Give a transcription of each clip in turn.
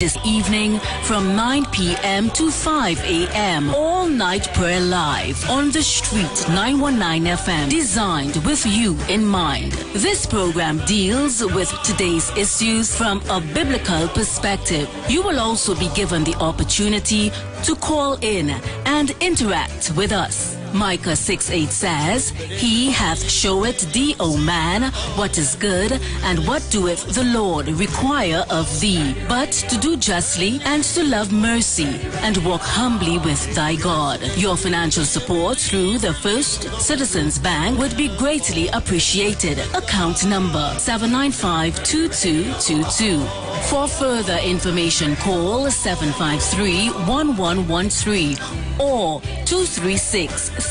This evening from 9 p.m. to 5 a.m. All night prayer live on the street 919 FM. Designed with you in mind. This program deals with today's issues from a biblical perspective. You will also be given the opportunity to call in and interact with us. Micah 6:8 says, He hath showeth thee, O man, what is good, and what doeth the Lord require of thee, but to do justly and to love mercy, and walk humbly with thy God. Your financial support through the First Citizens Bank would be greatly appreciated. Account number 795-2222. For further information, call 753-1113 or 236-7271.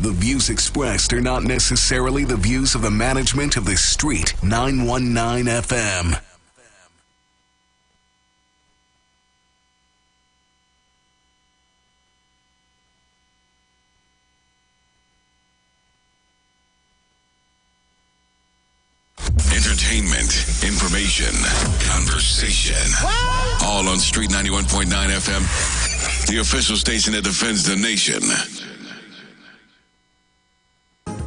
The views expressed are not necessarily the views of the management of the Street 919 FM. Entertainment, information, conversation. All on Street 91.9 FM, the official station that defends the nation.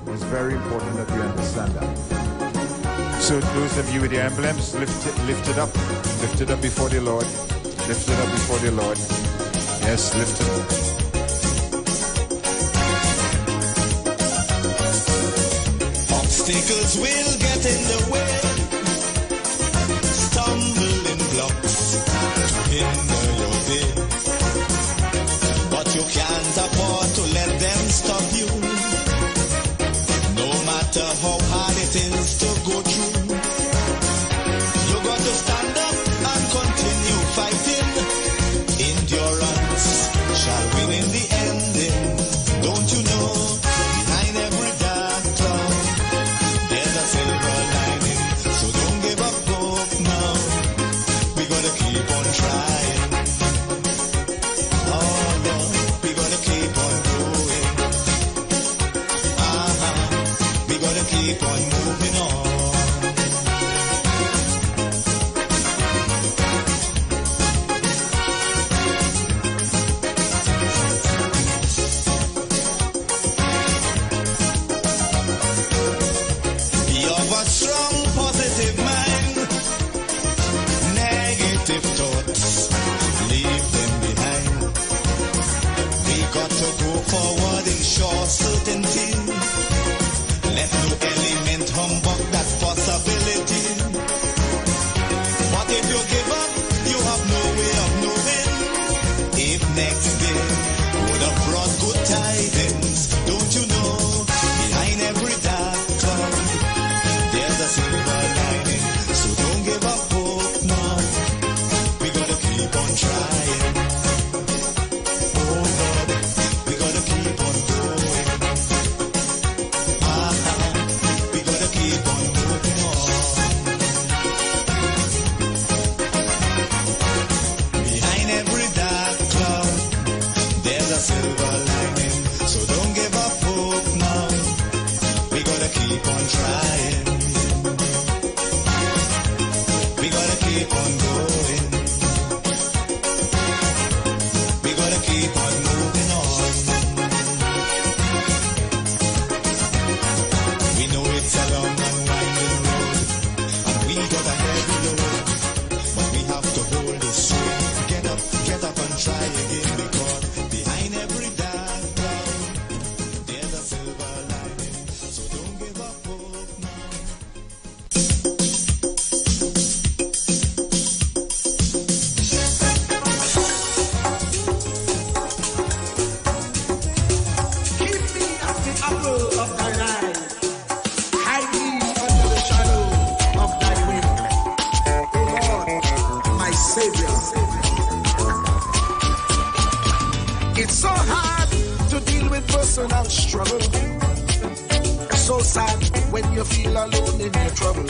It's very important that you understand that. So those of you with the emblems, lift it up before the Lord. Lift it up before the Lord. Yes, lift it up. Obstacles will get in the way, stumbling blocks hinder your day, but you can't afford to let them stop you, no matter how hard it is to go through. You got to stand up and continue fighting. Endurance shall win in the ending. Don't you know, behind every dark cloud there's a silver lining, so don't give up hope now. We gotta keep on trying. Oh Lord, we gotta keep on going. We gotta keep on moving on. You have a strong positive mind, negative thoughts, leave them behind. We got to go forward in sure certainty. Let no element humbug that possibility. But if you give up, you have no way of knowing if next day would have brought good tidings. Don't you know, behind every dark cloud there's a silver lining, so don't give up hope now. We gotta keep on trying. Oh Lord, we gotta keep on going. We gotta keep on moving on. Behind every dark cloud there's a silver lining, so don't give up hope now. We gotta keep on trying. We gotta keep on going. We gotta keep on moving on. We know it's a long and winding road, and we got a heavy load, but we have to hold it straight. Get up and try again, because behind every dark cloud there's a silver lining, so don't give up hope now. Keep me at the apple of thine eye. Hide me under the shadow of thy wing. O Lord, my Savior. It's so hard to deal with personal struggle. It's so sad when you feel alone in your trouble.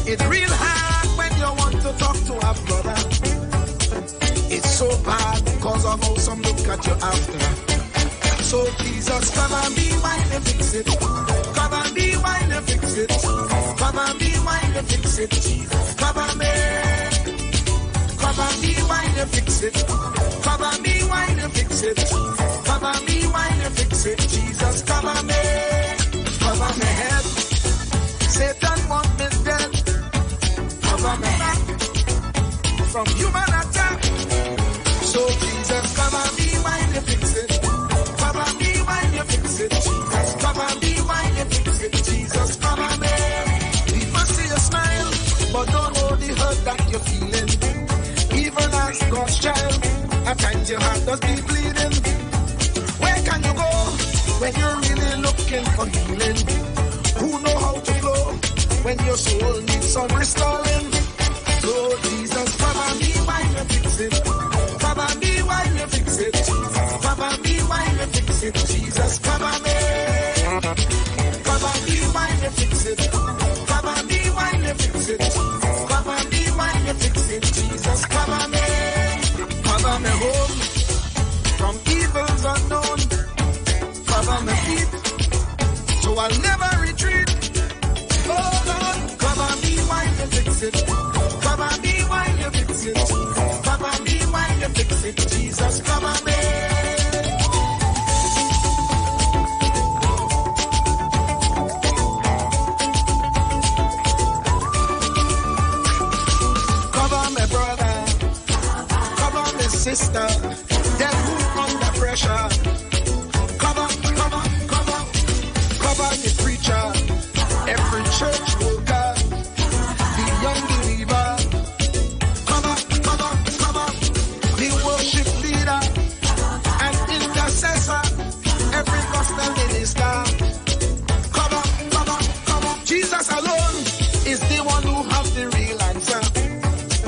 It's real hard when you want to talk to a brother. It's so bad because of how some look at you after. So Jesus, come and be wine and fix it. Come and be wine and fix it. Come and be wine and fix it. Jesus, come and me. Come and be wine and fix it. Come and be wine and fix it. Come and be wine and fix it. Jesus, come and me. Cover my head. Satan want me dead. Cover my back from human attack. So Jesus, come and be wine and fix it. Come and be wine and fix it. Jesus, come and be wine and fix it. Jesus, come and me. People see you smile, but don't know the hurt that you're feeling. Even as God's child, at times your heart does be bleeding. Where can you go when you're really looking for healing? Who know how to flow when your soul needs some restoring? So Jesus, come and be wine and fix it. Come and be wine and fix it. Come and be wine and fix it. Jesus, come and be. Come and be wine and fix it. Come and be wine and fix it. Come and be wine and fix it. Jesus, come and be. Cover me home from evils unknown. Cover my feet so I'll never retreat. Oh Lord, come and be wine and fix it. Come and be wine and fix it. Come and be wine and fix it. Jesus, come and be. Cover my brother, cover my sister, them who under pressure. Cover the preacher, every church worker, the young believer. Cover the worship leader and intercessor, every gospel minister. Cover. Jesus alone is the one who has the real answer.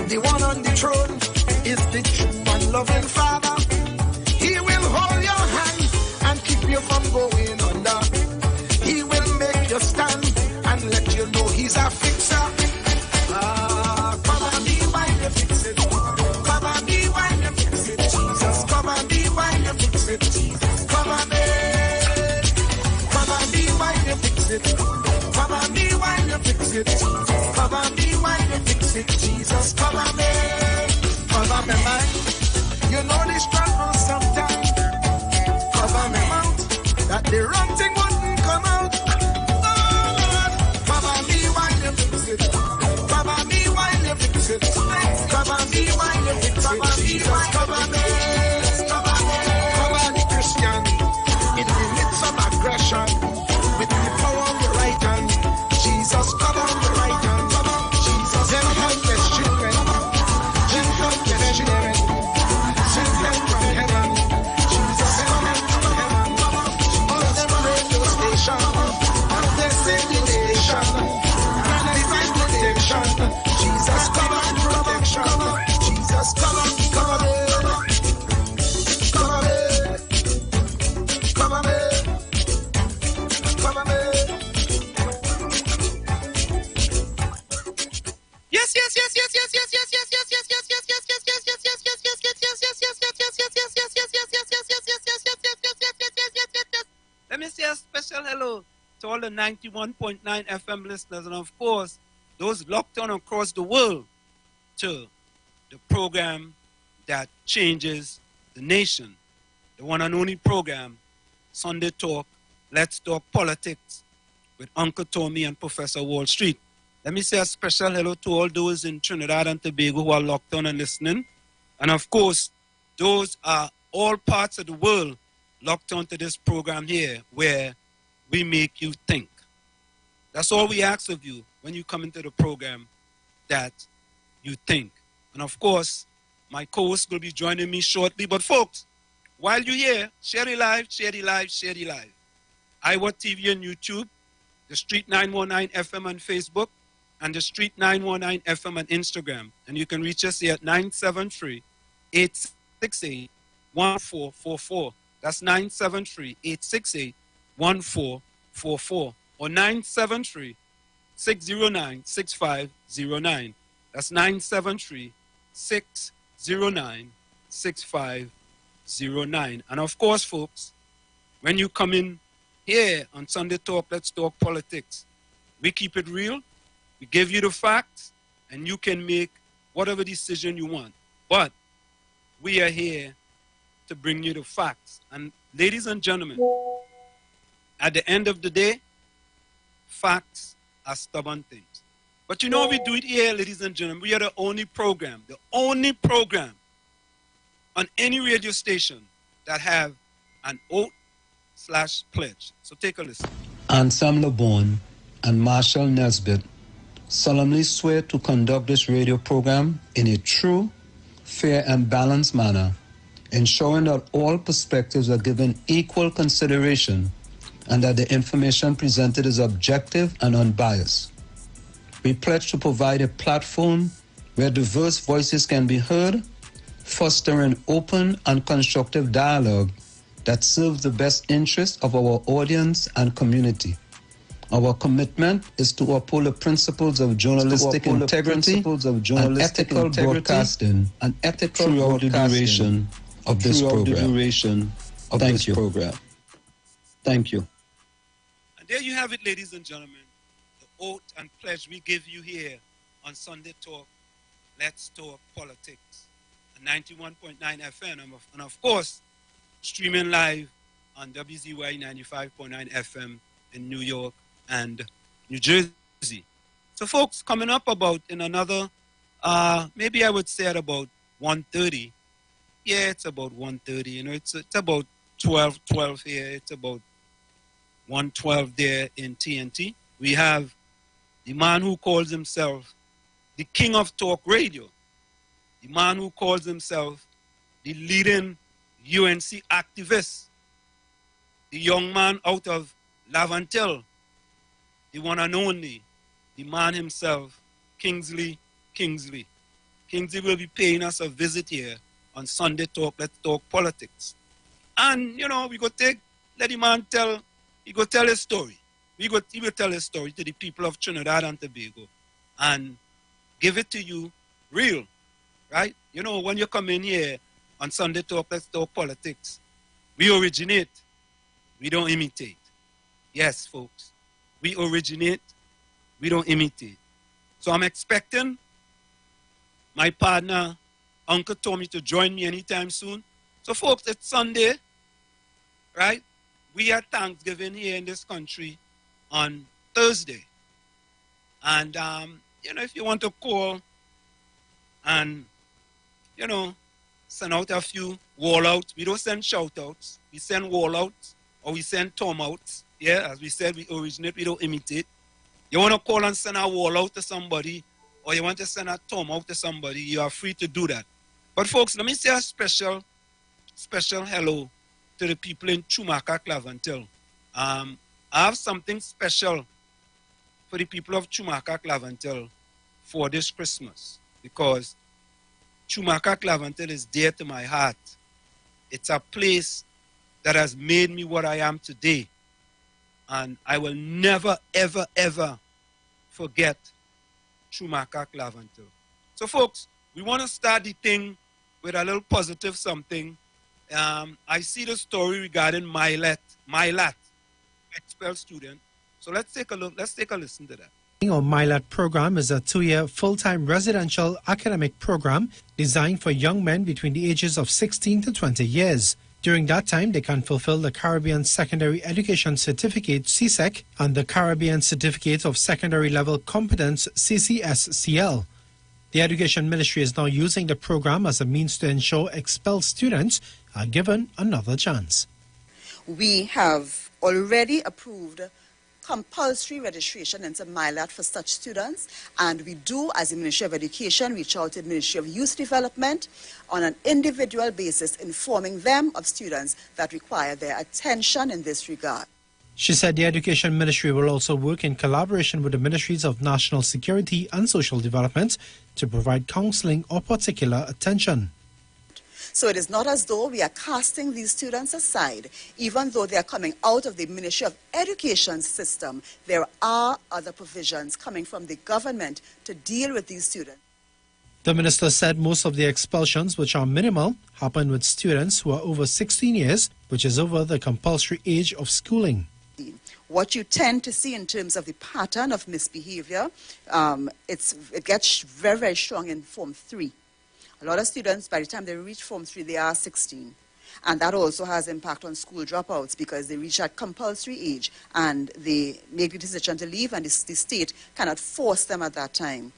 The one on the throne is the true and loving Father. He will hold your hand and keep you from going under. He will make you stand and let you know he's a fixer. Come and be wine and fix it. Come and be wine and fix it. Jesus, come and be wine and fix it. Jesus, come and be. Come and be wine and fix it. Come and be wine and fix it. Come and be wine and fix it. Jesus, come and be. Cover my mind. You know the struggle sometimes. Cover my mouth. That the wrong thing wouldn't come out. Oh Lord, cover me while you fix it. Cover me while you fix it. Cover me while you fix it. Jesus, cover me. Cover the Christian in the midst of aggression with the power of the right hand. Jesus, cover the right hand. Jesus, them helpless children. Them helpless children. Send them from heaven. Jesus, come and from heaven. On them radio station. On their simulation. And I find protection. Jesus, come and protection. Jesus, come and cover me. Cover me. Cover me. Cover me. Yes. Let me say a special hello to all the 91.9 FM listeners and of course those locked on across the world to the program that changes the nation. The one and only program, Sunday Talk, Let's Talk Politics with Uncle Tommy and Professor Wall Street. Let me say a special hello to all those in Trinidad and Tobago who are locked on and listening. And of course, those are all parts of the world locked onto this program here where we make you think. That's all we ask of you when you come into the program, that you think. And of course, my co-host will be joining me shortly. But folks, while you're here, share the live. Iwer TV on YouTube, the Street 919 FM on Facebook, and the Street 919 FM on Instagram. And you can reach us here at 973-868-1444. That's 973-868-1444. Or 973-609-6509. That's 973-609-6509. And of course, folks, when you come in here on Sunday Talk, Let's Talk Politics, we keep it real, we give you the facts, and you can make whatever decision you want. But we are here to bring you the facts. And ladies and gentlemen, at the end of the day, facts are stubborn things. But you know we do it here, ladies and gentlemen. We are the only program on any radio station that have an oath/pledge. So take a listen. Ansam LeBon and Marshall Nesbitt solemnly swear to conduct this radio program in a true, fair, and balanced manner, ensuring that all perspectives are given equal consideration and that the information presented is objective and unbiased. We pledge to provide a platform where diverse voices can be heard, fostering open and constructive dialogue that serves the best interests of our audience and community. Our commitment is to uphold the principles of journalistic integrity and ethical broadcasting and throughout the duration of this program. Thank you. And there you have it, ladies and gentlemen, the oath and pledge we give you here on Sunday Talk, Let's Talk Politics, 91.9 FM, and of course, streaming live on WZY 95.9 FM in New York and New Jersey. So folks, coming up about in another, maybe I would say at about 1:30. Yeah, it's about 1:30. You know, it's about 12 here. It's about 1:12 there in TNT. We have the man who calls himself the king of talk radio, the man who calls himself the leading UNC activist, the young man out of Lavantil, the one and only, the man himself, Kingsley. Kingsley will be paying us a visit here on Sunday Talk, Let's Talk Politics. And, you know, let the man tell his story. He will tell his story to the people of Trinidad and Tobago and give it to you real, right? You know, when you come in here on Sunday Talk, Let's Talk Politics, we originate, we don't imitate. Yes, folks, we originate, we don't imitate. So I'm expecting my partner, Uncle Tommy, to join me anytime soon. So folks, it's Sunday, right? We had Thanksgiving here in this country on Thursday. And, you know, if you want to call and, you know, send out a few wall outs. We don't send shout outs. We send wall outs or we send tom outs. Yeah, as we said, we originate, we don't imitate. You want to call and send a wall out to somebody or you want to send a tom out to somebody, you are free to do that. But folks, let me say a special hello to the people in Chumaka, Clavantil. I have something special for the people of Chumaka, Clavantil for this Christmas because Chumaka, Clavantil is dear to my heart. It's a place that has made me what I am today. And I will never, ever, ever forget Chumaka, Clavantil. So folks, we want to start the thing with a little positive something. I see the story regarding Milat, expelled student. So let's take a look. Let's take a listen to that. Our Milat program is a 2-year full-time residential academic program designed for young men between the ages of 16 to 20 years. During that time, they can fulfill the Caribbean Secondary Education Certificate, CSEC, and the Caribbean Certificate of Secondary Level Competence, CCSCL. The Education Ministry is now using the program as a means to ensure expelled students are given another chance. We have already approved compulsory registration into Milat for such students, and we do, as the Ministry of Education, reach out to the Ministry of Youth Development on an individual basis, informing them of students that require their attention in this regard. She said the Education Ministry will also work in collaboration with the Ministries of National Security and Social Development to provide counseling or particular attention. So it is not as though we are casting these students aside. Even though they are coming out of the Ministry of Education system, there are other provisions coming from the government to deal with these students. The minister said most of the expulsions, which are minimal, happen with students who are over 16 years, which is over the compulsory age of schooling. What you tend to see in terms of the pattern of misbehavior, it gets very, very strong in Form 3. A lot of students, by the time they reach Form 3, they are 16. And that also has impact on school dropouts because they reach that compulsory age and they make the decision to leave, and the state cannot force them at that time.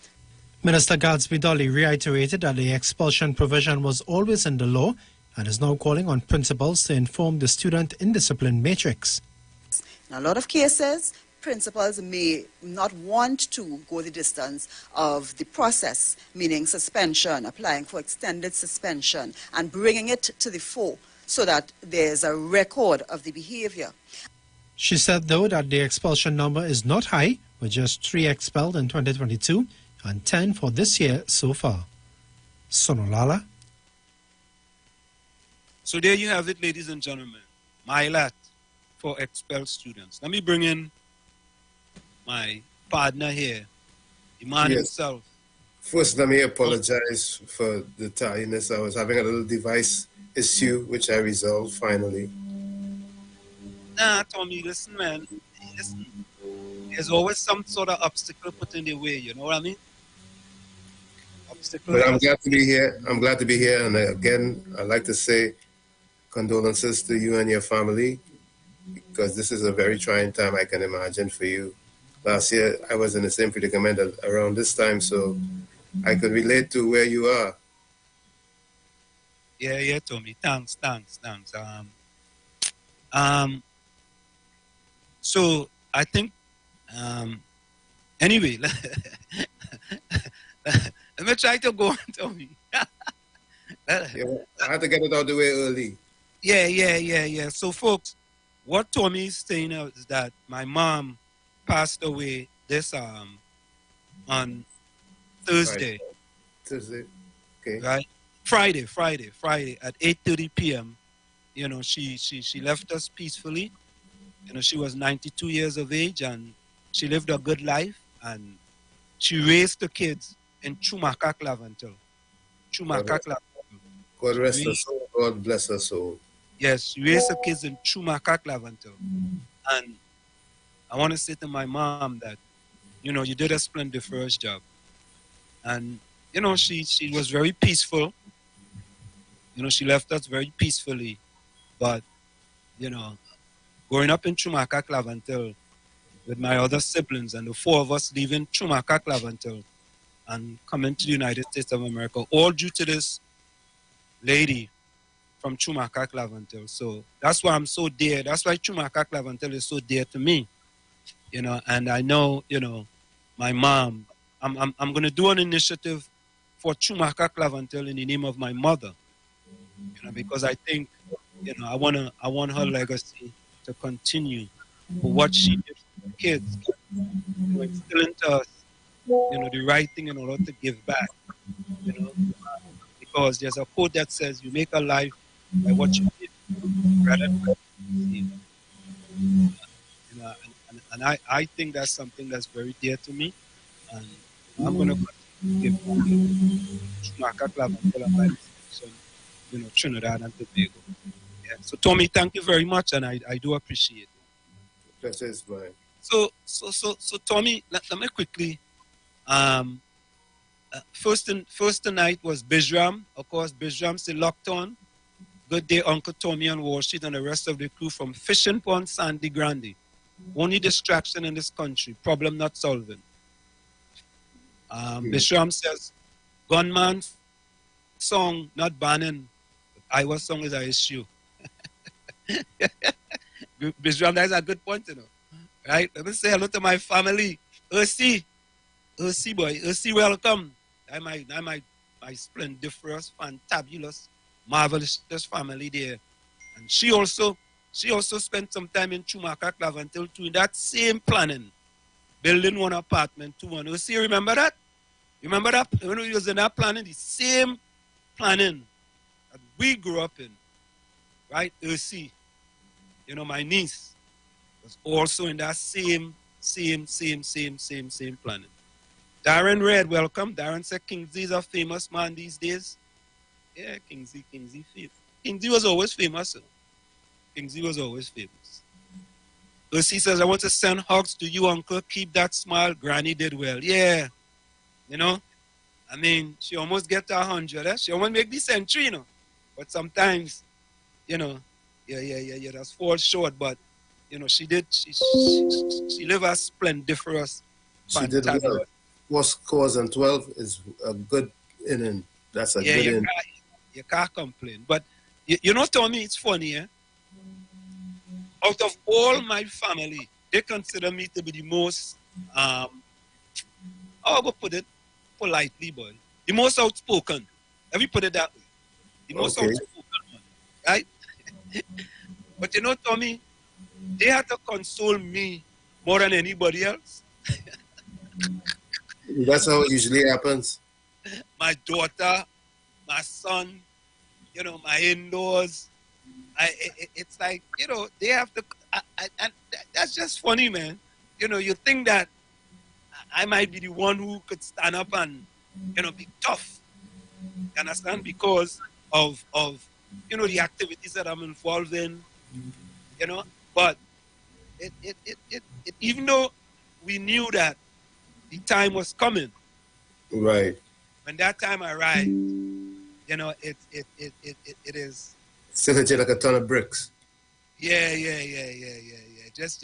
Minister Gadsby Dolly reiterated that the expulsion provision was always in the law and is now calling on principals to inform the student indiscipline matrix. In a lot of cases, principals may not want to go the distance of the process, meaning suspension, applying for extended suspension, and bringing it to the fore so that there's a record of the behavior. She said, though, that the expulsion number is not high, with just 3 expelled in 2022 and 10 for this year so far. Sonolala. So there you have it, ladies and gentlemen. Milat for expelled students. Let me bring in my partner here, the man himself. First, let me apologize for the tardiness. I was having a little device issue, which I resolved finally. Nah, Tommy, listen, man. Listen. There's always some sort of obstacle put in the way, you know what I mean? Obstacle. But I'm glad to be here. I'm glad to be here. And again, I'd like to say condolences to you and your family, because this is a very trying time, I can imagine, for you. Last year, I was in the same predicament around this time, so I could relate to where you are. Yeah, Tommy. Thanks. So I think, anyway, let me try to go on, Tommy. I had to get it out of the way early. Yeah. So, folks, what Tommy is saying is that my mom passed away this on Thursday. Thursday, okay. Right? Friday at 8:30 p.m. You know, she left us peacefully. You know, she was 92 years of age and she lived a good life, and she raised the kids in Chumakak Laventel. God rest her soul. God bless her soul. Yes, she raised the kids in Chumakak Laventel. And I want to say to my mom that, you know, you did a splendid first job. And, you know, she was very peaceful. You know, she left us very peacefully. But, you know, growing up in Chumakak Laventel with my other siblings and the 4 of us leaving Chumakak Laventel and coming to the United States of America, all due to this lady from Chumakak Laventel. So that's why I'm so dear. That's why Chumakak Laventel is so dear to me. You know, and I know, you know, my mom, I'm going to do an initiative for Chumakak Laventel in the name of my mother. You know, because I think, you know, I want her legacy to continue for what she did for the kids. You know, instilling to us, you know, the right thing in order to give back. You know, because there's a quote that says, "You make a life by what you did, rather than what you receive." You know, and I think that's something that's very dear to me, and I'm going to continue to give back to you know, Trinidad and Tobago. Yeah. So, Tommy, thank you very much, and I do appreciate it. Pleasure is mine. So, Tommy, let me quickly. First tonight was Bijram. Of course, Bijram still locked on. Good day, Uncle Tommy on Wall Street and the rest of the crew from Fishing Pond, Sandy Grande. Only distraction in this country, problem not solving. Bijram says, gunman song not banning. Iwer song is an issue. Bijram, that's a good point, you know. Right? Let me say hello to my family. Ursi boy, Ursi, welcome. I'm my splendiferous, fantabulous, marvelous family there. And she also spent some time in Chumakak Laventel too, in that same planning, building one apartment, 2-1. Ursi, remember that? Remember that when we was in that planning, the same planning that we grew up in, right? Ursi, you know, my niece was also in that same planning. Darren Red, welcome. Darren said Kingsley is a famous man these days. Yeah, Kingsley famous. Kingsley was always famous. So. Kingsley was always famous. Lucy says, I want to send hugs to you, Uncle. Keep that smile. Granny did well. Yeah. You know, I mean, she almost get to 100. Eh? She almost make the century, you know. But sometimes, you know, yeah, that's fall short. But, you know, she lived a splendiferous. She did well. 4 scores and 12 is a good inning. That's a good inning. You can't complain. But, you know, Tommy, it's funny, eh? Out of all my family, they consider me to be the most, I will put it politely, boy, the most outspoken. Let me put it that way. The most outspoken one, right? But you know, Tommy, they had to console me more than anybody else. That's how it usually happens. My daughter, my son, you know, my in-laws. It's like, you know, they have to, and that's just funny, man. You know, you think that I might be the one who could stand up and, you know, be tough. You understand? Because of you know, the activities that I'm involved in, you know. But it even though we knew that the time was coming, right? When that time arrived, you know, it is. Still hit you like a ton of bricks. Yeah. Just.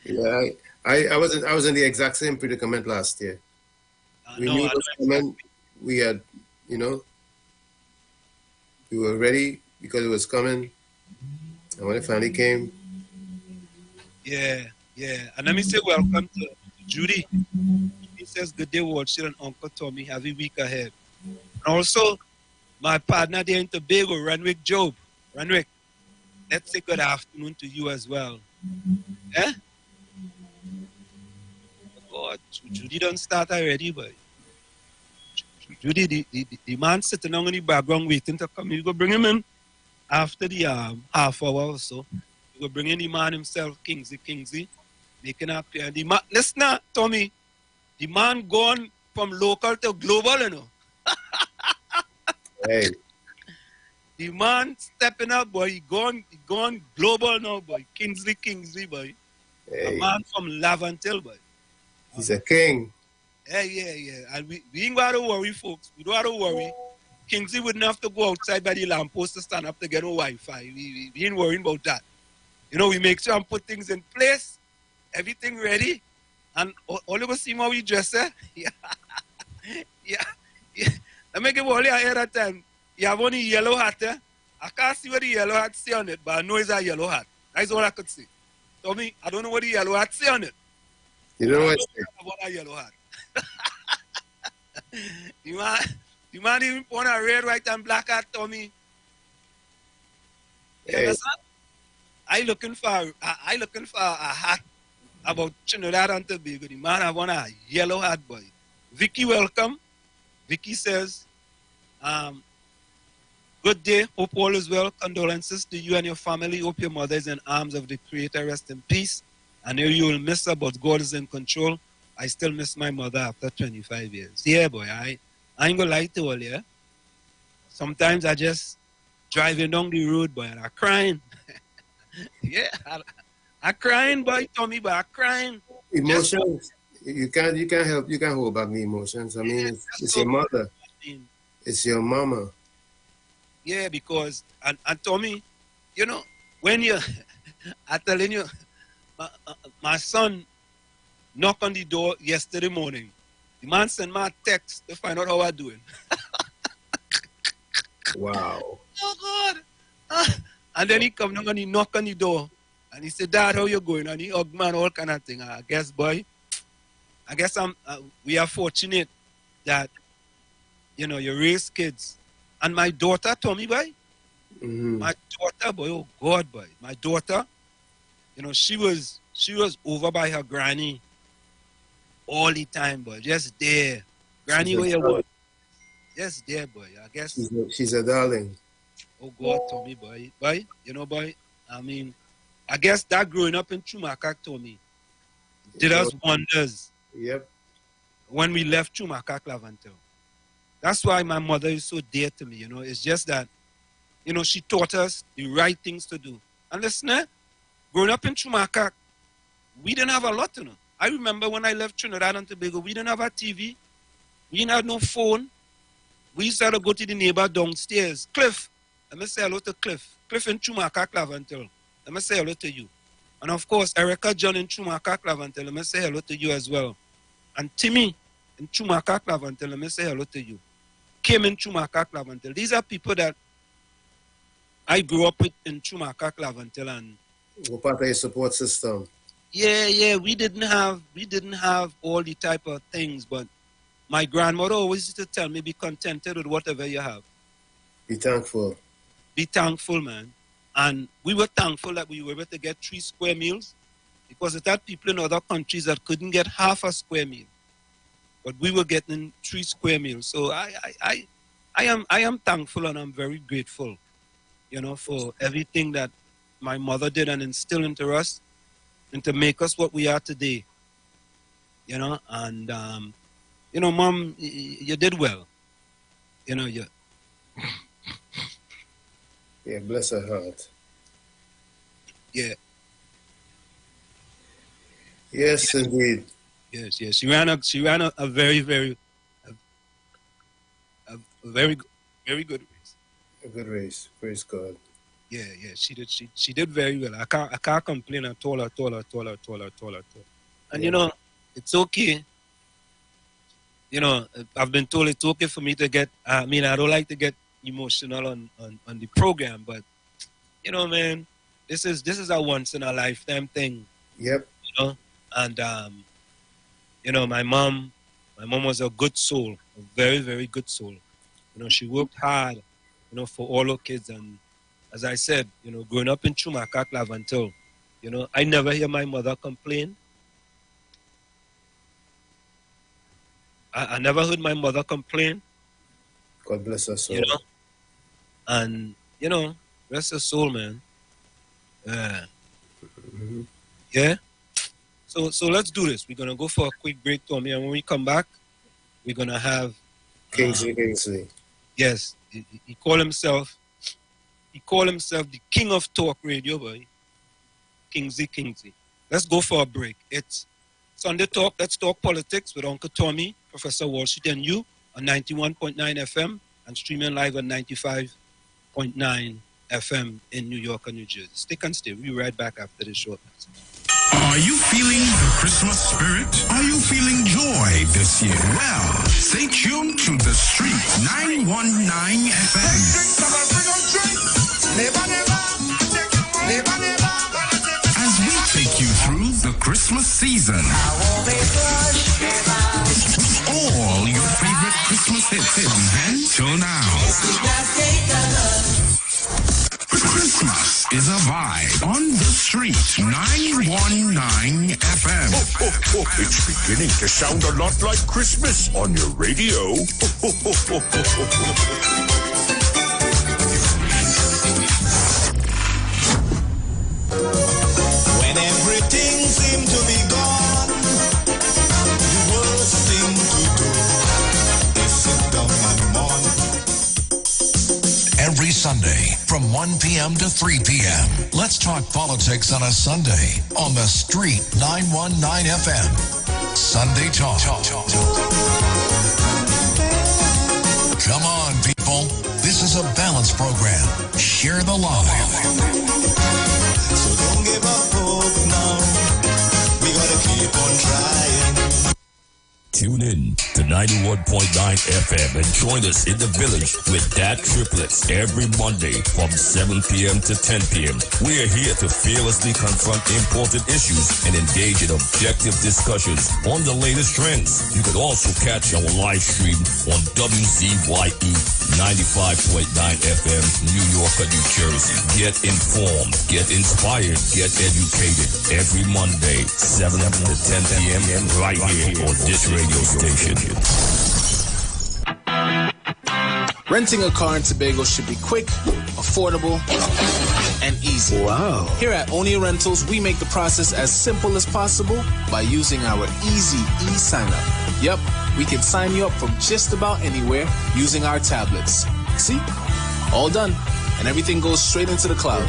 Yeah, I was in the exact same predicament last year. We knew it was coming. We had, you know, we were ready because it was coming, and when it finally came. Yeah. And let me say welcome to Judy. He says, good day, Watcher and Uncle Tommy. Have a week ahead. And also, my partner there in Tobago, Renwick Job. Renwick, let's say good afternoon to you as well. Eh? Oh, Judy don't start already, but Judy, the man sitting on in the background waiting to come. You go bring him in after the half hour or so. You go bring in the man himself, Kingsley, making up here. The man, listen now, Tommy, the man gone from local to global, you know. Hey. The man stepping up, boy. He gone global now, boy. Kingsley, boy. Hey. A man from Lavantil, boy. He's a king. Yeah. And we ain't got to worry, folks. We don't have to worry. Kingsley wouldn't have to go outside by the lamppost to stand up to get no Wi-Fi. We ain't worrying about that. You know, we make sure and put things in place, everything ready, and all of us see how we dress, eh? Yeah. Let me give all your hair that time. You have only yellow hat, eh? I can't see what the yellow hat say on it, but I know it's a yellow hat. That's all I could see. Tommy, I don't know what the yellow hat say on it. You know what? About a yellow hat. the man even put on a red, white, and black hat, Tommy. You understand? I looking for a hat about Trinidad and Tobago. The man have on a yellow hat, boy. Vicky, welcome. Vicky says, good day. Hope all is well. Condolences to you and your family. Hope your mother is in arms of the Creator. Rest in peace. I know you will miss her, but God is in control. I still miss my mother after 25 years. Yeah, boy. I ain't gonna lie to all you. Sometimes I just driving down the road, boy, and I'm crying. Yeah, I'm crying, boy, Tommy, but I'm crying. Emotions. You can't help. You can't hold back the emotions. I mean, it's your mother. It's your mama. Yeah, because and Tommy, you know, when you, I'm telling you, my son knocked on the door yesterday morning. The man sent me a text to find out how I'm doing. Wow. Oh God. And then he come down and he knock on the door and he said, Dad, how you going? And he hug man, all kind of thing. I guess, boy, we are fortunate that, you know, you raise kids. And my daughter, Tommy, boy, my daughter, boy, oh God, boy, my daughter, you know, she was over by her granny all the time, boy, just there. Granny, where you want? Just there, boy. I guess she's a darling. Oh God, Tommy, boy, you know, boy. I mean, I guess that growing up in Chumakak, Tommy, did us wonders. Yep. when we left Chumaka Clavantel. That's why my mother is so dear to me, you know. It's just that, you know, she taught us the right things to do. And listen, growing up in Chumaka, we didn't have a lot, you know. I remember when I left Trinidad and Tobago, we didn't have a TV. We didn't have no phone. We used to have to go to the neighbor downstairs. Cliff, let me say hello to Cliff. Cliff in Chumaka Clavantel. Let me say hello to you. And of course, Erica John in Chumaka Clavantel. Let me say hello to you as well. And Timmy in Chumaka Clavantel. Let me say hello to you. Kim in Chumaka Clavantel. These are people that I grew up with in Chumaka Clavantel. And what part of your support system? Yeah. We didn't have all the type of things, but my grandmother always used to tell me, be contented with whatever you have. Be thankful. Be thankful, man. And we were thankful that we were able to get 3 square meals, because it had people in other countries that couldn't get half a square meal. But we were getting 3 square meals. So I am thankful, and I'm very grateful, you know, for everything that my mother did and instilled into us and to make us what we are today. You know, and you know, Mom, you did well. You know, you. Yeah, bless her heart. Yeah. Yes, indeed. Yes. She ran a very good race. A good race. Praise God. Yeah. She did very well. I can't complain at all. And you know, it's okay. You know, I've been told it's okay for me to get. I mean, I don't like to get emotional on the program, but you know, man, this is a once in a lifetime thing. Yep. You know, and you know, my mom was a good soul, a very, very good soul. You know, she worked hard, you know, for all her kids. And as I said, you know, growing up in Chumaka Clavantel, you know, I never hear my mother complain. I never heard my mother complain. God bless her soul. You know, and you know, rest her soul, man. Yeah. So let's do this. We're gonna go for a quick break, Tommy, and when we come back, we're gonna have Kingsley. Yes, he called himself the king of talk radio, boy. Kingsley. Let's go for a break. It's Sunday Talk. Let's talk politics with Uncle Tommy, Professor Wall Street, and you on 91.9 FM and streaming live on 95.9 FM in New York and New Jersey. Stick and stay. We'll be right back after this short message. Are you feeling the Christmas spirit? Are you feeling joy this year? Well, stay tuned to The Street 919 FM. As we take you through the Christmas season. All your favorite Christmas hits from then till now. Christmas is a vibe on The Street 919 FM. It's beginning to sound a lot like Christmas on your radio. When everything seemed to be gone, the worst thing to do is sit down and mourn. Every Sunday from 1 p.m. to 3 p.m. Let's talk politics on a Sunday on The Street 919 FM. Sunday Talk. Come on, people. This is a balanced program. Share the love. So don't give up hope now. We gotta keep on trying. Tune in to 91.9 FM and join us in the village with Dad Triplets every Monday from 7 p.m. to 10 p.m. We are here to fearlessly confront important issues and engage in objective discussions on the latest trends. You can also catch our live stream on WZYE 95.9 FM, New York and New Jersey. Get informed, get inspired, get educated every Monday, 7 to 10 p.m. right here on this radio station. Renting a car in Tobago should be quick, affordable, and easy. Wow. Here at Onia Rentals, we make the process as simple as possible by using our easy e-sign-up. Yep, we can sign you up from just about anywhere using our tablets. See? All done. And everything goes straight into the cloud.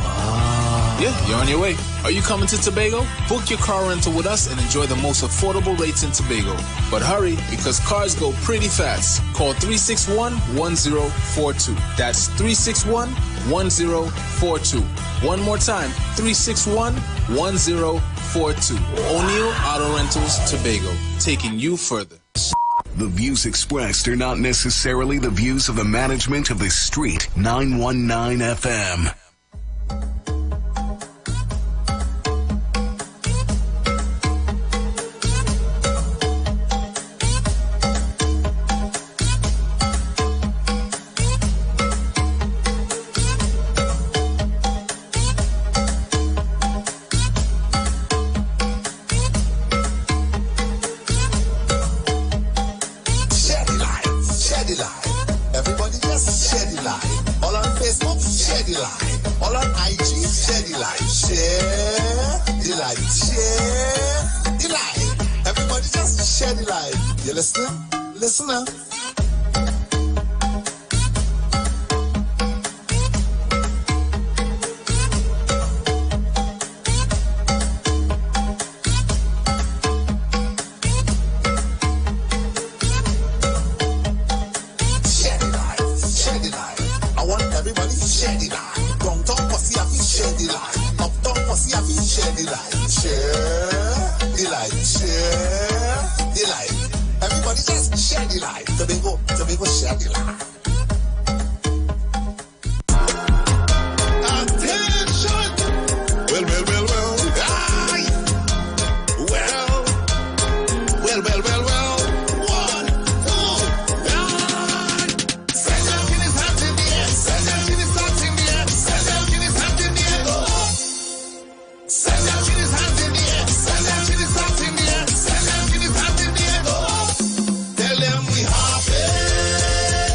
Yeah, you're on your way. Are you coming to Tobago? Book your car rental with us and enjoy the most affordable rates in Tobago. But hurry, because cars go pretty fast. Call 361-1042. That's 361-1042. One more time, 361-1042. O'Neill Auto Rentals, Tobago, taking you further. The views expressed are not necessarily the views of the management of the Street 919 FM. You listening? Listen up.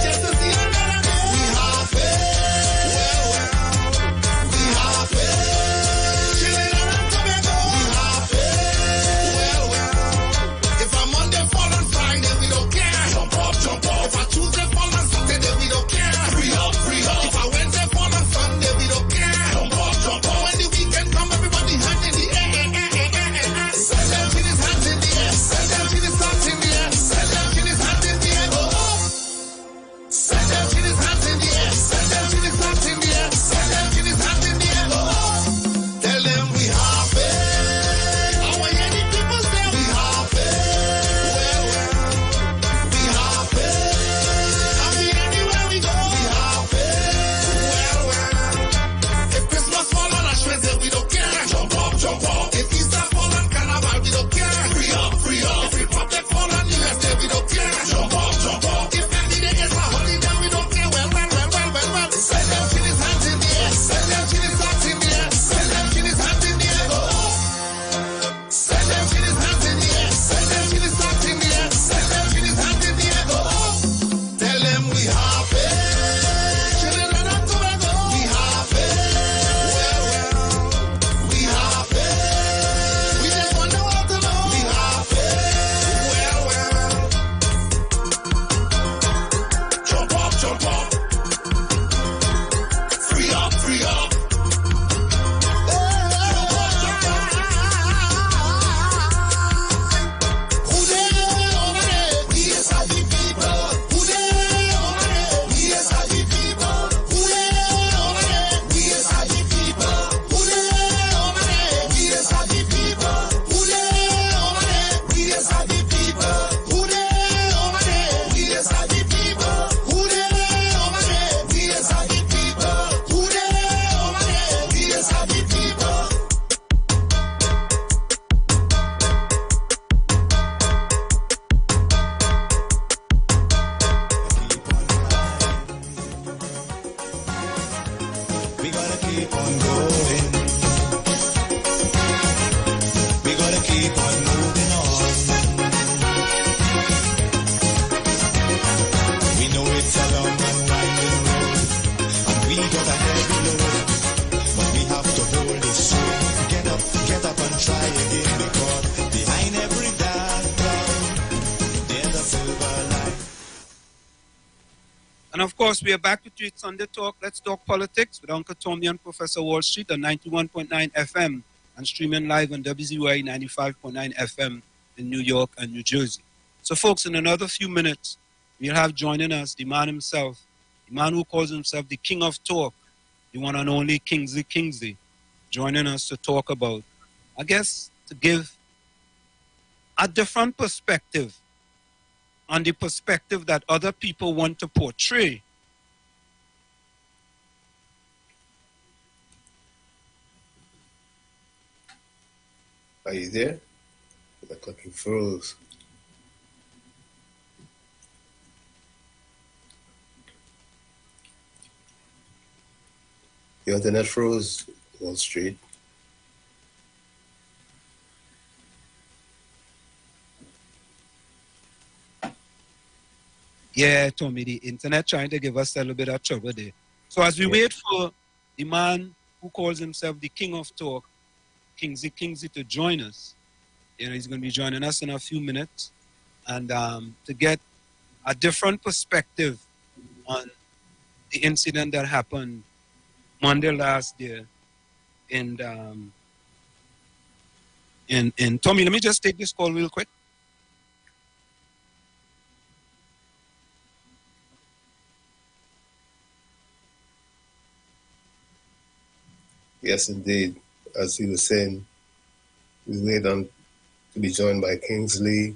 Just And of course, we are back with you at Sunday Talk. Let's talk politics with Uncle Tommy and Professor Wall Street on 91.9 FM and streaming live on WZY 95.9 FM in New York and New Jersey. So, folks, in another few minutes, we'll have joining us the man himself, the man who calls himself the King of Talk, the one and only Kingsley, joining us to talk about, I guess, to give a different perspective on the perspective that other people want to portray. Are you there? The clicking froze. Your internet froze, Wall Street. Yeah, Tommy, the internet trying to give us a little bit of trouble there. So as we wait for the man who calls himself the King of Talk, Kingsley, to join us, he's going to be joining us in a few minutes, and to get a different perspective on the incident that happened Monday last year in Tommy, let me just take this call real quick. Yes, indeed. As he was saying, we wait on to be joined by Kingsley.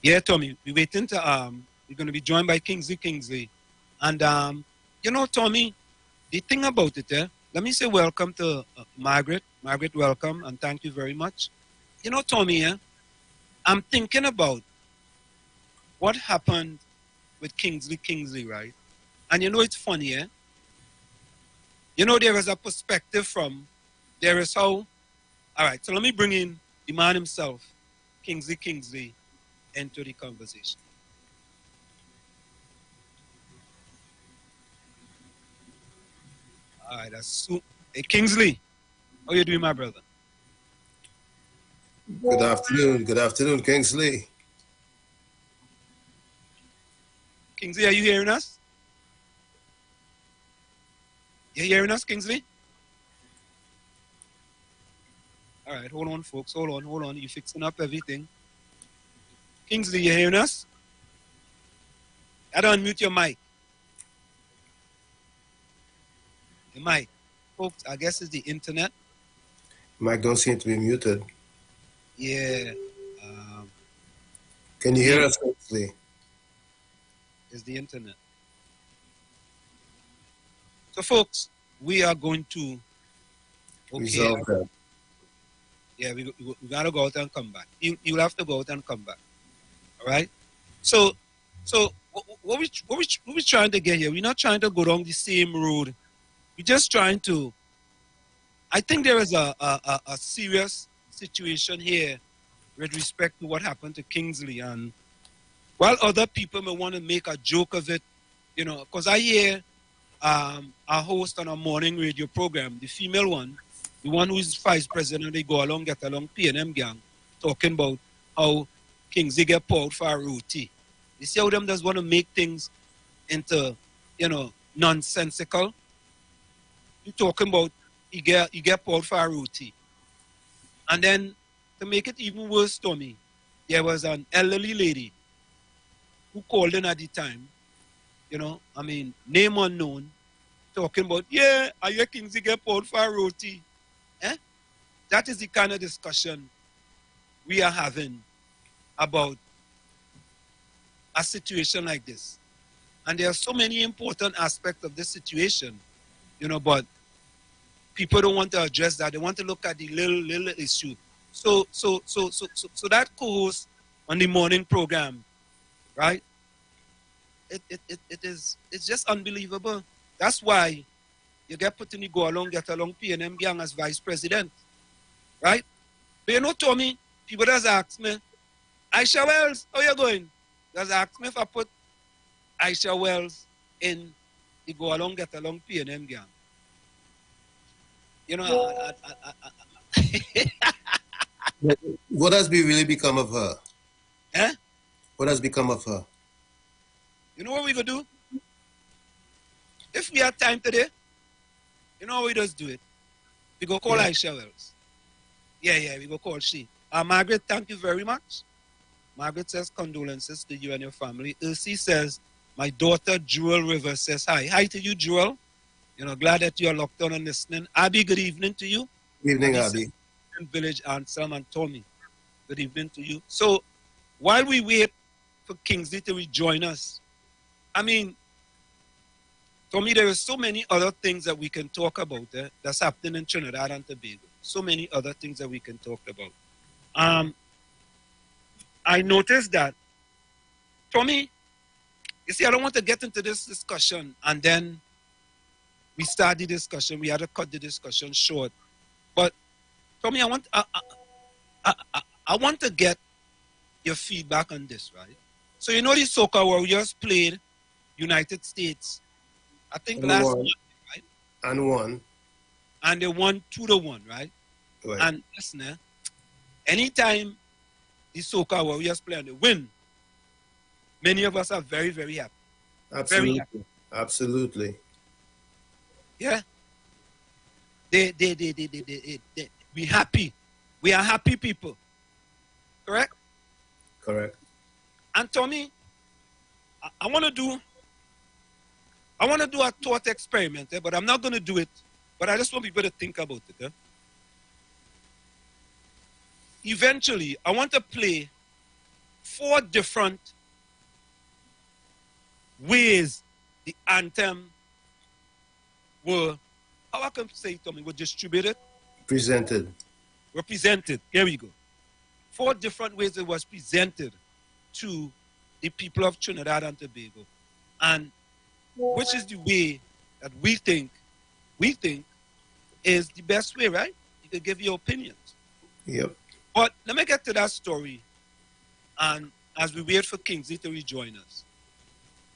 Yeah, Tommy, we're waiting to we're going to be joined by Kingsley, and Tommy, the thing about it, let me say welcome to Margaret. Margaret, welcome, and thank you very much. Tommy, I'm thinking about what happened with Kingsley, right? And it's funny, there is a perspective from, there is how, all right, so let me bring in the man himself, Kingsley, into the conversation. All right, hey, Kingsley, how you doing, my brother? Good afternoon, Kingsley. Kingsley, are you hearing us? You hearing us, Kingsley? All right, hold on, folks. Hold on. You fixing up everything. Kingsley, you hearing us? I don't unmute your mic. Your mic. Folks, I guess it's the internet. Mic don't seem to be muted. Yeah. Can you hear us, Kingsley? It's the internet. So, folks, we are going to resolve that. Yeah, we got to go out and come back. You'll have to go out and come back. All right? So what we trying to get here, we're not trying to go down the same road. We're just trying to, I think there is a serious situation here with respect to what happened to Kingsley. And while other people may want to make a joke of it, because I hear a host on a morning radio program, the female one, the one who is vice president, they go along, get along, P&M gang, talking about how Kingsley get poured for a roti. You see how them just want to make things into, nonsensical? You talking about you get poured for a roti. And then, to make it even worse, Tommy, there was an elderly lady who called in at the time, name unknown, talking about, I hear Kingsley get poured for a roti. That is the kind of discussion we are having about a situation like this. And there are so many important aspects of this situation, but people don't want to address that. They want to look at the little issue. So that co-host on the morning program, right? It's just unbelievable. That's why you get put in the go along, get along P&M gang as vice president, right? But Tommy, people just ask me, Aisha Wells, how you going? Just ask me if I put Aisha Wells in the go along, get along P&M gang. What has really become of her? What has become of her? You know what we gonna do? If we have time today, you know how we just do it. We go call Aisha Wells. Yeah, we go call she. Margaret, thank you very much. Margaret says condolences to you and your family. Elsie says, my daughter Jewel Rivers says hi. Hi to you, Jewel. You know, glad that you're locked on and listening. Abby, good evening to you. Good evening, Abby. Village and Sam and Tommy. Good evening to you. So while we wait for Kingsley to rejoin us, I mean, for me, there are so many other things that we can talk about that's happening in Trinidad and Tobago. So many other things that we can talk about. I noticed that, Tommy, you see, I don't want to get into this discussion and then we start the discussion. We had to cut the discussion short. But, Tommy, I want to get your feedback on this, right? So, you know, the Soca Warriors played United States, I think last month, right? And won. And they won 2-1, right? Right. And listen, anytime the Soca Warriors play and they win, many of us are very, very happy. Absolutely. Very happy. Absolutely. Yeah. We happy. We are happy people. Correct? Correct. And Tommy, I want to do a thought experiment, but I'm not going to do it. But I just want people to think about it. Eventually, I want to play 4 different ways the anthem were, how I can say it, Tommy, were distributed? Presented. Represented. Here we go. 4 different ways it was presented to the people of Trinidad and Tobago. And which is the way that we think is the best way, right? You can give your opinions. Yep. But let me get to that story. And as we wait for Kingsley to rejoin us,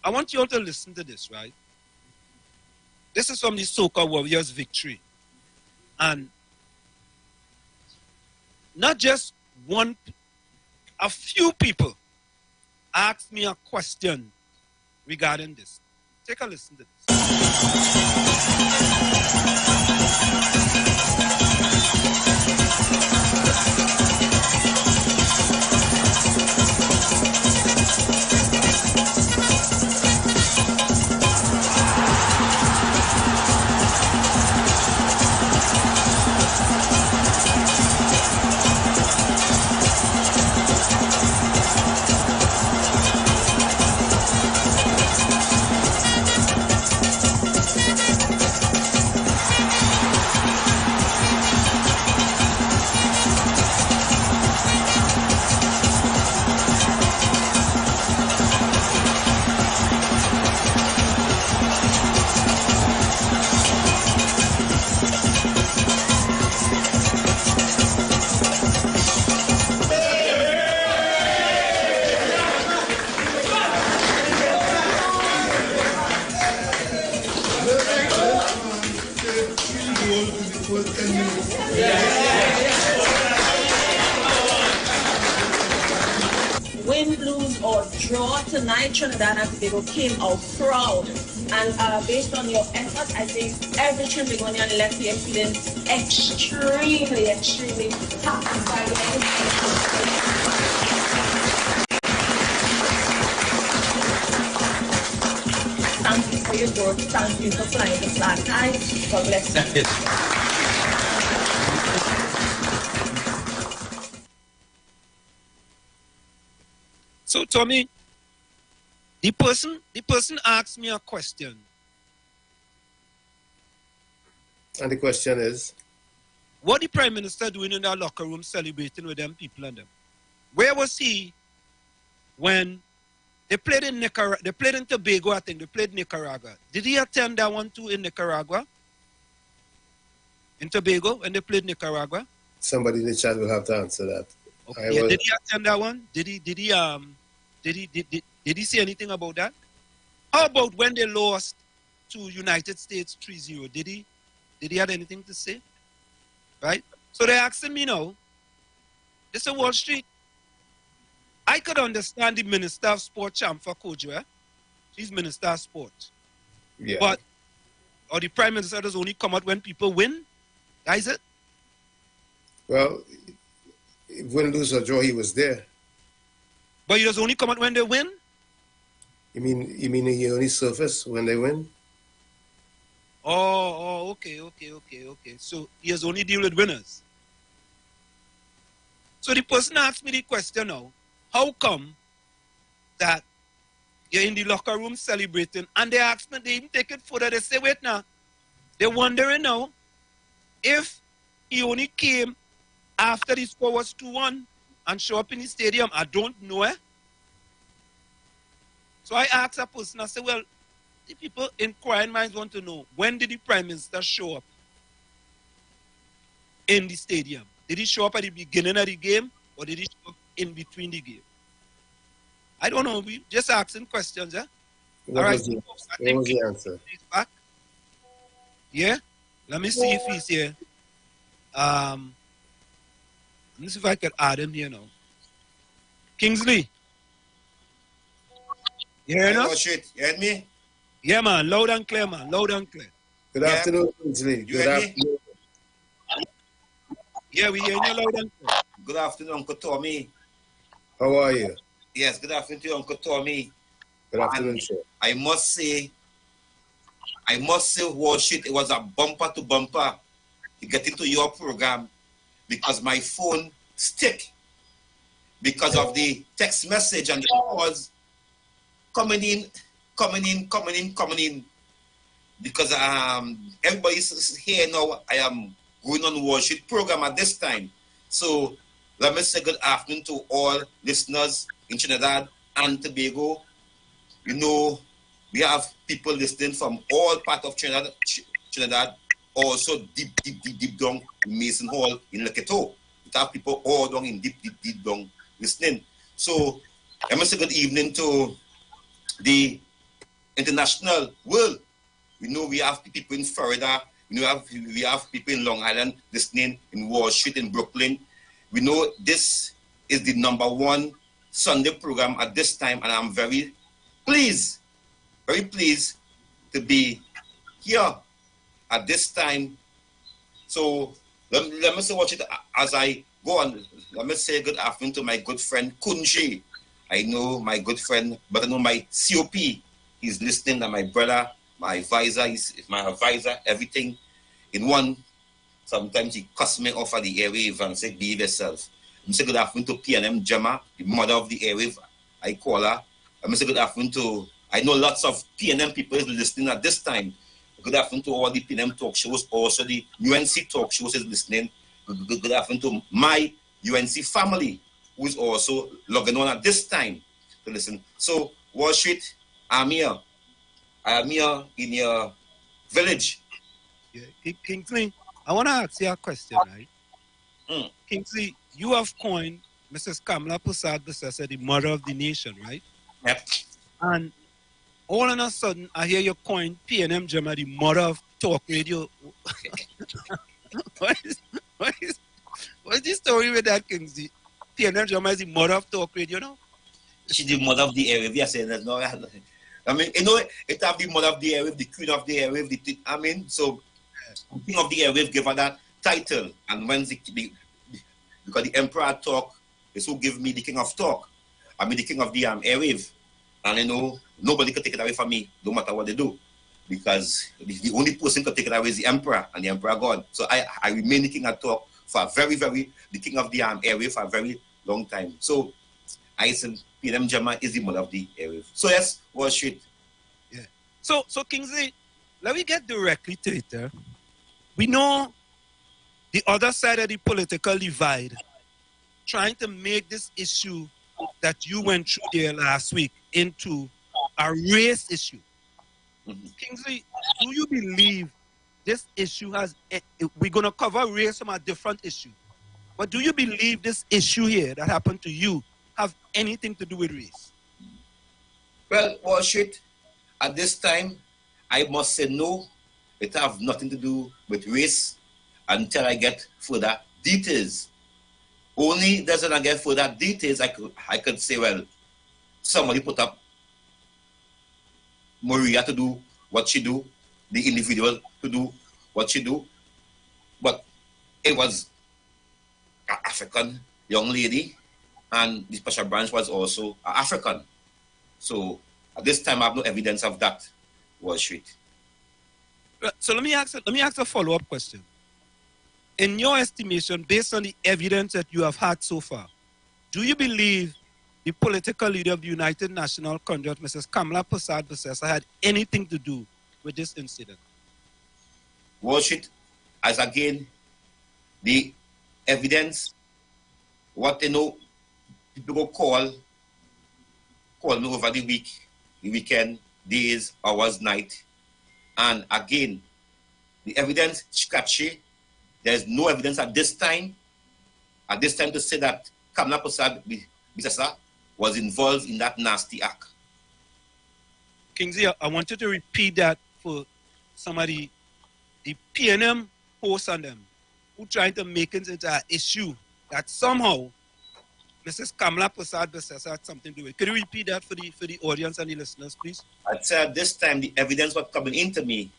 I want you all to listen to this, right? This is from the Soca Warriors victory. And not just one, a few people asked me a question regarding this. Take a listen to this. Win, lose, or draw tonight, Trinidad and Tobago came out proud. And based on your effort, I think every Trinidadian left here feeling extremely, extremely happy by the end. Thank you for your work. Thank you for flying the flag high. God bless you. So, Tommy, the person asked me a question. And the question is? What the Prime Minister doing in that locker room celebrating with them people and them? Where was he when they played in Nicaragua? They played in Tobago, I think. They played Nicaragua. Did he attend that one too in Nicaragua? In Tobago, when they played Nicaragua? Somebody in the chat will have to answer that. Okay. Yeah, did he attend that one? Did he say anything about that? How about when they lost to United States 3-0? Did he have anything to say? Right? So they're asking me now, this is Wall Street. I could understand the Minister of Sport, Chamfa Kojo. She's Minister of Sport. Yeah. But, or the Prime Minister does only come out when people win? That is it? Well, win, lose, or draw, he was there. But he does only come out when they win? You mean he only surface when they win? Okay. So he has only deal with winners. So the person asked me the question now, how come that you're in the locker room celebrating, and they asked me, they even take it further, they say, wait now, they're wondering now if he only came after the score was 2-1 and show up in the stadium. I don't know. So I asked a person, I said, well, the people inquiring minds want to know, when did the Prime Minister show up in the stadium? Did he show up at the beginning of the game, or did he show up in between the game? I don't know. We just asking questions, What was the answer? He's back. Yeah? Let me see if he's here. Let me see if I can add him here now. Kingsley. You hear us? You heard me? Yeah, man. Loud and clear, man. Loud and clear. Good afternoon, Kingsley. You heard me? Yeah, we hear you loud and clear. Good afternoon, Uncle Tommy. How are you? Yes, good afternoon to you, Uncle Tommy. Good afternoon, sir. I must say, Washit, it was a bumper to bumper to get into your program because my phone stick because of the text message and the calls coming in. Because everybody's here now. I am going on Washit program at this time. So let me say good afternoon to all listeners in Trinidad and Tobago. You know, we have people listening from all parts of Trinidad, also deep down in Mason Hall in Leketo. We have people all down in deep down listening. So I must say good evening to the international world. We know we have people in Florida. We have people in Long Island listening, in Wall Street, in Brooklyn. We know this is the #1 Sunday program at this time, and I'm very pleased to be here at this time. So let me say watch it as I go on. Let me say good afternoon to my good friend Kunji. I know my good friend, but I know my COP. He's listening, and my brother, my advisor, is my advisor, everything in one. Sometimes he cuss me off at the airwave and say, behave yourself. I'm saying good afternoon to PNM Gemma, the mother of the airwave, I call her. I'm saying good afternoon to, I know lots of PNM people is listening at this time. Good afternoon to all the PNM talk shows, also the UNC talk shows is listening. Good afternoon to my UNC family, who is also logging on at this time to listen. So, Wall Street, I'm here. I am here in your village. Yeah. Kingsley, I want to ask you a question, right? Kingsley, you have coined Mrs. Kamala Prasad, the mother of the nation, right? Yep. And all of a sudden, I hear you coin PNM Gemma, the mother of talk radio. What is the story with that, Kingsley? PNM Gemma is the mother of talk radio now? She's the mother of the airwave. Yes, no. I mean, you know, it have the mother of the airwave, the queen of the airwave. So the king of the airwave gave her that title. And when because the emperor talk is who give me the king of talk. I mean, the king of the airwave. And you know, nobody can take it away from me, no matter what they do. Because the only person who can take it away is the emperor, and the emperor gone. So I remain the king of talk for a the king of the airwave for a very long time. So I said, PNM Gemma is the mother of the airwave. So yes, Wall Street. Yeah. So Kingsley, let me get directly to it. We know the other side of the political divide trying to make this issue that you went through there last week into a race issue. Mm-hmm. Kingsley, do you believe this issue we're going to cover race from a different issue, but do you believe this issue here that happened to you have anything to do with race? Well, Wall Street, at this time, I must say no. It have nothing to do with race until I get further details. Only doesn't I get further details, I could say, well, somebody put up Maria to do what she do, the individual to do what she do, but it was an African young lady, and the special branch was also African. So at this time, I have no evidence of that, Wall Street. So let me ask a follow-up question. In your estimation, based on the evidence that you have had so far, do you believe the political leader of the United National Congress, Mrs. Kamala Persad-Bissessar, had anything to do with this incident? Wall Street, as again, the evidence, what they know, people go call me over the weekend, days, hours, night. And again, the evidence scratchy. There's no evidence at this time to say that Kamala Persad-Bissessar was involved in that nasty act. Kingsley, I want you to repeat that for somebody, the PNM posts on them, who trying to make it into an issue that somehow Mrs. Kamala Persad-Bissessar had something to do with. Could you repeat that for the audience and the listeners, please? I'd say at this time, the evidence was coming into me.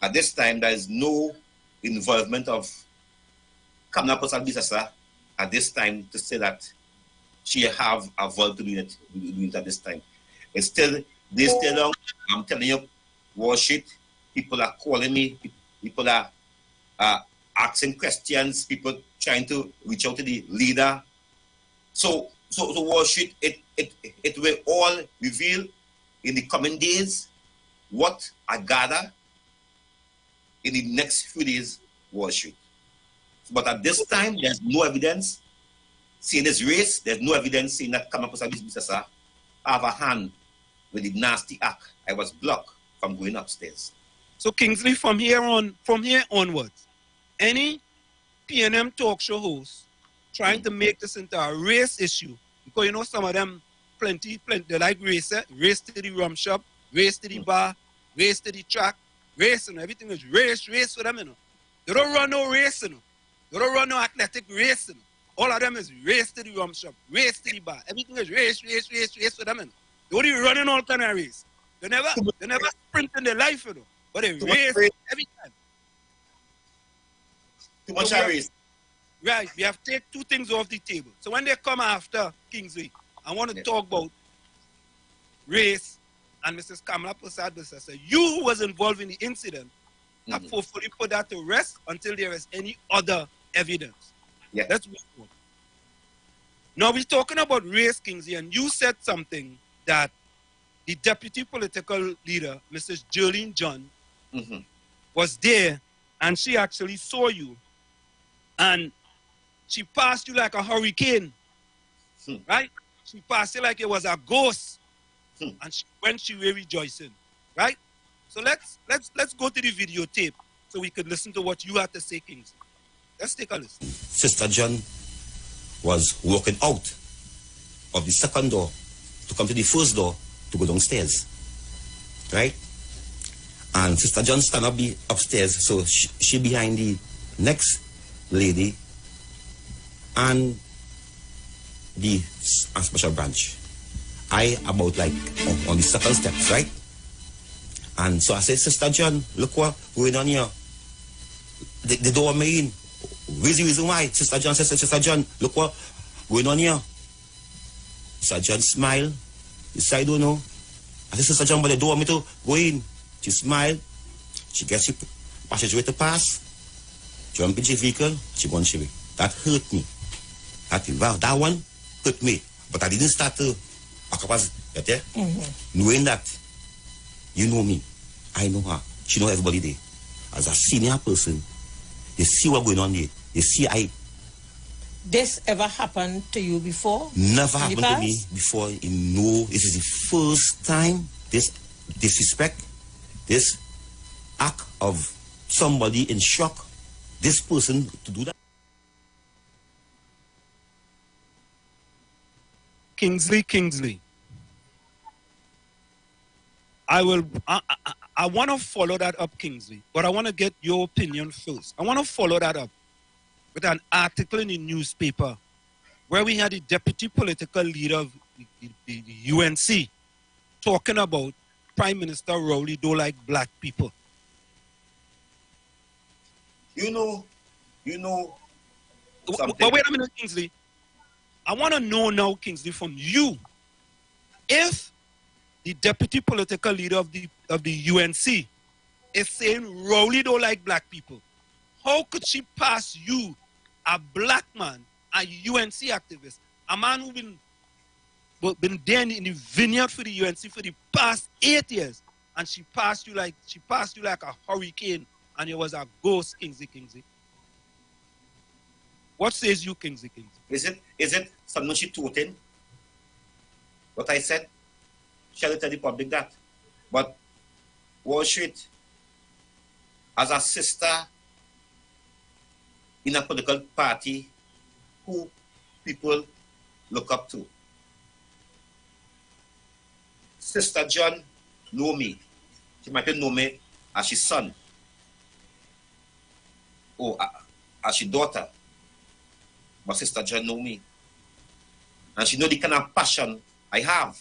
At this time, there is no involvement of Kamala Persad-Bissessar at this time to say that she have a vote to do it at this time. It's still this still long. I'm telling you, Wall Street, people are calling me, people are asking questions, people trying to reach out to the leader. So Wall Street, it will all reveal in the coming days what I gather in the next few days, Wall Street. But at this time, there's no evidence seeing this race. There's no evidence seeing that Kamala Persad-Bissessar have a hand with the nasty act. I was blocked from going upstairs. So Kingsley, from here onwards, any PNM talk show host trying to make this into a race issue, because you know some of them plenty, they like race to the rum shop, race to the bar, race to the track, race, and everything is race for them, you know. They don't run no race, you know. They don't run no athletic race, you know. All of them is race to the rum shop, race to the bar. Everything is race for them, you know. They only running all kind of race. They never sprint in their life, you know. But they race every time. Too much race. Right, we have to take two things off the table. So when they come after Kingsley, I want to talk about race and Mrs. Kamala Persad-Bissessar. You who was involved in the incident, have hopefully put that to rest until there is any other evidence. Yeah. Let's move on. Now we're talking about race, Kingsley, and you said something that the deputy political leader, Mrs. Jolene John, was there, and she actually saw you, and she passed you like a hurricane, right? She passed you like it was a ghost, and when she were rejoicing, right? So let's go to the videotape so we could listen to what you had to say, Kingsley. Let's take a listen. Sister John was walking out of the second door to come to the first door to go downstairs, right? And Sister John stand up upstairs, so she behind the next lady and the special branch. I about like on the second steps, right? And so I said, Sister John, look what going on here. The door me in. Where's the reason why? Sister John says, Sister John, look what going on here. Sister John smiled. He said, I don't know. I said, Sister John, but the door me to go in. She smiled. She gets the passageway to pass. Jump into the vehicle. She wants to. That hurt me. That one hurt me. But I didn't start to knowing that you know me, I know her, she know everybody there. As a senior person, you see what going on there. You see This ever happened to you before? Never happened to me before. No, this is the first time this disrespect, this act of somebody in shock, this person to do that. Kingsley. I want to follow that up, Kingsley, but I want to get your opinion first. I want to follow that up. with an article in the newspaper where we had the deputy political leader of the UNC talking about Prime Minister Rowley don't like black people. You know something. But wait a minute, Kingsley. I want to know now, Kingsley, from you, if the deputy political leader of the UNC is saying Rowley don't like black people, how could she pass you, a black man, a UNC activist, a man who been there in the vineyard for the UNC for the past 8 years, and she passed you like a hurricane, and it was a ghost, Kingsley? What says you, Kingsley? Is it something she taught in? What I said? Shall I tell the public that? But was it as a sister in a political party who people look up to? Sister John know me. She might not know me as his son or as his daughter. But Sister John know me. And she know the kind of passion I have.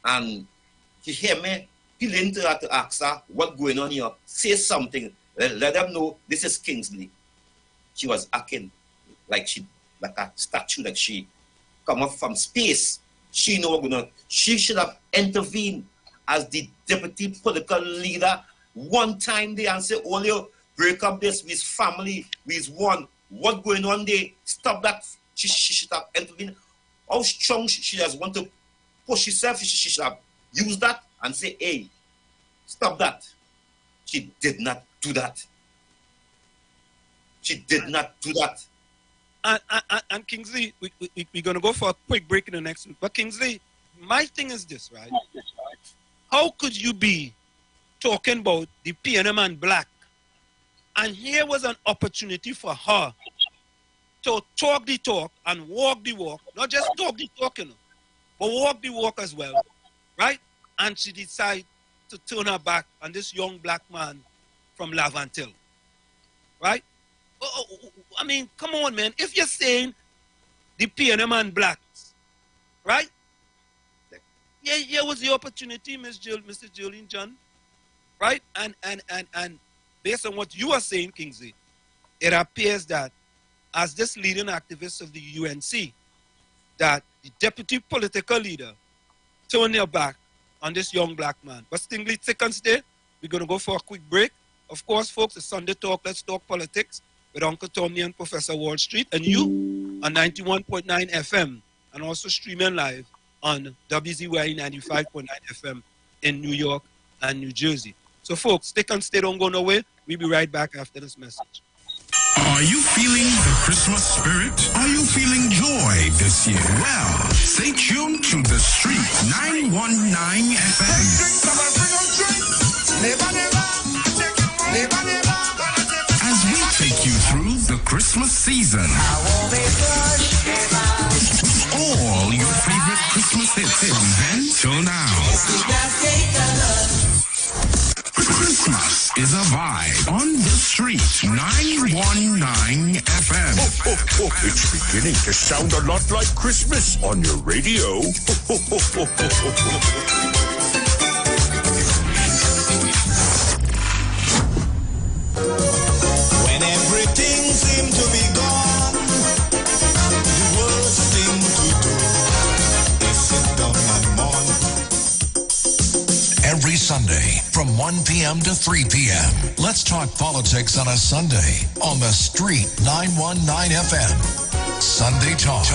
And she hear me appealing to her to ask her what's going on here. Say something. Let them know this is Kingsley. She was acting like a statue, like she come up from space. She know what's going on. She should have intervened as the deputy political leader one time there and say, "Oh, you break up this with his family, with his one. What's going on there? Stop that." She should have intervened. How strong she just want to push herself. She should have used that and say, "Hey, stop that." She did not do that. She did not do that. And Kingsley, we're going to go for a quick break in the next week. But Kingsley, my thing is this, right? How could you be talking about the PNM and black, and here was an opportunity for her to talk the talk and walk the walk, not just talk the talk, but walk the walk as well, right? And she decided to turn her back on this young black man from Lavantil, right? I mean, come on, man. If you're saying the PNM and blacks, right? Yeah, here was the opportunity, Mr. Julian John, right? And based on what you are saying, Kingsley, it appears that as this leading activist of the UNC, that the deputy political leader turned their back on this young black man. But Stingley, take and stay. We're going to go for a quick break. Of course, folks, it's Sunday Talk. Let's talk politics with Uncle Tommy and Professor Wall Street. And you on 91.9 FM and also streaming live on WZY 95.9 FM in New York and New Jersey. So, folks, stick and stay. Don't go nowhere. We'll be right back after this message. Are you feeling the Christmas spirit? Are you feeling joy this year? Well, stay tuned to The Street 919 FM. As we take you through the Christmas season. All your favorite Christmas hits from then till now. Christmas is a vibe on The Street 919 FM. It's beginning to sound a lot like Christmas on your radio. When everything seemed to be gone, the worst thing to do is sit down and mourn. Every Sunday from 1 p.m. to 3 p.m. Let's talk politics on a Sunday on The Street 919 FM. Sunday Talk.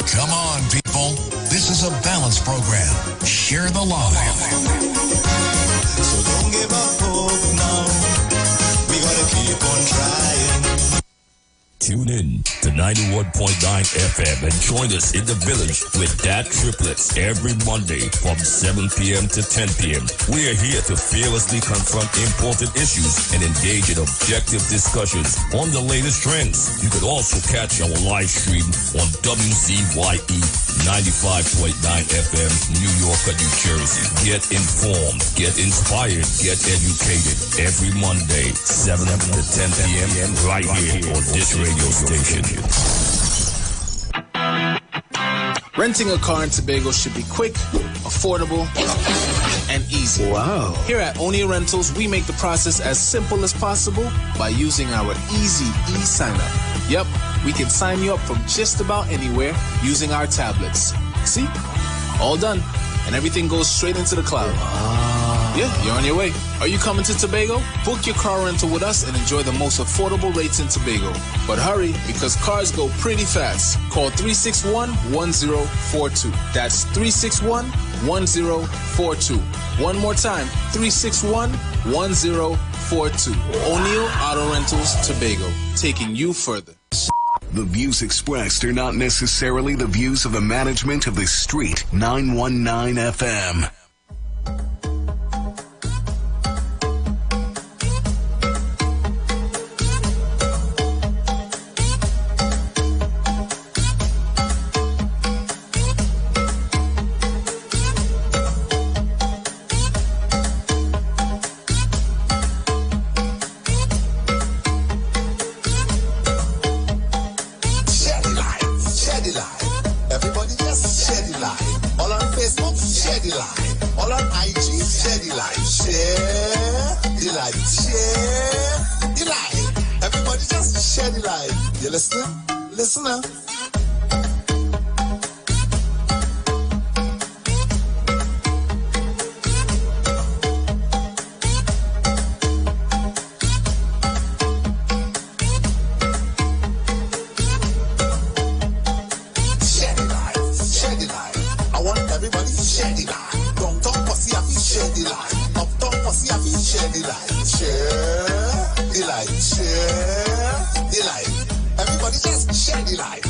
Come on, people. This is a balanced program. Share the love. So don't give up hope now. We gotta keep on trying. Tune in to 91.9 FM and join us in the village with Dat Triplets every Monday from 7 p.m. to 10 p.m. We are here to fearlessly confront important issues and engage in objective discussions on the latest trends. You can also catch our live stream on WZYE 95.9 FM, New York, New Jersey. Get informed, get inspired, get educated. Every Monday, 7 to 10 p.m. right here on this radio station. Renting a car in Tobago should be quick, affordable, and easy. Wow. Here at Onia Rentals, we make the process as simple as possible by using our easy e-sign-up. Yep, we can sign you up from just about anywhere using our tablets. See? All done. And everything goes straight into the cloud. Yeah, you're on your way. Are you coming to Tobago? Book your car rental with us and enjoy the most affordable rates in Tobago. But hurry, because cars go pretty fast. Call 361-1042. That's 361-1042. One more time, 361-1042. O'Neill Auto Rentals, Tobago, taking you further. The views expressed are not necessarily the views of the management of the Street 919 FM. You listening? Listen now. Everybody just share the light.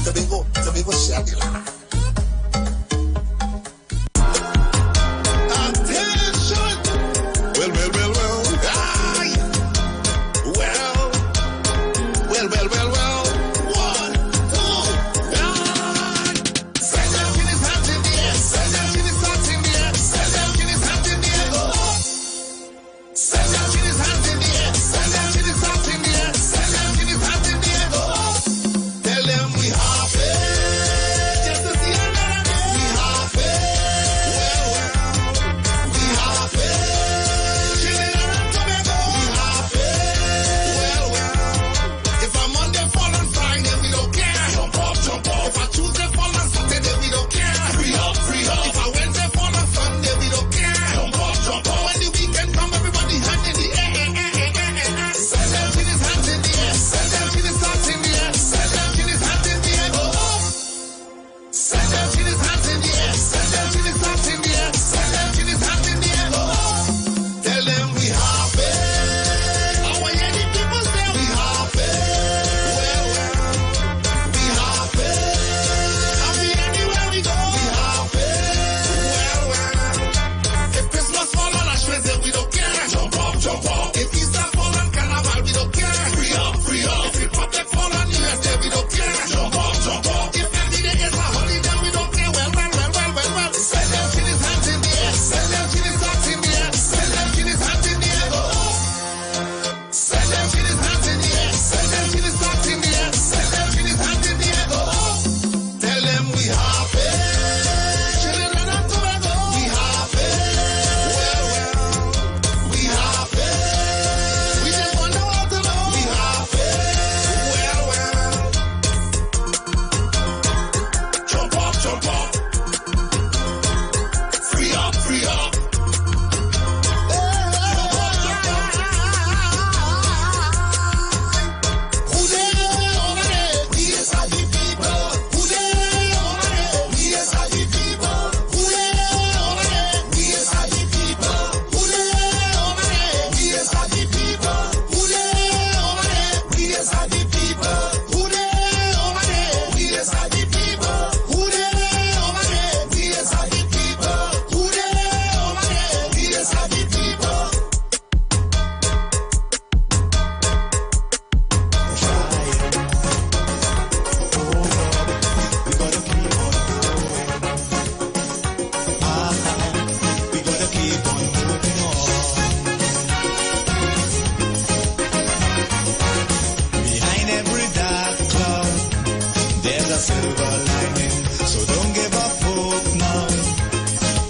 silver lining. So don't give up hope now.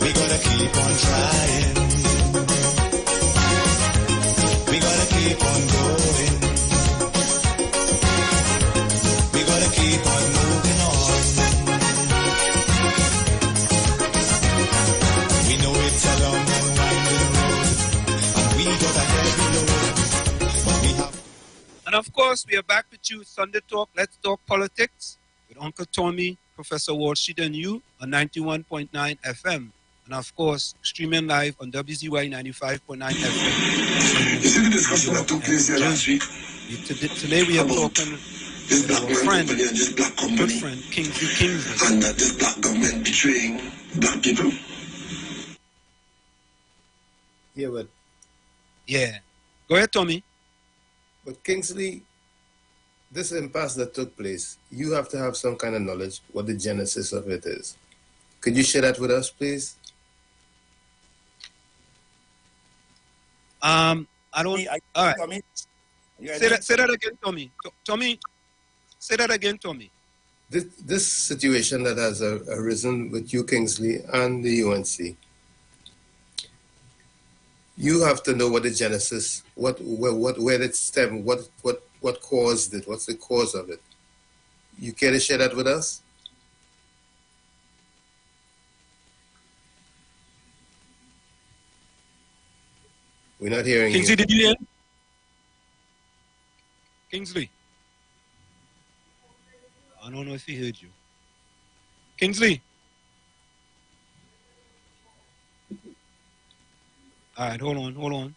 We gotta keep on trying. We gotta keep on going. We gotta keep on moving on. We know it's a long and winding road, and we got a heavy load, but we have. And of course, we are back with you, Sunday Talk. Let's talk politics with Uncle Tommy, Professor Wall Street, and you on 91.9 FM. And of course, streaming live on WZY 95.9 FM. You see the discussion that took place here last week? Today we are talking this with black our friend, company and this black company, good friend, Kingsley. And that this black government betraying black people. Yeah, but Go ahead, Tommy. But Kingsley, this impasse that took place, you have to have some kind of knowledge what the genesis of it is. Could you share that with us, please? I don't. All right. Tommy, Say that again, Tommy. Tommy, say that again, Tommy. This situation that has arisen with you, Kingsley, and the UNC, you have to know what the genesis, where it stemmed, what caused it, what's the cause of it. You care to share that with us? We're not hearing Kingsley, you. did you hear? Kingsley. I don't know if he heard you. Kingsley. All right, hold on.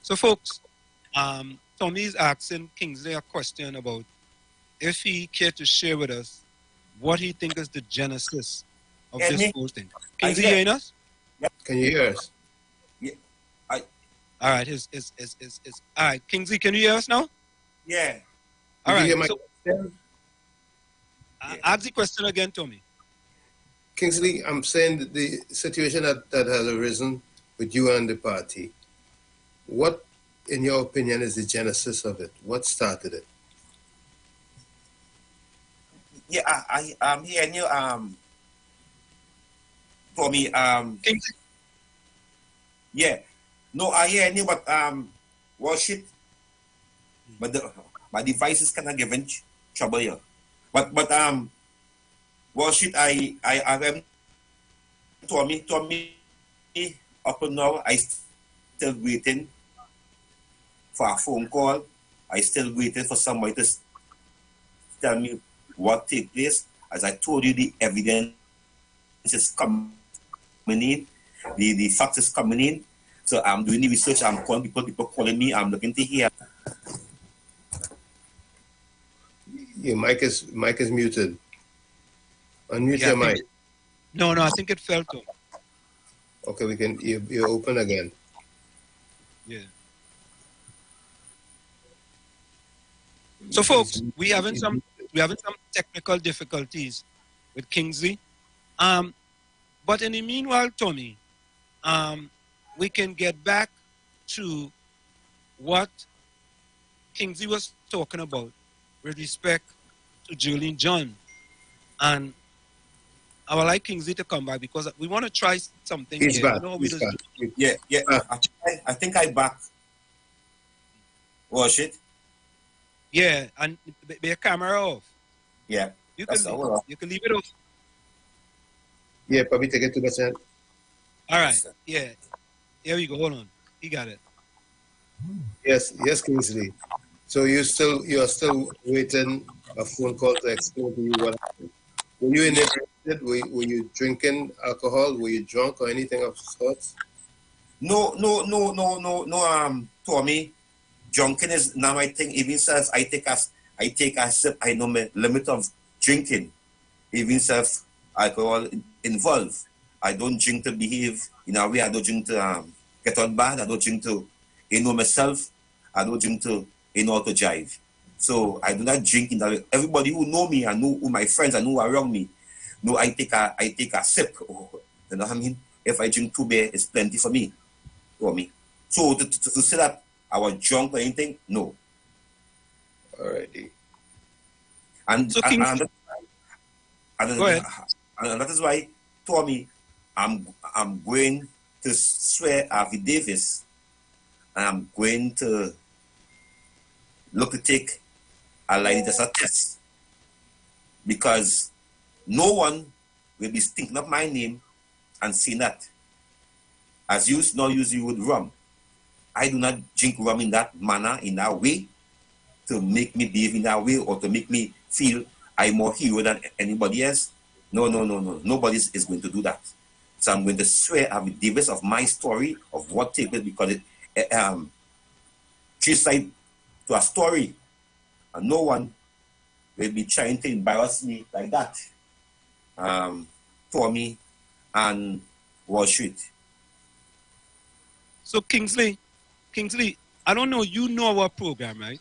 So, folks, Tommy is asking Kingsley a question about if he cared to share with us what he thinks is the genesis of this whole thing. Kingsley, hearing us? Can you hear us? All right, all right. Kingsley, can you hear us now? Yeah. All right. Did you hear my So, question? ask the question again, Tommy. Kingsley, I'm saying that the situation that has arisen with you and the party, what, in your opinion, is the genesis of it? What started it? Yeah, I'm hearing you, Tommy, Kingsley. Yeah. No, I hear you, but worship. But my devices cannot give in trouble here. But worship, I am Tommy up and now. I still waiting for a phone call. I still waiting for somebody to tell me what take place. As I told you, the evidence is coming in, the facts is coming in. So I'm doing the research, I'm calling people calling me, I'm looking to hear. Your mic is muted. Unmute your mic. No, I think it fell too. Okay, you're open again. Yeah. So, folks, we having some technical difficulties with Kingsley. But in the meanwhile, Tommy, we can get back to what Kingsley was talking about with respect to Julian John. And I would like Kingsley to come back because we want to try something He's here. back. You know, He's back. Yeah. I think I back. Was it? Yeah, and your camera off. Yeah. You can leave it off. Yeah, probably take it to the center. All right. Yeah. Here we go. Hold on. He got it. Yes, Kingsley. So you are still waiting a phone call to explain to you what happened. Were you inebriated? Were you drinking alcohol? Were you drunk or anything of sorts? No, Tommy. Drinking is now my thing. Even self, I take a sip. I know my limit of drinking. Even self alcohol involved. I don't drink to behave in a way. I don't drink to get on bad. I don't drink to myself. I don't drink to to jive. So I do not drink in that way. Everybody who know me and know who my friends and who are around me, know I take a sip. You know what I mean? If I drink 2 beer, it's plenty for me. So to say that I was drunk or anything, no. Alrighty. And, So, and, Kingsley, and, go ahead. and that is why, Tommy, I'm going to swear affidavits, and I'm going to look to take a lie detector test, because no one will be thinking of my name and saying that, as you now use the word rum. I do not drink rum in that manner, in that way, to make me behave in that way or to make me feel I'm more hero than anybody else. No. Nobody is going to do that. So I'm going to swear affidavits of my story of what took place, because it three sides to a story, and no one will be trying to embarrass me like that. For me and Wall Street. So, Kingsley, I don't know. You know our program, right?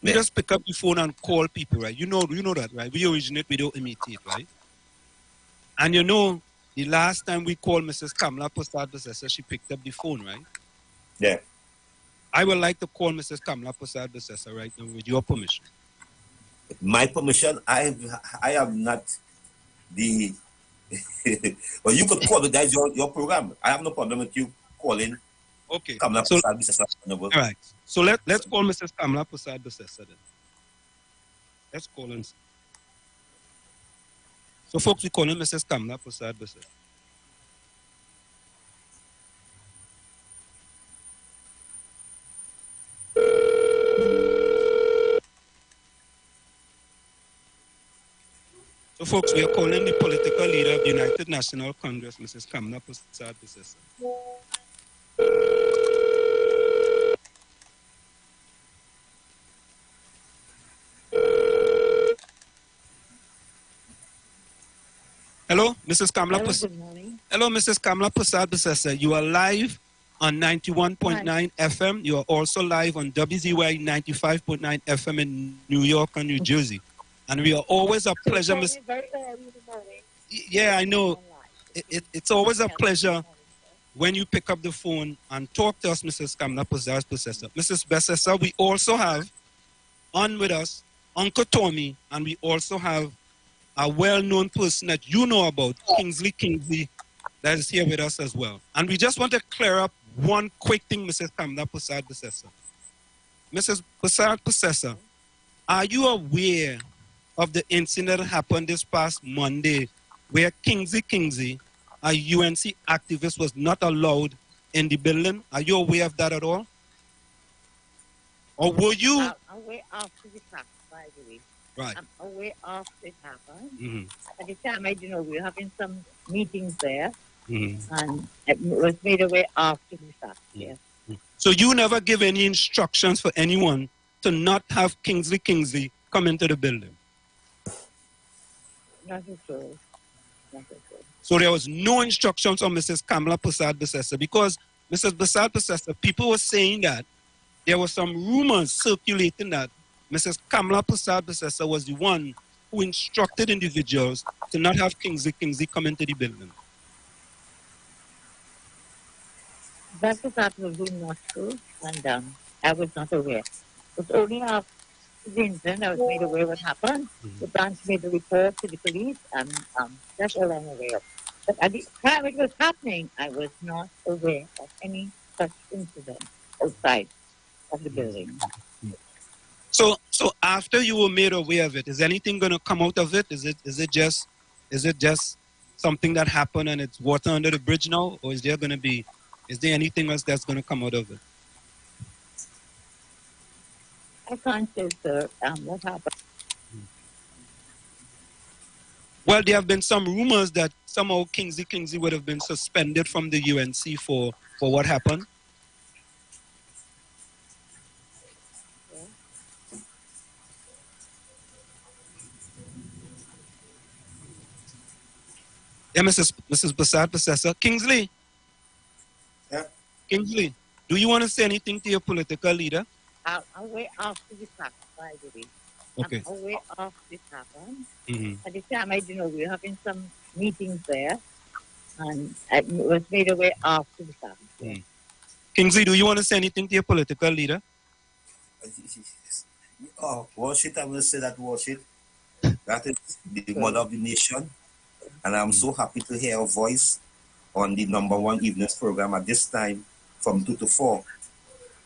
We just pick up the phone and call people, right? You know that, right? We originate, we don't imitate, right? And you know, the last time we called Mrs. Kamala Prasad-Basesa, she picked up the phone, right? Yeah. I would like to call Mrs. Kamala Prasad-Basesa right now with your permission. My permission? I am not the... Well, you could call, but that's your program. I have no problem with you calling. Okay. Kamala Prasad-Basesa. All right. So let's call Mrs. Kamala Prasad-Basesa then. Let's call her. So folks, we calling Mrs. Kamala Prasad-Basesa. So folks, we are calling the political leader of the United National Congress, Mrs. Kamala Prasad-Basesa. Hello, Mrs. Kamala. Hello, good morning. Hello, Mrs. Kamala Prasad-Basesa. You are live on 91.9 FM. You are also live on WZY 95.9 FM in New York and New Jersey. And we are always a pleasure, Miss. Yeah, I know. It's always a pleasure when you pick up the phone and talk to us, Mrs. Kamala Prasad-Basesa. Mrs. Basesa, we also have on with us Uncle Tommy, and we also have a well-known person that you know about, Kingsley, that is here with us as well. And we just want to clear up one quick thing, Mrs. Kamala Prasad-Basesa. Mrs. Prasad-Basesa, are you aware of the incident that happened this past Monday where Kingsley, a UNC activist, was not allowed in the building? Are you aware of that at all? Or were you? I'm aware after the fact, by the way. Right. I'm aware after it happened. Mm-hmm. At the time, I didn't know we were having some meetings there, Mm-hmm. and it was made aware after the fact. Yes. So you never give any instructions for anyone to not have Kingsley come into the building? Not at all. Not at all. So there was no instructions from Mrs. Kamala Prasad-Basesa, because Mrs. Prasad-Basesa, people were saying that there were some rumors circulating that Mrs. Kamala Prasad-Basesa was the one who instructed individuals to not have Kingsley come into the building. That was not true, and I was not aware. It was only after the incident I was made aware what happened. The branch made a report to the police, and that's all I'm aware of. But at the time it was happening, I was not aware of any such incident outside of the building. So after you were made aware of it, is anything going to come out of it? Is it just something that happened and it's water under the bridge now, or is there anything else that's going to come out of it? I can't say, sir, what happened. Well, there have been some rumors that somehow Kingsley would have been suspended from the UNC for what happened. Yeah, Mrs. Prasad-Basesa. Kingsley. Yeah. Kingsley, do you want to say anything to your political leader? I'm aware after the fact, by the way. Okay. I'm aware after it happened. Mm-hmm. At the time, I didn't know we were having some meetings there, and it was made aware after the fact. Mm-hmm. Kingsley, do you want to say anything to your political leader? Oh, Wall Street, I will say that, Wall Street. That is the mother of the nation. And I'm so happy to hear her voice on the #1 evenings program at this time from 2 to 4.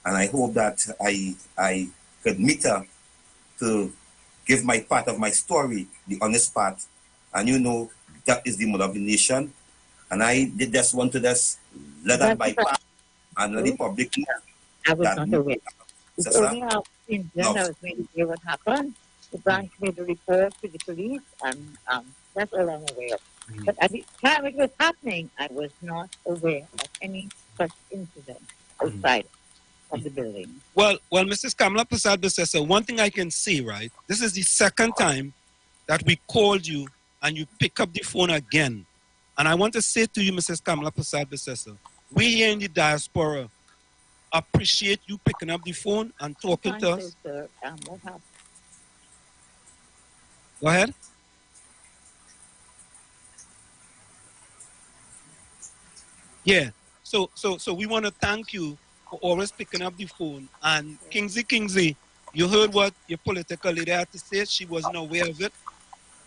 And I hope that I could meet her to give my part of my story, the honest part. And you know, that is the mother of the nation. And I did just want to just let that bypass and let the public know. I was not aware. It's Sister? only after the incident I was made aware what happened. The branch made a report to the police, and that's all I'm aware of. But at the time it was happening, I was not aware of any such incident outside of the building. Well, Mrs. Kamala Prasad Besessa, one thing I can see, right? This is the second time that we called you and you pick up the phone again. And I want to say to you, Mrs. Kamala Prasad Besessa, we here in the diaspora appreciate you picking up the phone and talking to us. Sir. What happened? Go ahead. Yeah. So we want to thank you for always picking up the phone. And Kingsley, you heard what your political leader had to say. She wasn't aware of it.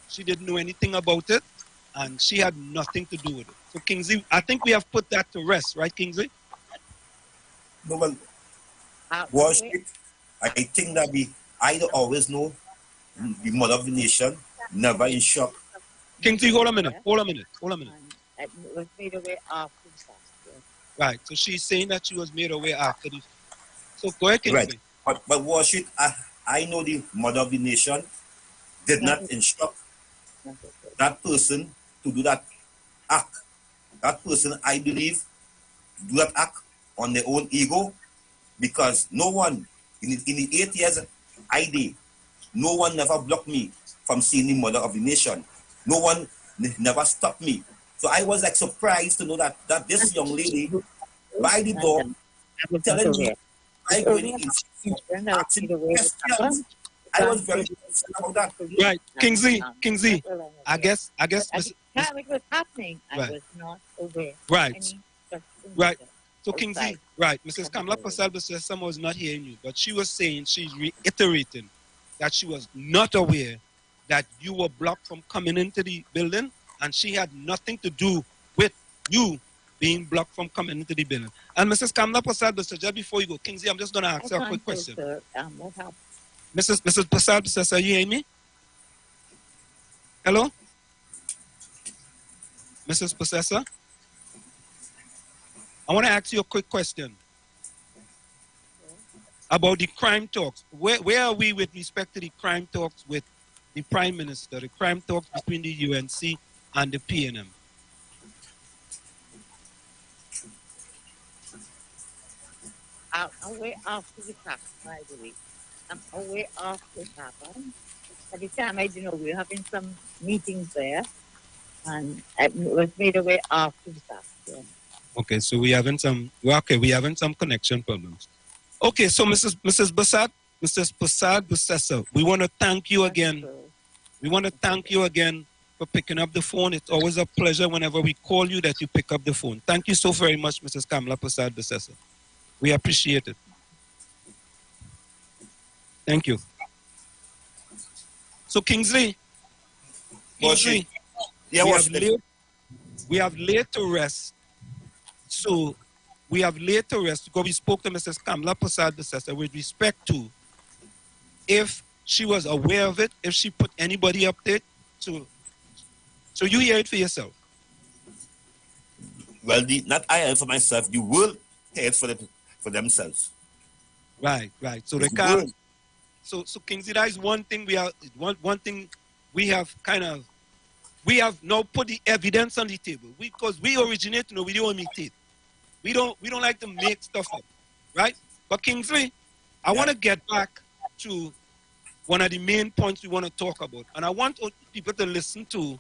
She didn't know anything about it. And she had nothing to do with it. So Kingsley, I think we have put that to rest, right, Kingsley? No, well, watch it. I think that I always know the mother of the nation, never in shock. Kingsley, hold a minute. It was made aware after the fact. Right. So she's saying that she was made aware after this. So go ahead, Kingsley. Right. But watch it. I know the mother of the nation did not instruct that person to do that act. That person, I believe, do that act on their own ego, because no one, in the 8 years I did, no one never blocked me from seeing the mother of the nation. No one never stopped me. So I was like surprised to know that this young lady by the door telling me I was very concerned about that. Right, Kingsley, I guess At the time it was happening, I was not aware. Right. So Kingsley, right, Mrs. Kamala Prasad Besessa was not hearing you, but she was saying, she's reiterating that she was not aware that you were blocked from coming into the building, and she had nothing to do with you being blocked from coming into the building. And Mrs. Kamala Prasad Besessa, just before you go, Kingsley, I'm just going to ask you a quick question. What happened? Mrs. Prasad Besessa, you hear me? Hello? Mrs. Besessa? I want to ask you a quick question about the crime talks. Where are we with respect to the crime talks with the Prime Minister, the crime talks between the UNC and the PNM? I'm aware after the fact, by the way. I'm aware after it happened. At the time, I didn't know we were having some meetings there, and it was made aware after the fact. Yeah. Okay, so we having some connection problems. Okay, so Mrs. Prasad Besessa, we want to thank you again. We want to thank you again for picking up the phone. It's always a pleasure whenever we call you that you pick up the phone. Thank you so very much, Mrs. Kamala Prasad Besessa. We appreciate it. Thank you. So Kingsley, we have laid to rest. So we have laid to rest because we spoke to Mrs. Kamala Prasad Besessa with respect to if she was aware of it, if she put anybody up there. So you hear it for yourself. Well, not I hear it for myself. The world hears it for themselves. Right. So they can't. So Kingsley, that is one thing we have now put the evidence on the table. Because we originate, we don't imitate. We don't like to make stuff up, right? But Kingsley, I want to get back to one of the main points we want to talk about, and I want people to listen to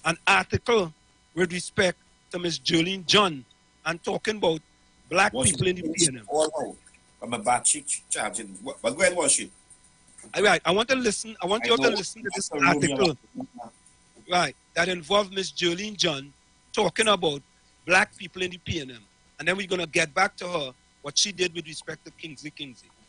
an article with respect to Miss Jolene John and talking about black people in the PNM. I'm a bad charging. But go ahead, watch it. All right, I want you all to listen to this article, right, that involves Miss Jolene John talking about black people in the PNM. And then we're going to get back to her, what she did with respect to Kingsley.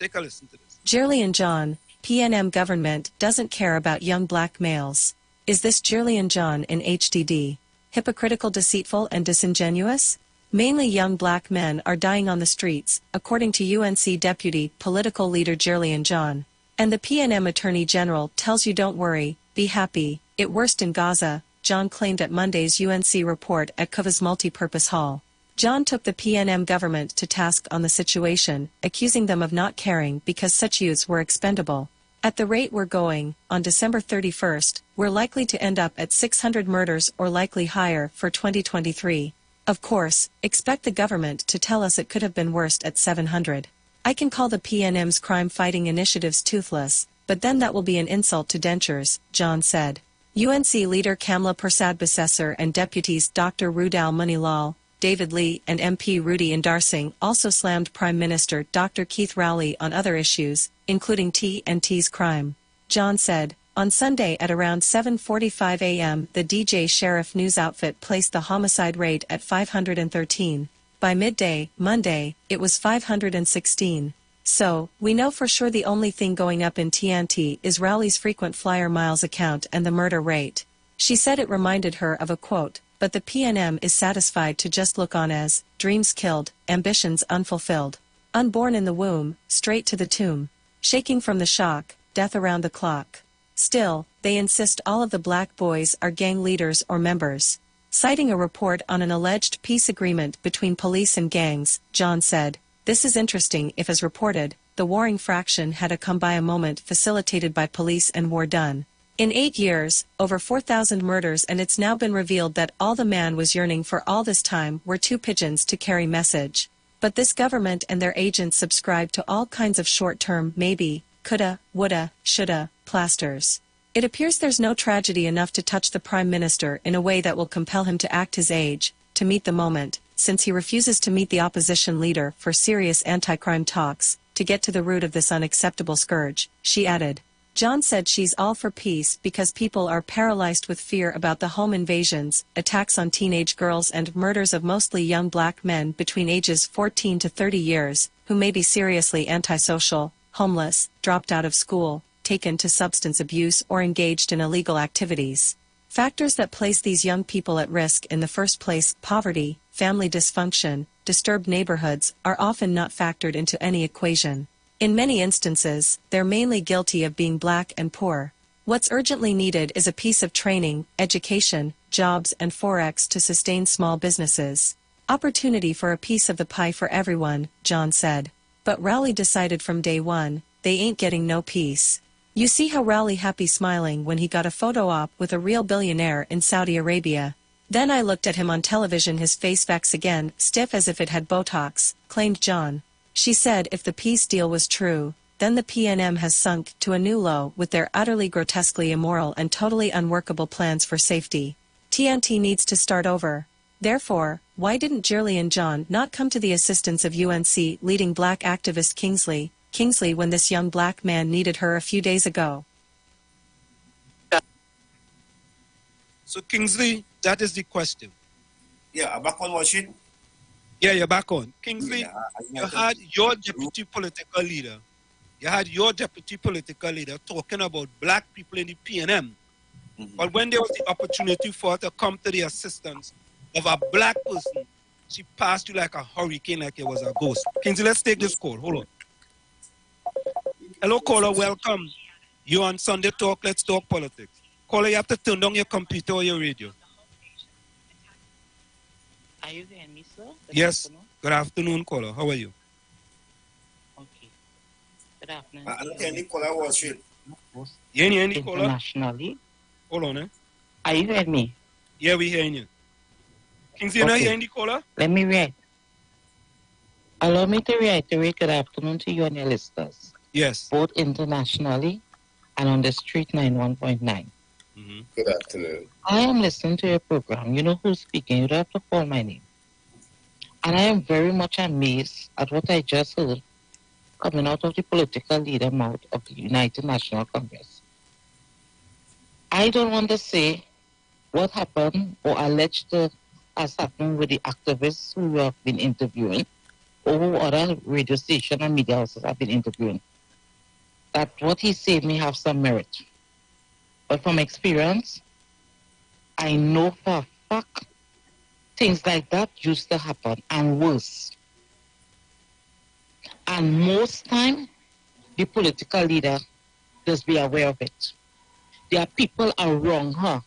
Take a listen to this. Jolene John PNM government doesn't care about young black males. Is this Jillian John in HDD? Hypocritical, deceitful, and disingenuous? Mainly young black men are dying on the streets, according to UNC Deputy Political Leader Jillian John. And the PNM Attorney General tells you don't worry, be happy, it worst in Gaza, John claimed at Monday's UNC report at Kuva's multipurpose hall. John took the PNM government to task on the situation, accusing them of not caring because such youths were expendable. At the rate we're going, on December 31st, we're likely to end up at 600 murders or likely higher for 2023. Of course, expect the government to tell us it could have been worse at 700. I can call the PNM's crime-fighting initiatives toothless, but then that will be an insult to dentures, John said. UNC leader Kamla Persad-Bissessar and deputies Dr. Rudal Munilal, David Lee and MP Rudy Indarsingh also slammed Prime Minister Dr. Keith Rowley on other issues, including TNT's crime. John said, on Sunday at around 7:45 a.m. the DJ Sheriff news outfit placed the homicide rate at 513. By midday, Monday, it was 516. So, we know for sure the only thing going up in TNT is Rowley's frequent flyer miles account and the murder rate. She said it reminded her of a quote, but the PNM is satisfied to just look on as, dreams killed, ambitions unfulfilled. Unborn in the womb, straight to the tomb. Shaking from the shock, death around the clock. Still, they insist all of the black boys are gang leaders or members. Citing a report on an alleged peace agreement between police and gangs, John said, this is interesting if as reported, the warring fraction had a come by a moment facilitated by police and war done. In 8 years, over 4,000 murders, and it's now been revealed that all the man was yearning for all this time were two pigeons to carry message. But this government and their agents subscribe to all kinds of short-term maybe, coulda, woulda, shoulda, plasters. It appears there's no tragedy enough to touch the Prime Minister in a way that will compel him to act his age, to meet the moment, since he refuses to meet the opposition leader for serious anti-crime talks, to get to the root of this unacceptable scourge, she added. John said she's all for peace because people are paralyzed with fear about the home invasions, attacks on teenage girls and murders of mostly young black men between ages 14 to 30 years, who may be seriously antisocial, homeless, dropped out of school, taken to substance abuse or engaged in illegal activities. Factors that place these young people at risk in the first place, poverty, family dysfunction, disturbed neighborhoods, are often not factored into any equation. In many instances, they're mainly guilty of being black and poor. What's urgently needed is a piece of training, education, jobs and forex to sustain small businesses. Opportunity for a piece of the pie for everyone, John said. But Rowley decided from day one, they ain't getting no piece. You see how Rowley happy smiling when he got a photo op with a real billionaire in Saudi Arabia. Then I looked at him on television, his face vex again, stiff as if it had Botox, claimed John. She said if the peace deal was true, then the PNM has sunk to a new low with their utterly grotesquely immoral and totally unworkable plans for safety. TNT needs to start over. Therefore, why didn't Jillian John not come to the assistance of UNC leading black activist Kingsley when this young black man needed her a few days ago? So Kingsley, that is the question. Yeah, I'm back on watching. Yeah, you're back on. Kingsley, Yeah, you had your deputy political leader. You had your deputy political leader talking about black people in the PNM. But when there was the opportunity for her to come to the assistance of a black person, she passed you like a hurricane, like it was a ghost. Kingsley, let's take this call. Hold on. Hello, caller. Welcome. You're on Sunday Talk. Let's talk politics. Caller, you have to turn down your computer or your radio. Are you hearing me, sir? Yes. Good afternoon, caller. How are you? Okay. Good afternoon. I don't think caller was it. You hear any caller? Internationally. Hold on, eh? Are you hearing me? Yeah, we hearing you. Kingsley, you not hearing the caller? Let me react. Allow me to reiterate good afternoon to you and your listeners. Yes. Both internationally and on the street 91.9. Good afternoon. I am listening to your program. You know who's speaking. You don't have to call my name. And I am very much amazed at what I just heard coming out of the political leader mouth of the United National Congress. I don't want to say what happened or alleged has happened with the activists who you have been interviewing or who other radio station and media houses have been interviewing. that what he said may have some merit. But from experience, I know for a fact things like that used to happen, and worse. And most time, the political leader does be aware of it. There are people around her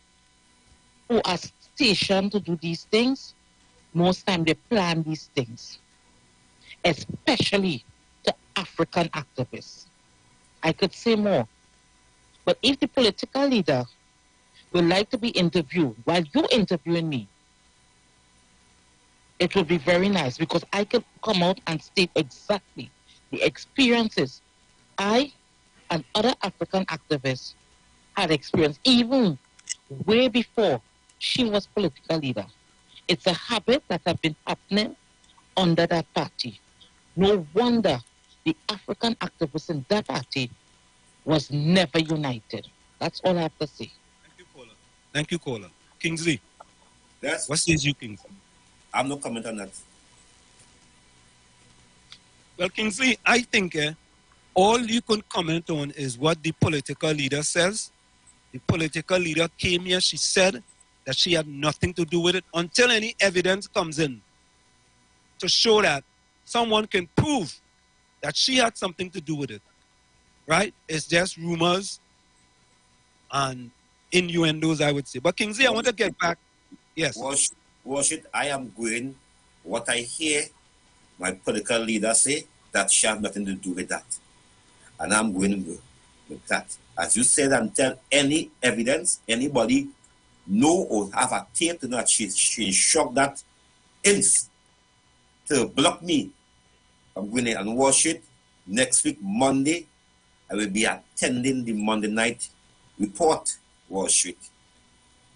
who are stationed to do these things. Most time they plan these things, especially to African activists. I could say more, but if the political leader would like to be interviewed while you're interviewing me, it would be very nice, because I could come out and state exactly the experiences I and other African activists had experienced even way before she was political leader. It's a habit that had been happening under that party. No wonder the African activists in that party was never united. That's all I have to say. Thank you, caller. Kingsley. Yes. What says you, Kingsley? I'm no comment on that. Well, Kingsley, I think all you can comment on is what the political leader says. The political leader came here, she said that she had nothing to do with it until any evidence comes in to show that someone can prove that she had something to do with it, right? It's just rumors and innuendos, I would say. But Kingsley, I want to get back. Yes. Wash it. I am going, what I hear my political leader say, that she has nothing to do with that. And I'm going with that. As you said, until any evidence, anybody know or have a tape to know that she's shocked that ins to block me. I'm going and watch it. Next week, Monday, I will be attending the Monday night report, Wall Street.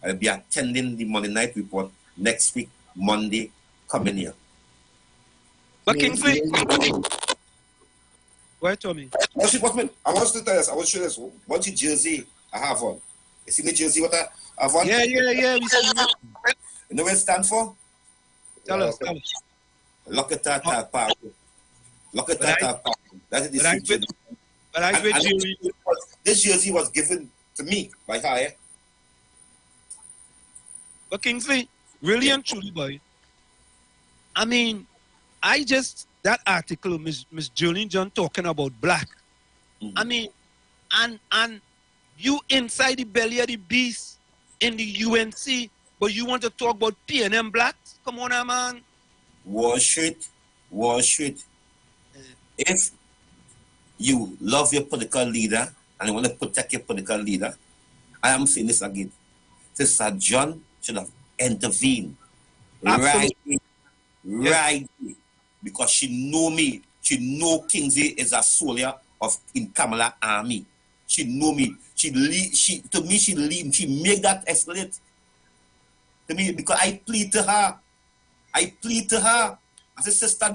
I will be attending the Monday night report next week, Monday, coming here. But Kingsley, where Tommy? I want to tell you, I want to show this. What's the jersey I have on? You see the jersey what I have on? Yeah. We see it. You know what it stands for? Tell us. Lokata Taparo. Lokata Taparo. That is the jersey. But I with you. This jersey was given to me by her. But Kingsley, really and truly, boy, I mean, that article, Miss Julian John talking about black. I mean, and you inside the belly of the beast in the UNC, but you want to talk about PNM blacks? Come on, man. Wash it. If you love your political leader and you want to protect your political leader, I am saying this again. Sister John should have intervened. Absolutely. Right. Because she know me. She know Kingsley is a soldier in Kamala army. She know me. She make that escalate to me because I plead to her. I said, Sister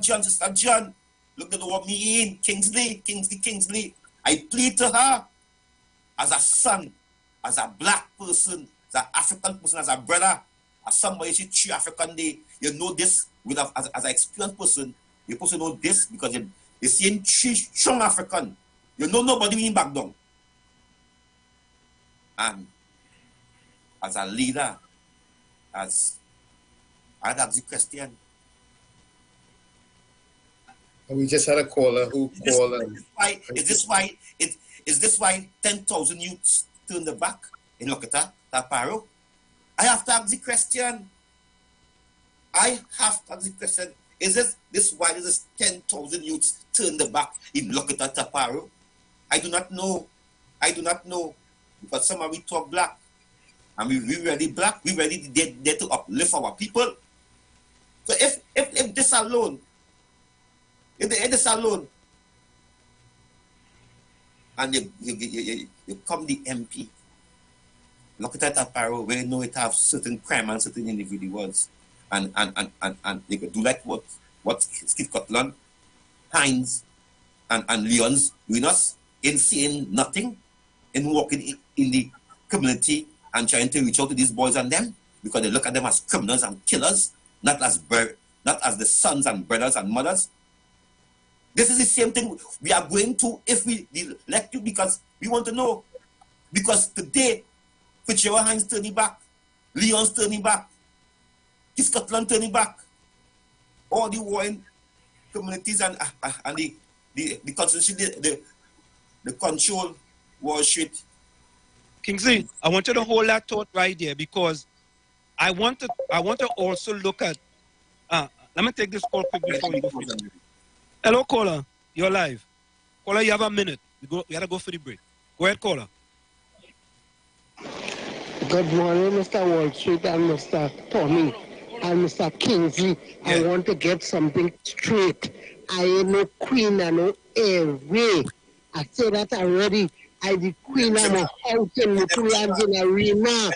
John, look at what me in Kingsley. I plead to her as a son, as a black person, as an African person, as a brother, as somebody she treat African day. You know this as an experienced person. You're supposed to know this because you're seeing strong African. You know nobody being back down. And as a leader, as I'd ask the question. We just had a caller who called. Is this why 10,000 youths turned their back in Lokata, Taparo? I have to ask the question. Is this why this 10,000 youths turned their back in Lokata, Taparo? I do not know. Because somehow we talk black. And we really black. We really there to uplift our people. So if this alone, and you come the MP, look at that Taparo, where you know it have certain crime and certain individuals, and they could do like what Steve Cutland, Hines, and Leon's doing us in saying nothing, in walking in the community and trying to reach out to these boys and them because they look at them as criminals and killers, not as the sons and brothers and mothers. This is the same thing we are going to if we elect you, because we want to know. Because today, Fitzgerald Hines turning back, Leon's turning back, Scotland turning back, all the warring communities and the constitution, the control war shit. Kingsley, I want you to hold that thought right there, because I want to also look at. Let me take this call quick before you go for the break. Hello, caller. You're live. Caller, you have a minute. We gotta go for the break. Go ahead, caller. Good morning, Mr. Wall Street and Mr. Tommy and Mr. Kingsley. Yeah. I want to get something straight. I ain't no queen and no Iwer. I say that already. I the queen of a house in Mutulans in arena.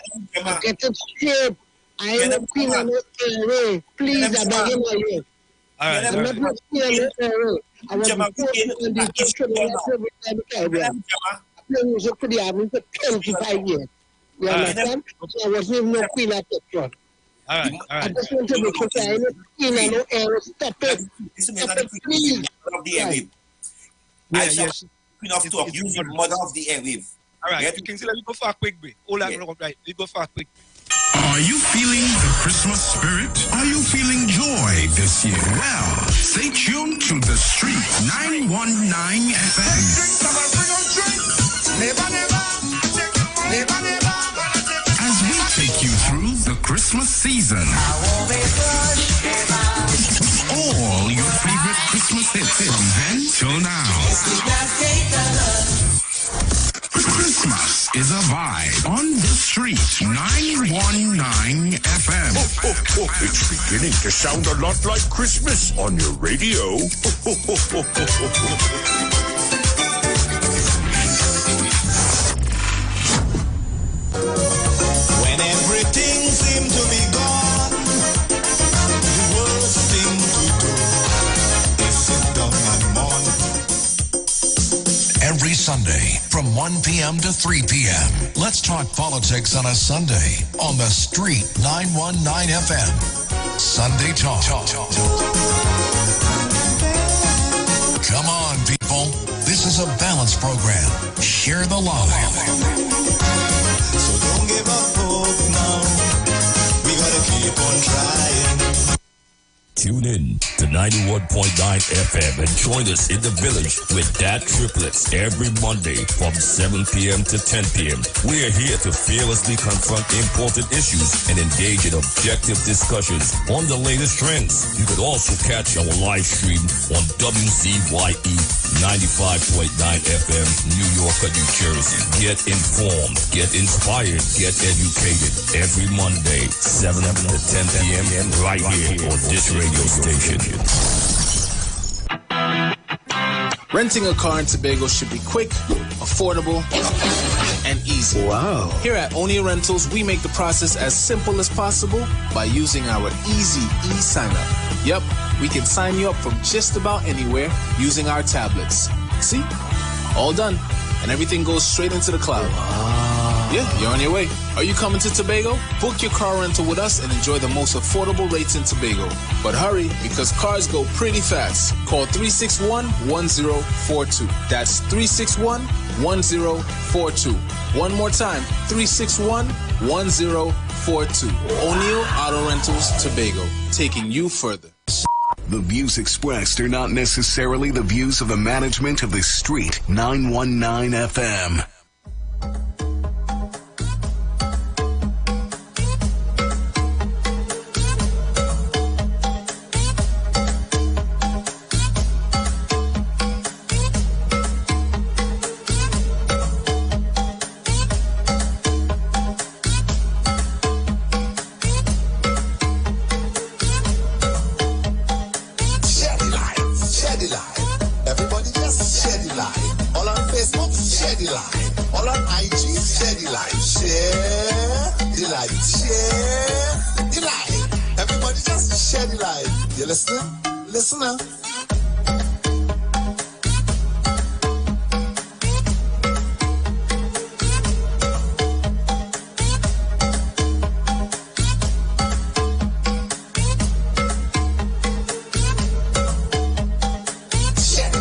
I get it straight. I ain't no queen and no Iwer. Please, I beg you. All right. I'm not going to queen and no Iwer. I want to go on the Caribbean. I play music for the army for 25 years. You understand? So I wasn't even no queen at the front. All right. I just want to make sure I ain't no queen and no Iwer. Stop it. Stop it, please. Queen of talk, use the mother of the airwave. All right, Kingsley, let me go for a quick break. Hold on, right. We go for a quick. Are you feeling the Christmas spirit? Are you feeling joy this year? Well, stay tuned to the Street 919 FM. As we take you through the Christmas season. All your favorite Christmas hits from then till now. Christmas is a vibe on the Street 919 FM. It's beginning to sound a lot like Christmas on your radio. When everything seemed to be gone, the worst thing to do is sit down and mourn. Every Sunday from 1 p.m. to 3 p.m. Let's talk politics on a Sunday on the Street 919 FM. Sunday Talk. Come on, people. This is a balanced program. Share the love. So don't give up hope now. We gotta keep on trying. Tune in to 91.9 FM and join us in the village with Dat Triplets every Monday from 7 p.m. to 10 p.m. We are here to fearlessly confront important issues and engage in objective discussions on the latest trends. You could also catch our live stream on WCYE 95.9 FM, New York, New Jersey. Get informed, get inspired, get educated every Monday, 7 to 10 p.m. right here on this radio station. Renting a car in Tobago should be quick, affordable, and easy. Wow. Here at Onia Rentals, we make the process as simple as possible by using our easy e-sign-up. Yep, we can sign you up from just about anywhere using our tablets. See? All done. And everything goes straight into the cloud. Yeah, you're on your way. Are you coming to Tobago? Book your car rental with us and enjoy the most affordable rates in Tobago. But hurry, because cars go pretty fast. Call 361-1042. That's 361-1042. One more time, 361-1042. O'Neill Auto Rentals, Tobago, taking you further. The views expressed are not necessarily the views of the management of the Street 919 FM. Listen now. Share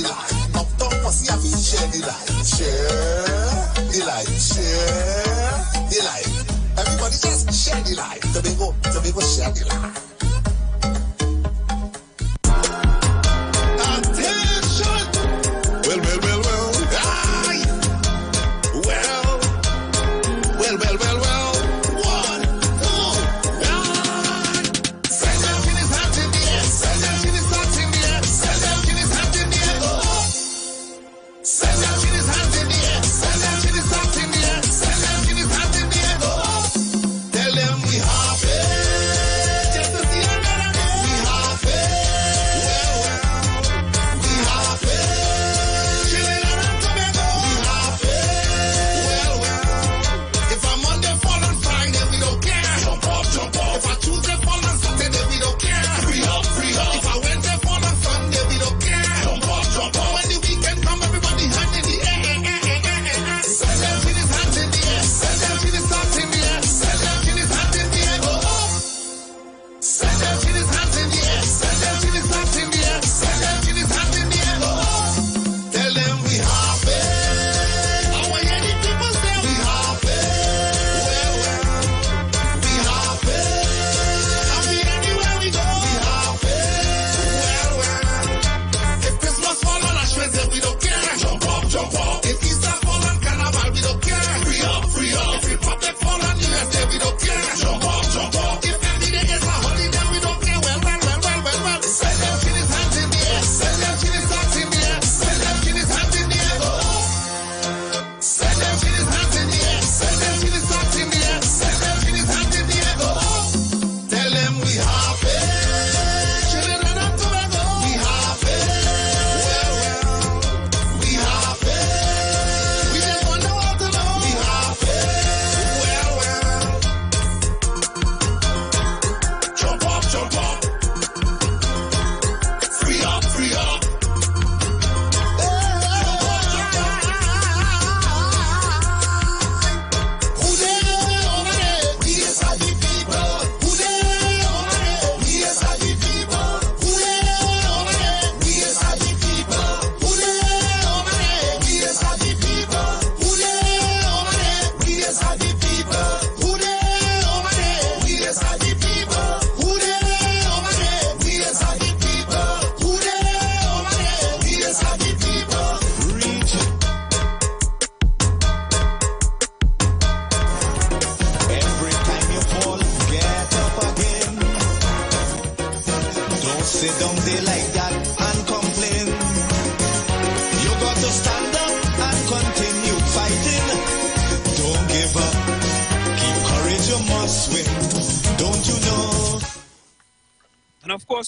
light. Uptown Posse have to share the light. Share the light. Share the light. Everybody just share the light. Tobago, share the light.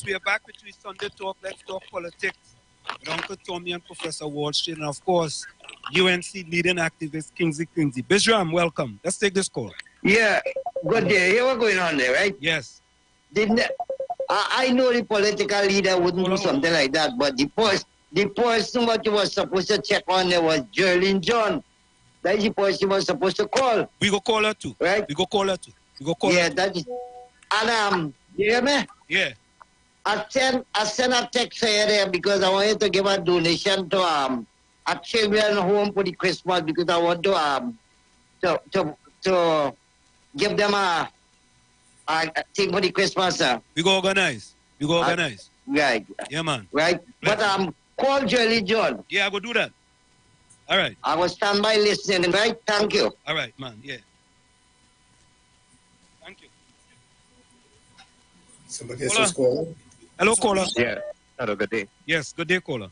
We are back with you Sunday Talk. Let's talk politics with Uncle Tommy and Professor Wall Street, and of course, UNC leading activist Kingsley. Bisram, welcome. Let's take this call. Yeah, good day. Here what's going on there, right? Yes. I know the political leader wouldn't do something like that, but the person what you was supposed to check on there was Jerlyn John. That's the person you was supposed to call. We go call her too. Right? We go call her too. Yeah, that is. And you hear me? Yeah. I sent a text here there because I wanted to give a donation to a children home for the Christmas because I want to give them a thing for the Christmas. We go organize. Right. Yeah, man. Right. But call Jerlyn John. Yeah, I will do that. All right. I will stand by listening. Right. Thank you. All right, man. Yeah. Thank you. Somebody else is calling. Hello, caller. Yeah. Hello, good day. Yes, good day, caller.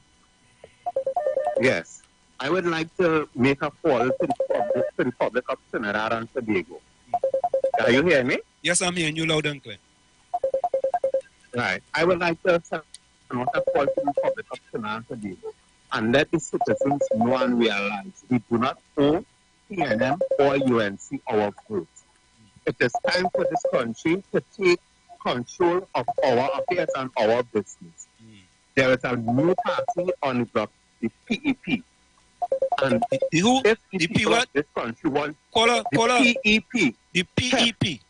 Yes. I would like to make a call to the Republic of Trinidad and Tobago. Are you hearing me? Yes, I'm hearing you loud and clear. Right. I would like to send a call to the Republic of Trinidad and Tobago and let the citizens know and realize we do not owe TNM or UNC our vote. It is time for this country to take control of our affairs and our business. There is a new party on the block, the PEP. And who? If the P what? This country wants caller. PEP. The PEP.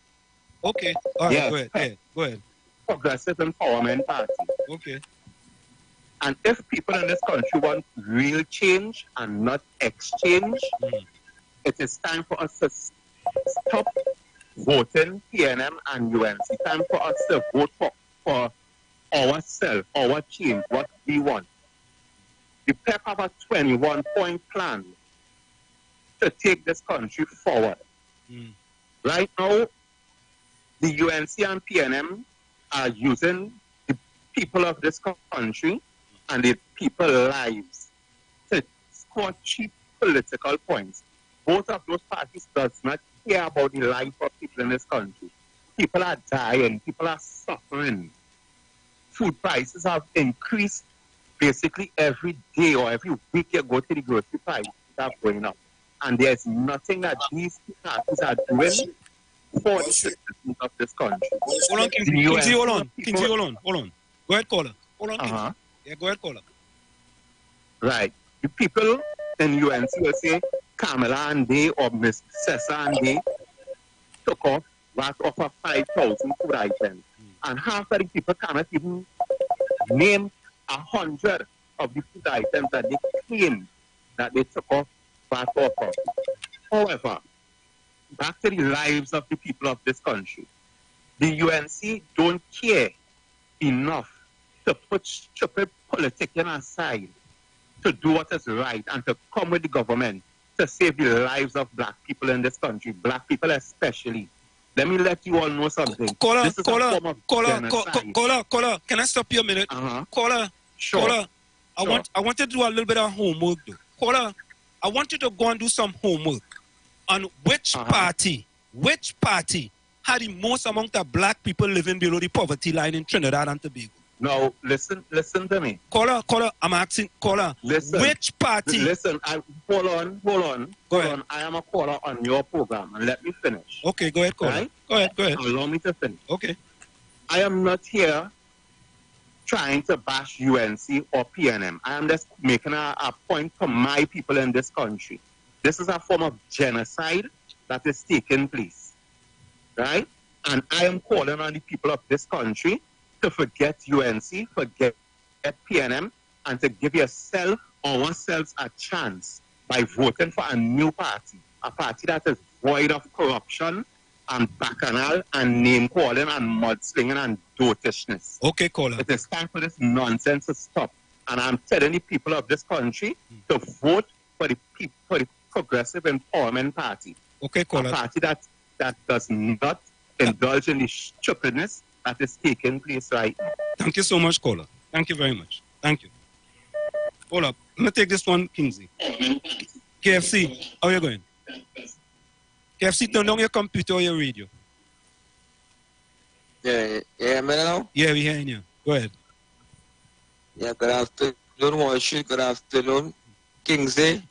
Okay. All right, yes. Go ahead. Yeah, go ahead. Progressive Empowerment Party. Okay. And if people in this country want real change and not exchange, it is time for us to stop voting PNM and UNC. Time for us to vote for ourselves, our change, what we want. The PEP have a 21-point plan to take this country forward. Right now, the UNC and PNM are using the people of this country and the people's lives to score cheap political points. Both of those parties does not care about the life of people in this country. People are dying. People are suffering. Food prices have increased basically every day or every week you go to the grocery prices are going up. And there's nothing that these parties are doing for the citizens of this country. Hold on, Kingsley, hold on. Kingsley, hold on. Go ahead, caller. Hold on, Kingsley. Yeah, go ahead, caller. Right. The people in UNC will say Kamala and they or Miss Sessa and they took off VAT off of 5,000 food items. And half of the people cannot even name 100 of the food items that they claim that they took off VAT off of. However, back to the lives of the people of this country. The UNC don't care enough to put stupid politicians aside to do what is right and to come with the government to save the lives of black people in this country, black people especially. Let me let you all know something. Caller, this is a form of genocide. caller, can I stop you a minute? Caller, sure. Caller, I want to do a little bit of homework though. Caller, I want you to go and do some homework on which party had the most amount of black people living below the poverty line in Trinidad and Tobago. No, listen to me. Caller, I'm asking, caller, which party? Listen, hold on. I am a caller on your program, and let me finish. Okay, go ahead, caller. Right? Go ahead. Allow me to finish. Okay. I am not here trying to bash UNC or PNM. I am just making a point for my people in this country. This is a form of genocide that is taking place. Right? And I am calling on the people of this country to forget UNC, forget PNM, and to give yourself or ourselves a chance by voting for a new party, a party that is void of corruption and bacchanal and name-calling and mudslinging and dotishness. Okay, caller. It is time for this nonsense to stop. And I'm telling the people of this country to vote for the Progressive Empowerment Party. Okay, caller. A party that does not indulge in the stupidness that is taking place right now. Thank you so much, caller. Thank you very much. Thank you. Hold up. Let me take this one, Kingsley. KFC, how are you going? KFC, turn down your computer or your radio. Yeah, me now? Yeah, we're hearing you. Go ahead. Yeah, good afternoon, Washington. Good afternoon, Kingsley.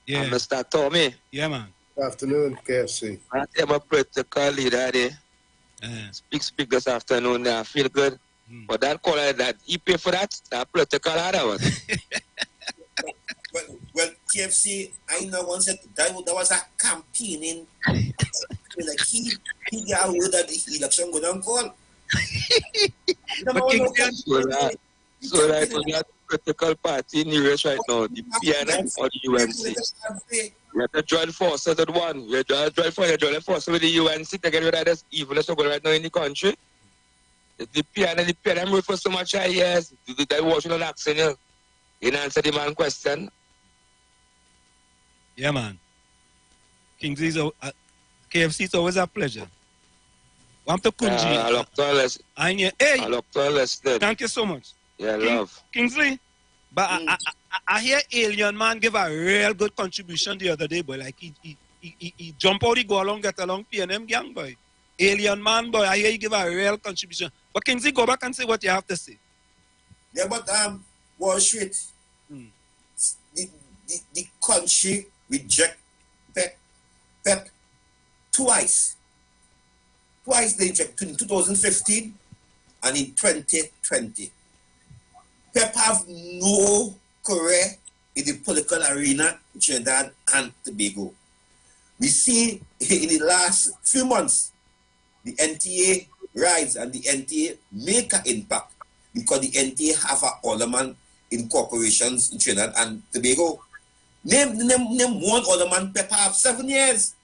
Yeah. And Mr. Tommy. Yeah, man. Good afternoon, KFC. I'm a political leader there. Speak this afternoon. I feel good. But that caller, that he pay for that political leader was. Well, KFC, I know once that was a campaigning. Like he got word that the election going on call. So that political party in the race right now, the PNM or the UNC. We have to join forces at one. We have to join forces with the UNC to get rid of this evil that's going right now in the country. The PNM wait for so much years. They watching an action here. You answer the man question. Yeah, man. Kingsley's KFC is always a pleasure. Want to Kunji? Thank you so much. Yeah, love. Kingsley, but I hear Alien Man give a real good contribution the other day, boy. Like he jump out, he go along, get along PNM gang, boy. Alien Man, boy. I hear you give a real contribution. But Kingsley, go back and say what you have to say. Yeah, but Wall Street, the country reject PEP twice. Twice they rejected in 2015 and in 2020. PEP have no career in the political arena in Trinidad and Tobago. We see in the last few months, the NTA rise and the NTA make an impact because the NTA have an alderman in corporations in Trinidad and Tobago. Name one other man Pep have 7 years.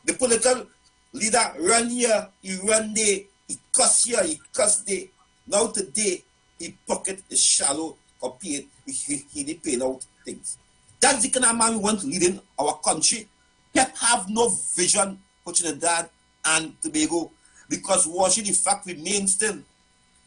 The political leader run here, he run there, he cuss here, he cuss there. Now today, he pocket is shallow compared, he did pay out things. That's the kind of man we want leading our country. Pep have no vision for Trinidad and Tobago because Washington, the fact remains still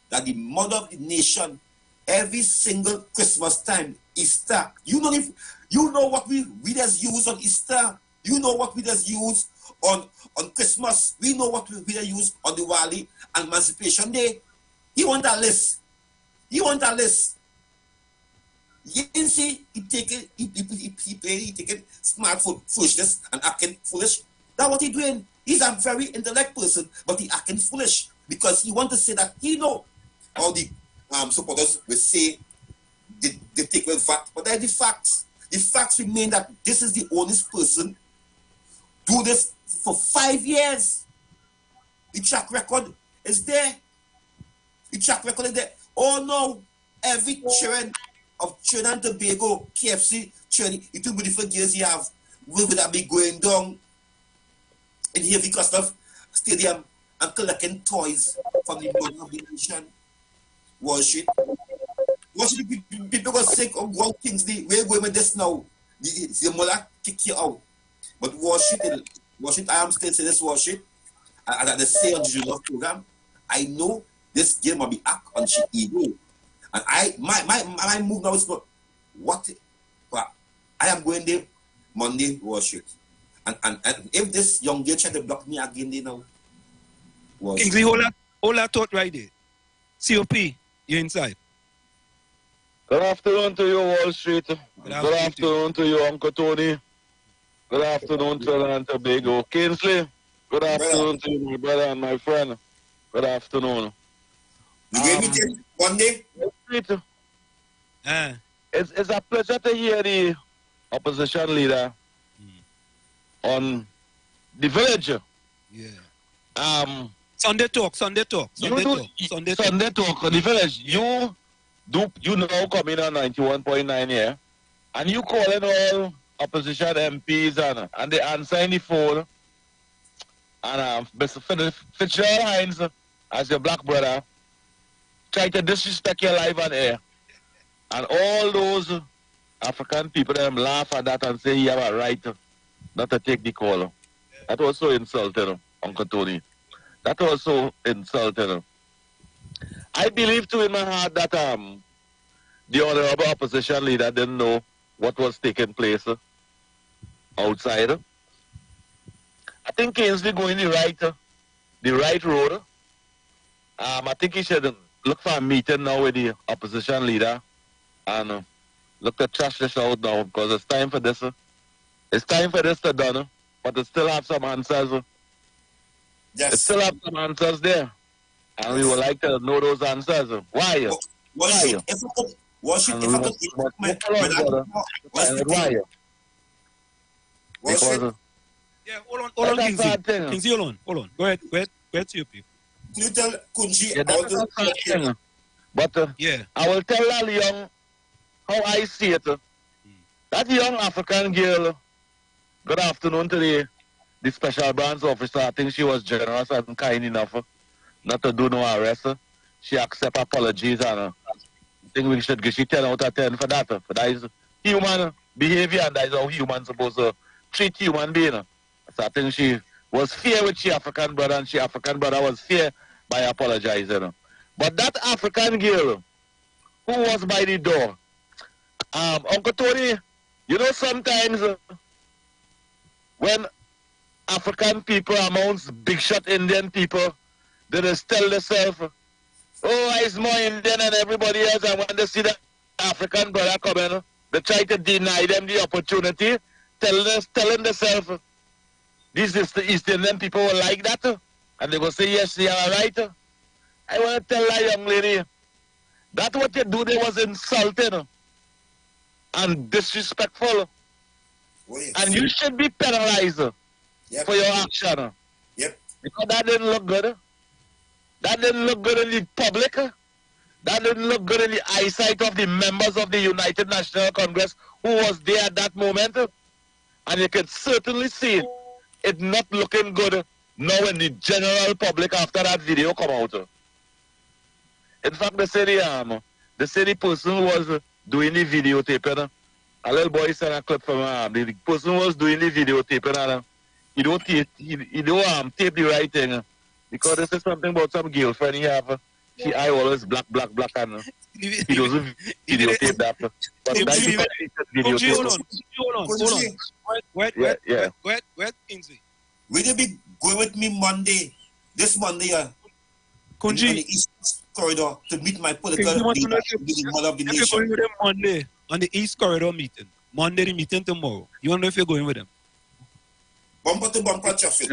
that the mother of the nation, every single Christmas time, Easter, you know what we readers use on Easter, you know what we readers use on Christmas, we know what we readers use on Diwali and Emancipation Day. He want a list. You see, he take it smartphone foolishness and acting foolish. That's what he doing. He's a very intellect person, but he acting foolish because he want to say that he know all the supporters will say they take away fact, but they're the facts. The facts remain that this is the honest person do this for 5 years. The track record is there. The track record is there. Oh no, every children of Trinidad and Tobago, KFC, Trinidad, it will be different years you have. Will that be going down in here because of stadium and collecting toys from the mother of the nation? Worship people got sick of going things. We're going with this now. The mother kick you out. But worship, I am still saying this worship. And at the say on the Junior program, I know this game will be act on she ego. And my move now is not what I am going there Monday worship. And if this young girl try to block me again there now. Kingsley, hold that thought right there. COP, you're inside. Good afternoon to you, Wall Street. Good afternoon to you, Uncle Tony. Good afternoon, Trinidad and Tobago. Kingsley, good afternoon to you, my brother and my friend. Good afternoon. You gave me one day? It's a pleasure to hear the opposition leader on the village. Yeah. Sunday talk on the village. You know coming on 91.9 here, and you calling all opposition MPs and they answering the phone, and Mr. Fitzgerald Hines, as your black brother, try to disrespect your life on air, and all those African people them laugh at that and say you have a right not to take the call. That was so insulting, Uncle Tony. That was so insulting. I believe too in my heart that the honorable opposition leader didn't know what was taking place outside. I think Kingsley going the right road. I think he should look for a meeting now with the opposition leader and look to trash this out now because it's time for this. It's time for this to done, but it still have some answers. Yes. It still have some answers there. And we would like to know those answers. Why? Why? Yeah, hold on, Kingsley. Kingsley, hold on. Go ahead to your people. Could you tell Kunji But I will tell that young how I see it. That young African girl, good afternoon to the special branch officer. I think she was generous and kind enough not to do no arrest. She accept apologies and I think we should give she 10 out of 10 for that. For that is human behavior and that is how humans supposed to treat human being. So I think she was fair with she African brother and she African brother was fair by apologizing. But that African girl who was by the door, Uncle Tony, you know sometimes when African people amongst big shot Indian people, they just tell themselves, oh, it's more Indian than everybody else. And when they see the African brother coming, they try to deny them the opportunity, telling themselves, these is the East Indian people will like that. And they will say, yes, they are right. I want to tell that young lady, that what you do there was insulting and disrespectful. Oh, yes. And you should be penalized for your action. Yep. Because that didn't look good. That didn't look good in the public. That didn't look good in the eyesight of the members of the United National Congress who was there at that moment. And you can certainly see it not looking good now in the general public after that video come out. In fact, they say the person who was doing the videotaping, a little boy sent a clip from the person who was doing the videotaping, and he don't tape the right thing because this is something about some girlfriend he have. She eye always black, and he doesn't videotape that. But that's the videotape. Hold on. Wait, Kingsley. Will you be going with me Monday, this Monday, on the East Corridor to meet my political leader, the mother of the nation? If you're going with them Monday on the East Corridor meeting, Monday the meeting tomorrow, you want to know if you're going with them? Bumper to bumper traffic.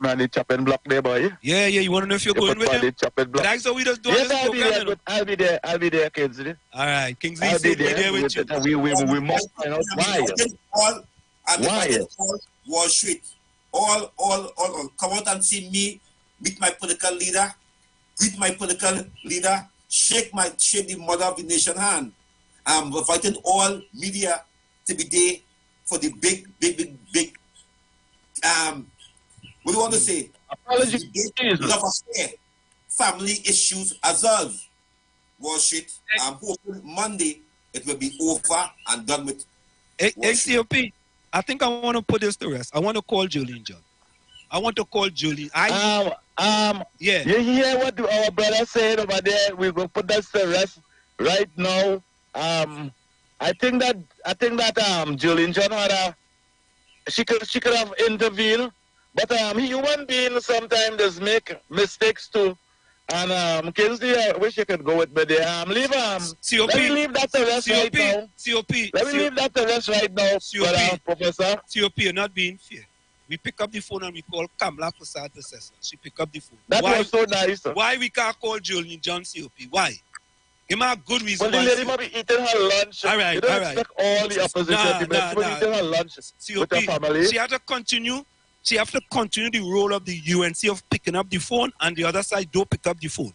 Man, the chopping block there, boy. Yeah, you want to know if you're going with them? That's how we just do this program. I'll be there, Kingsley. All right, Kingsley said we're there with you. We must find out why. Why? Wall Street. All, come out and see me, meet my political leader, greet my political leader, shake the mother of the nation hand. I'm inviting all media to be there for the big, what do you want to say? Apology. Family issues as well. Wall Street. I'm hoping Monday it will be over and done with. ACOP, I think I want to put this to rest. I want to call Julian John. I want to call Julie. Yeah. You hear what our brother said over there? We will put that to rest right now. I think that Julian John had she could have intervened, but human beings sometimes just make mistakes too. And Kingsley, I wish you could go with me there. Let me leave that to rest right now. Let me leave that to rest right now, Professor. COP, you're not being fair. We pick up the phone and we call Kamala Prasad Assessor. She pick up the phone. That was so nice. Why we can't call Julian John COP? Why? Give me a good reason. Well, the lady might be eating her lunch. All right. Expect all the opposition to be eating her lunch with her family. She has to continue. She has to continue the role of the UNC of picking up the phone, and the other side don't pick up the phone.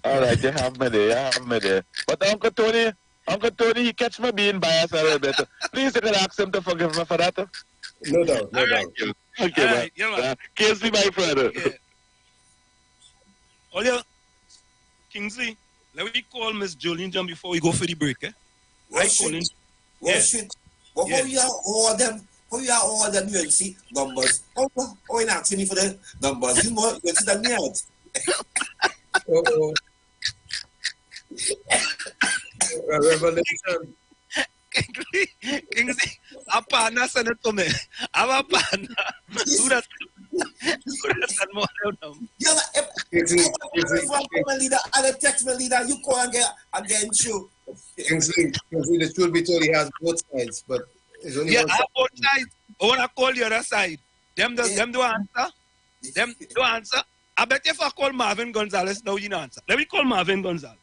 All right, you have me there. But Uncle Tony, he catch me being biased a little bit. Please, you can ask him to forgive me for that. No doubt. Okay, man. Kingsley, my friend. Yeah. Oh, yeah. Kingsley, let me call Miss Jolene John before we go for the break, eh? How you are all them UNC numbers? Oh, you asking me for the numbers? You more UNC than me out. Revelation. Kingsley, a partner send it to me. I'm a partner. Do that. I'll text my leader. You call and get show. Kingsley, the truth be told, he has both sides, but it's only one I have both sides. I want to call the other side. Them don't answer. Them don't answer. I bet if I call Marvin Gonzalez, now you don't answer. Let me call Marvin Gonzalez.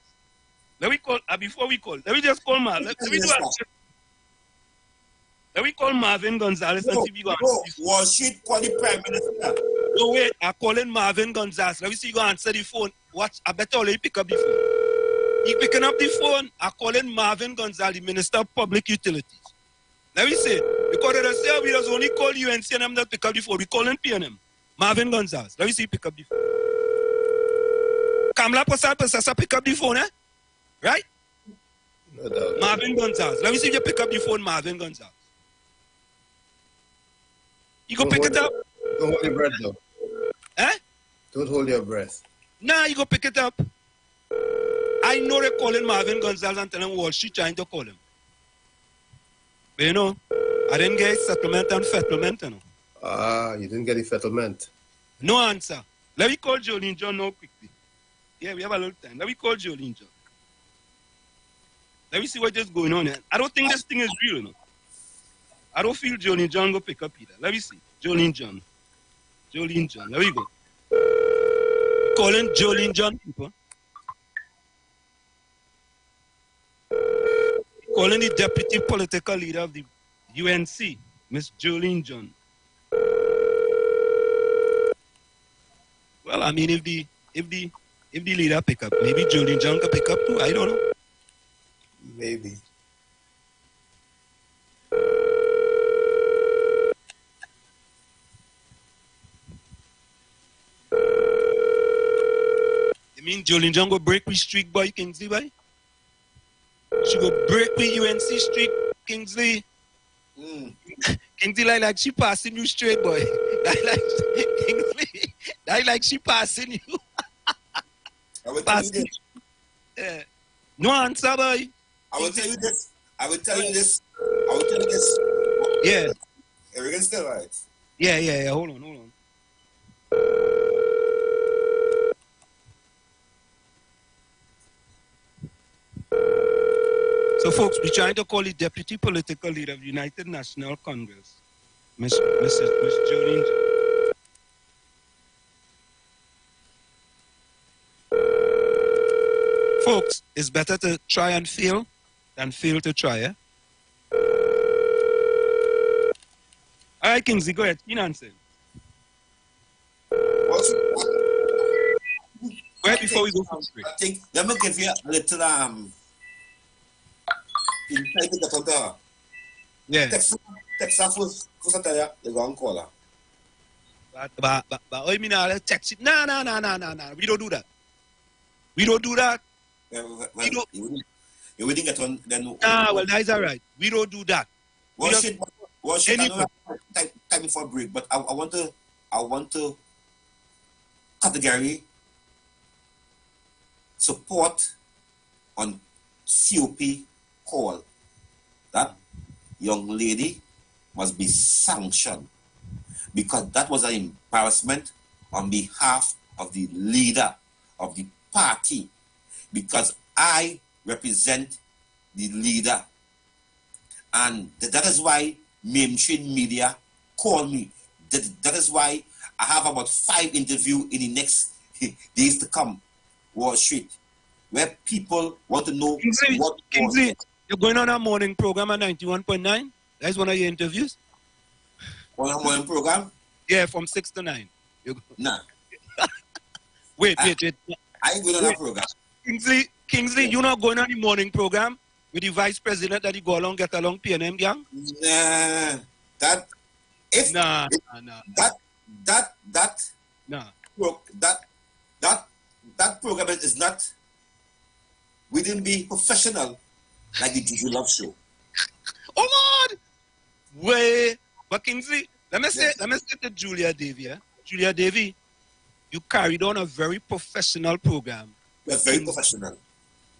Let me call, before we call, let me just call Marvin. Let me call Marvin Gonzalez and see if he go answer. Was she call the Prime Minister? No, wait, I'm calling Marvin Gonzalez. Let me see if he go answer the phone. Watch, I bet all you pick up the phone. He picking up the phone. I'm calling Marvin Gonzalez, the Minister of Public Utilities. Let me say, because they say we just only call UNC and them that pick up the phone. We calling PNM. Marvin Gonzalez. Let me see if he pick up the phone. Kamala Prasad pick up the phone, eh? Right? No doubt. Marvin Gonzalez. Let me see if you pick up the phone, Marvin Gonzalez. You go pick it up. Don't hold your breath, though. Eh? Don't hold your breath. Nah, you go pick it up. I know they're calling Marvin Gonzalez and telling Wall Street trying to call him. But you know, I didn't get settlement and settlement, you know. You didn't get a settlement. No answer. Let me call Jolene John now quickly. Yeah, we have a little time. Let me call Jolene John. Let me see what is going on here. I don't think this thing is real, you know. I don't feel Jolene John go pick up either. Let me see. Jolene John. Jolene John. There we go. Calling Jolene John, people. Calling the deputy political leader of the UNC, Miss Jolene John. Well, I mean, if the If the leader pick up, maybe Jolene John can pick up too. I don't know. Maybe. You mean Jolene John go break with streak boy Kingsley boy? She go break with UNC streak Kingsley. Kingsley like she passing you straight boy. Kingsley, like she passing you. I will tell you this. No answer boy. I will tell you this. Yeah. Everything's still right. Yeah. Hold on. So, folks, we're trying to call the Deputy Political Leader of the United National Congress, Miss Jolene. Folks, it's better to try and fail than fail to try, eh? All right, Kingsley, go ahead. You answer. Go ahead before we go for break. I think, let me give you a little, yeah. Texas was they're going to call her. But I mean, I'll text it. No. We don't do that. We don't do that. You wouldn't get on then. Well, that is all right. We don't do that. Time for a break, but I want to category support on COP call. That young lady must be sanctioned because that was an embarrassment on behalf of the leader of the party, because I represent the leader, and that is why mainstream media call me. That is why I have about 5 interviews in the next days to come, Wall Street, where people want to know Kingsley, you're going on a morning program at 91.9? That's one of your interviews? On a morning program? Yeah, from 6 to 9. Nah. Wait. I ain't going on that program. Kingsley, you're not going on the morning program with the vice president that you go along, get along, PNM gang? Nah. That program is not. We didn't be professional like the Juju Love Show. Oh Lord! Wait, but Kingsley, let me say to Julia Davy. Julia Davy, you carried on a very professional program. Yes, very professional.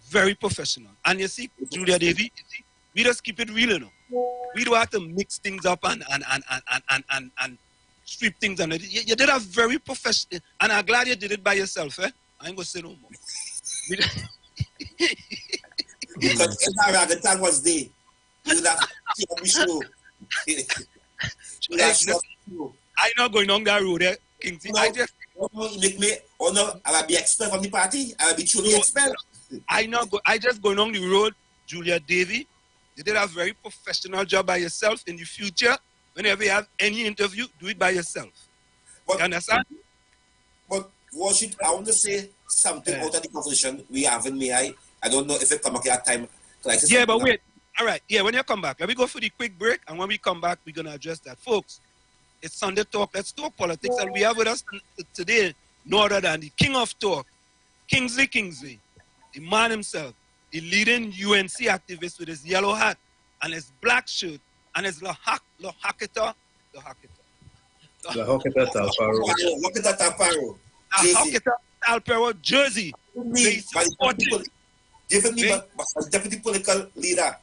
Very professional. And you see, Julia Davy, we just keep it real, you know. We don't have to mix things up and strip things. And you did a very professional, and I'm glad you did it by yourself, eh? I ain't gonna say no more. Because if our ragaton was there, you would have show. I'm not going on that road, eh, Kingsley. No, make me, I'll be expelled from the party. I'll be truly expelled. I just going on the road, Julia Davy. You did a very professional job by yourself. In the future, whenever you have any interview, do it by yourself. You understand? But Washington, I want to say something out of the conversation we have in me. I don't know if it come back at time. Yeah, but wait. All right. Yeah, when you come back, let me go for the quick break, and when we come back, we're gonna address that, folks. It's Sunday Talk. Let's talk politics, and we have with us today no other than the king of talk, Kingsley, the man himself, the leading UNC activist with his yellow hat and his black shirt and his Lahoketa Talparo jersey. Given me by deputy political leader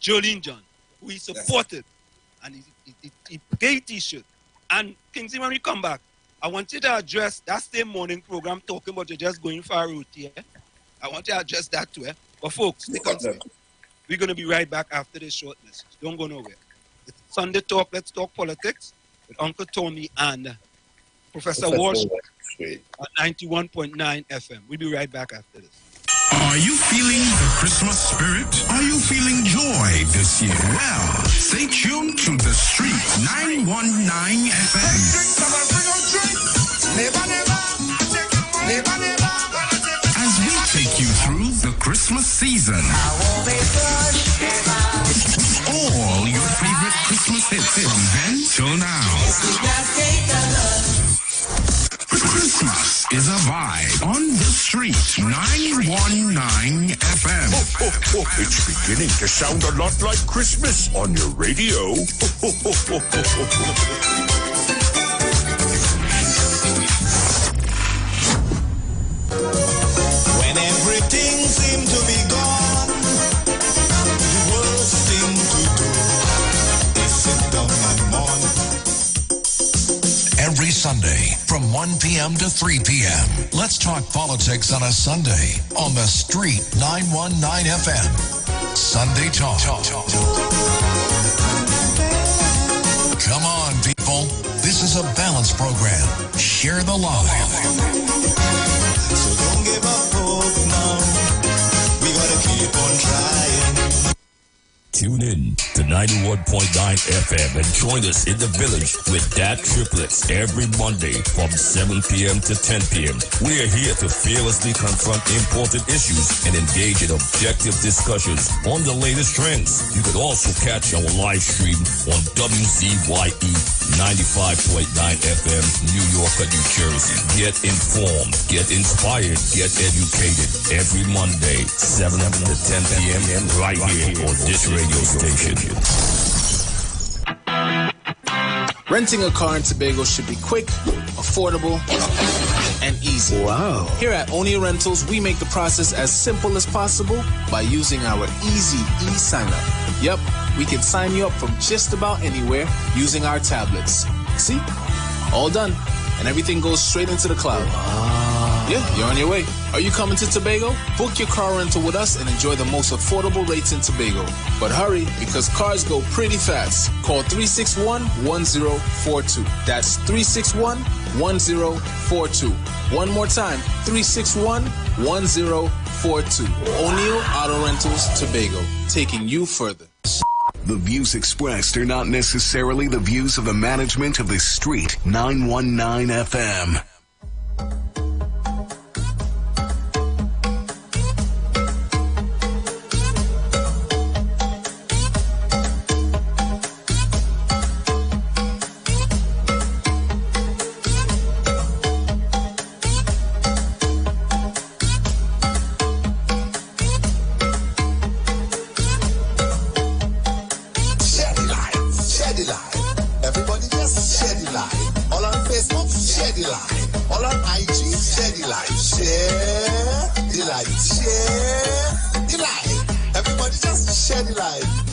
Jolene John, who he supported, and he paid T-shirt. And Kingsley, when we come back, I want you to address that same morning program talking about you're just going for a route here. I want you to address that too. But folks, we're going to be right back after this short message. Don't go nowhere. It's Sunday Talk. Let's talk politics with Uncle Tony and Professor Walsh on 91.9 FM. We'll be right back after this. Are you feeling the Christmas spirit? Are you feeling joy this year? Well, stay tuned to The Street 919 FM. Never, From then till now. Christmas is a vibe on the street. 919 FM. It's beginning to sound a lot like Christmas on your radio. When everything seemed to be gone, the worst thing to do is sit down and mourn. Every Sunday from 1 p.m. to 3 p.m. Let's talk politics on a Sunday on the Street 919 FM. Sunday Talk. Come on, people. This is a balanced program. Share the love. So don't give up hope now. We gotta keep on trying. Tune in to 91.9 FM and join us in the village with Dat Triplets every Monday from 7 p.m. to 10 p.m. We are here to fearlessly confront important issues and engage in objective discussions on the latest trends. You could also catch our live stream on WZYE 95.9 FM, New York, New Jersey. Get informed, get inspired, get educated every Monday, 7 to 10 p.m. right here on this radio station. Renting a car in Tobago should be quick, affordable, and easy. Wow. Here at Onia Rentals, we make the process as simple as possible by using our easy e-sign-up. Yep, we can sign you up from just about anywhere using our tablets. See? All done. And everything goes straight into the cloud. Yeah, you're on your way. Are you coming to Tobago? Book your car rental with us and enjoy the most affordable rates in Tobago. But hurry, because cars go pretty fast. Call 361-1042. That's 361-1042. One more time, 361-1042. O'Neill Auto Rentals, Tobago, taking you further. The views expressed are not necessarily the views of the management of the Street 919 FM.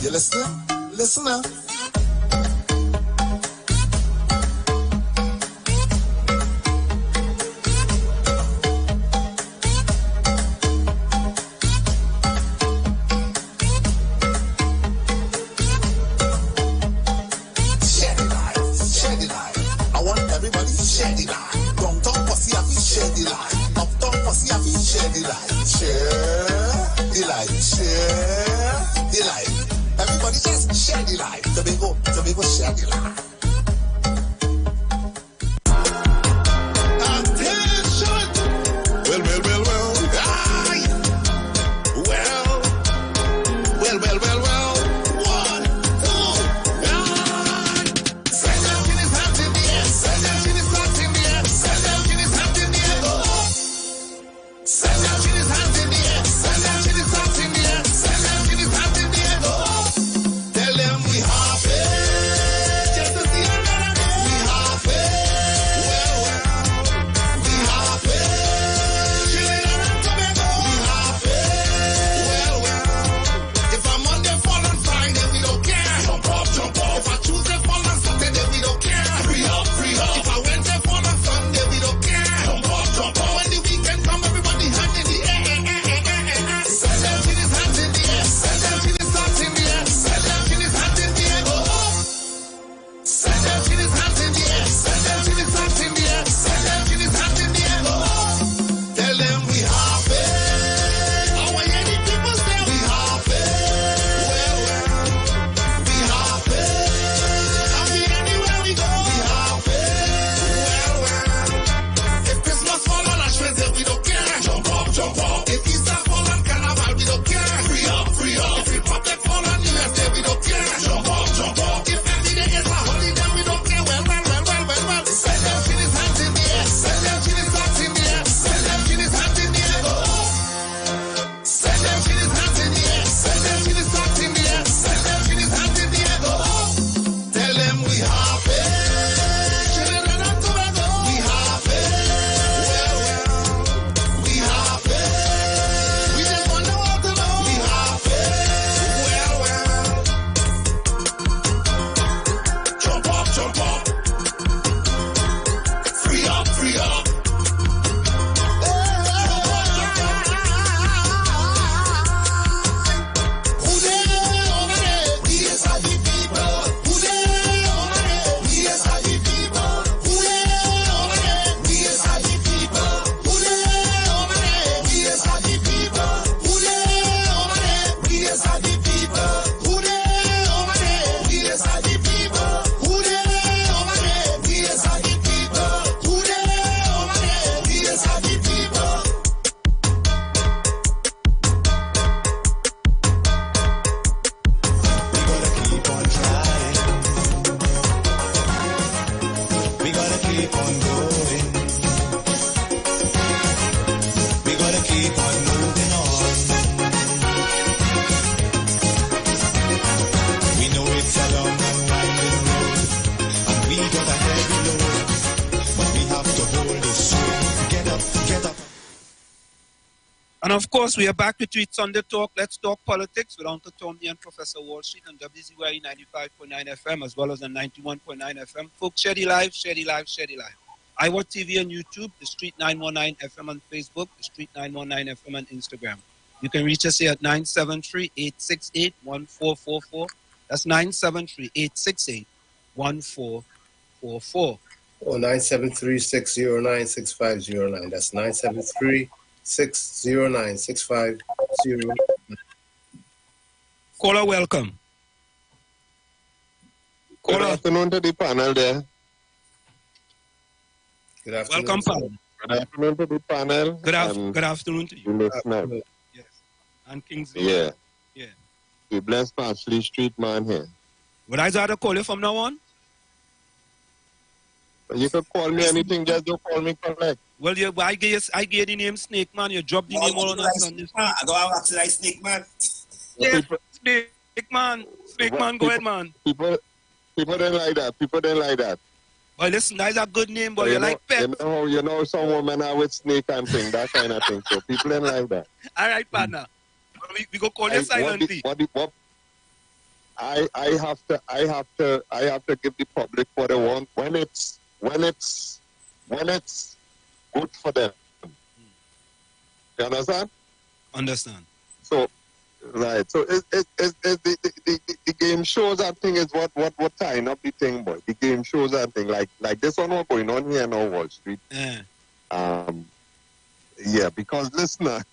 You listening? Listen up. And of course, we are back with you. It's Sunday Talk. Let's talk politics with Uncle Tommy and Professor Wall Street on WZYE 95.9 FM as well as on 91.9 FM. Folks, share the live, share the live, share the live. Iwer TV on YouTube, The Street 919 FM on Facebook, The Street 919 FM on Instagram. You can reach us here at 973-868-1444. That's 973-868-1444. Oh, 973-609-6509. That's 973-609-6509. Caller, welcome. Good afternoon to the panel there. Good afternoon. Welcome, panel. Good afternoon to the panel. Good afternoon to you. Listeners. Yes. And Kingsley. Yeah. Yeah. The blessed Ashley Street man here. Would I start to call you from now on? You can call me anything, just don't call me correct. Well, I gave the name Snake Man. You dropped the name all on us on this. I don't have to like Snake Man. Yeah, Snake Man. Snake Man, go ahead, man. People don't like that. People don't like that. Well, listen, that's a good name, but you like pet. You know, some women are with snake and thing, that kind of thing. So people don't like that. All right, partner. We go call you silently. I have to give the public what they want when it's good for them. You understand? Understand. So, right. So the game shows that thing is what tying up the thing, boy. The game shows that thing like this one what's going on here in Wall Street. Yeah, because listener,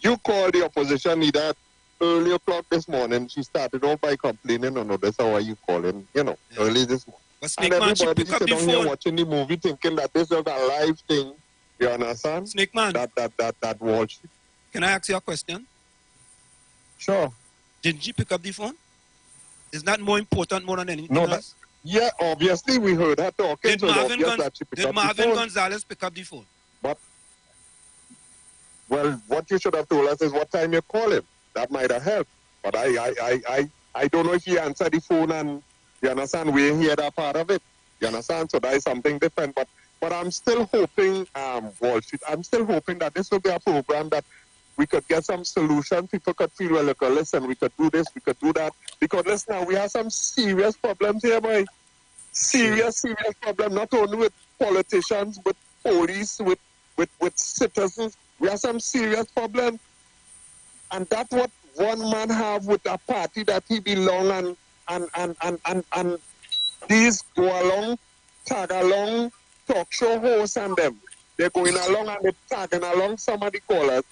you call the opposition leader early o'clock this morning. She started off by complaining, no, that's how are you calling, early this morning. And everybody sit down here watching the movie thinking that this is a live thing. You understand? Snake Man. That Wall Street. Can I ask you a question? Sure. Didn't she pick up the phone? Is that more important more than anything else? Yeah, obviously we heard her talking. Did Marvin Gonzalez pick up the phone? But, well, what you should have told us is what time you call him. That might have helped. But I don't know if he answered the phone and, you understand, we hear that part of it. You understand? So that is something different. But I'm still hoping, Wall Street, I'm still hoping that this will be a program that we could get some solution. People could feel, well, look, listen, we could do this, we could do that. Because listen, now we have some serious problems here, boy. Serious problem, not only with politicians, with police, with citizens. We have some serious problems. And that's what one man have with a party that he belong and these go along, tag along, talk show hosts and them. They're going along and they're tagging along some of the callers.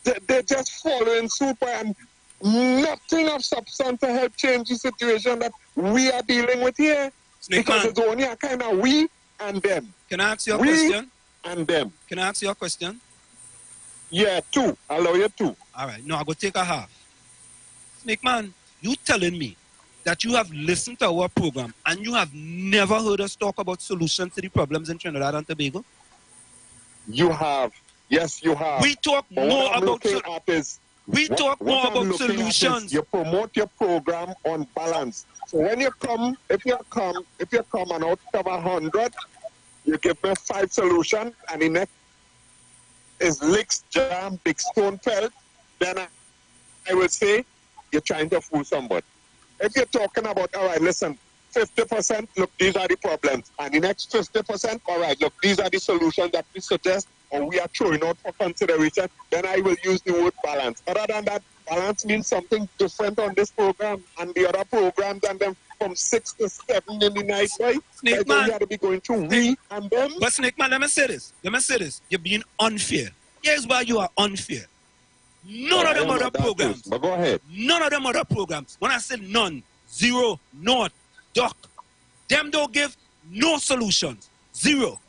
They're just following suit and nothing of substance to help change the situation that we are dealing with here. Because it's only a kind of we and them. Can I ask you a question? And them. Can I ask you a question? Yeah, two. Allow you two. All right. No, I go take a half. Snake Man, you telling me that you have listened to our program and you have never heard us talk about solutions to the problems in Trinidad and Tobago? You have. Yes, you have. We talk more about solutions. You promote your program on balance. So when you come, if you come and out of 100, you give me 5 solutions, and the next is licks, jam, big stone felt, then I will say you're trying to fool somebody. If you're talking about, all right, listen, 50%, look, these are the problems. And the next 50%, all right, look, these are the solutions that we suggest or we are throwing out for consideration, then I will use the word balance. Other than that, balance means something different on this program and the other programs and them from 6 to 7 in the night, right? Snake Man. You have to be going through we and them. But Snake Man, let me say this. You're being unfair. Here's why you are unfair. None of them other programs. But go ahead. None of them other programs. When I say none, zero, not, duck, them don't give no solutions. Zero.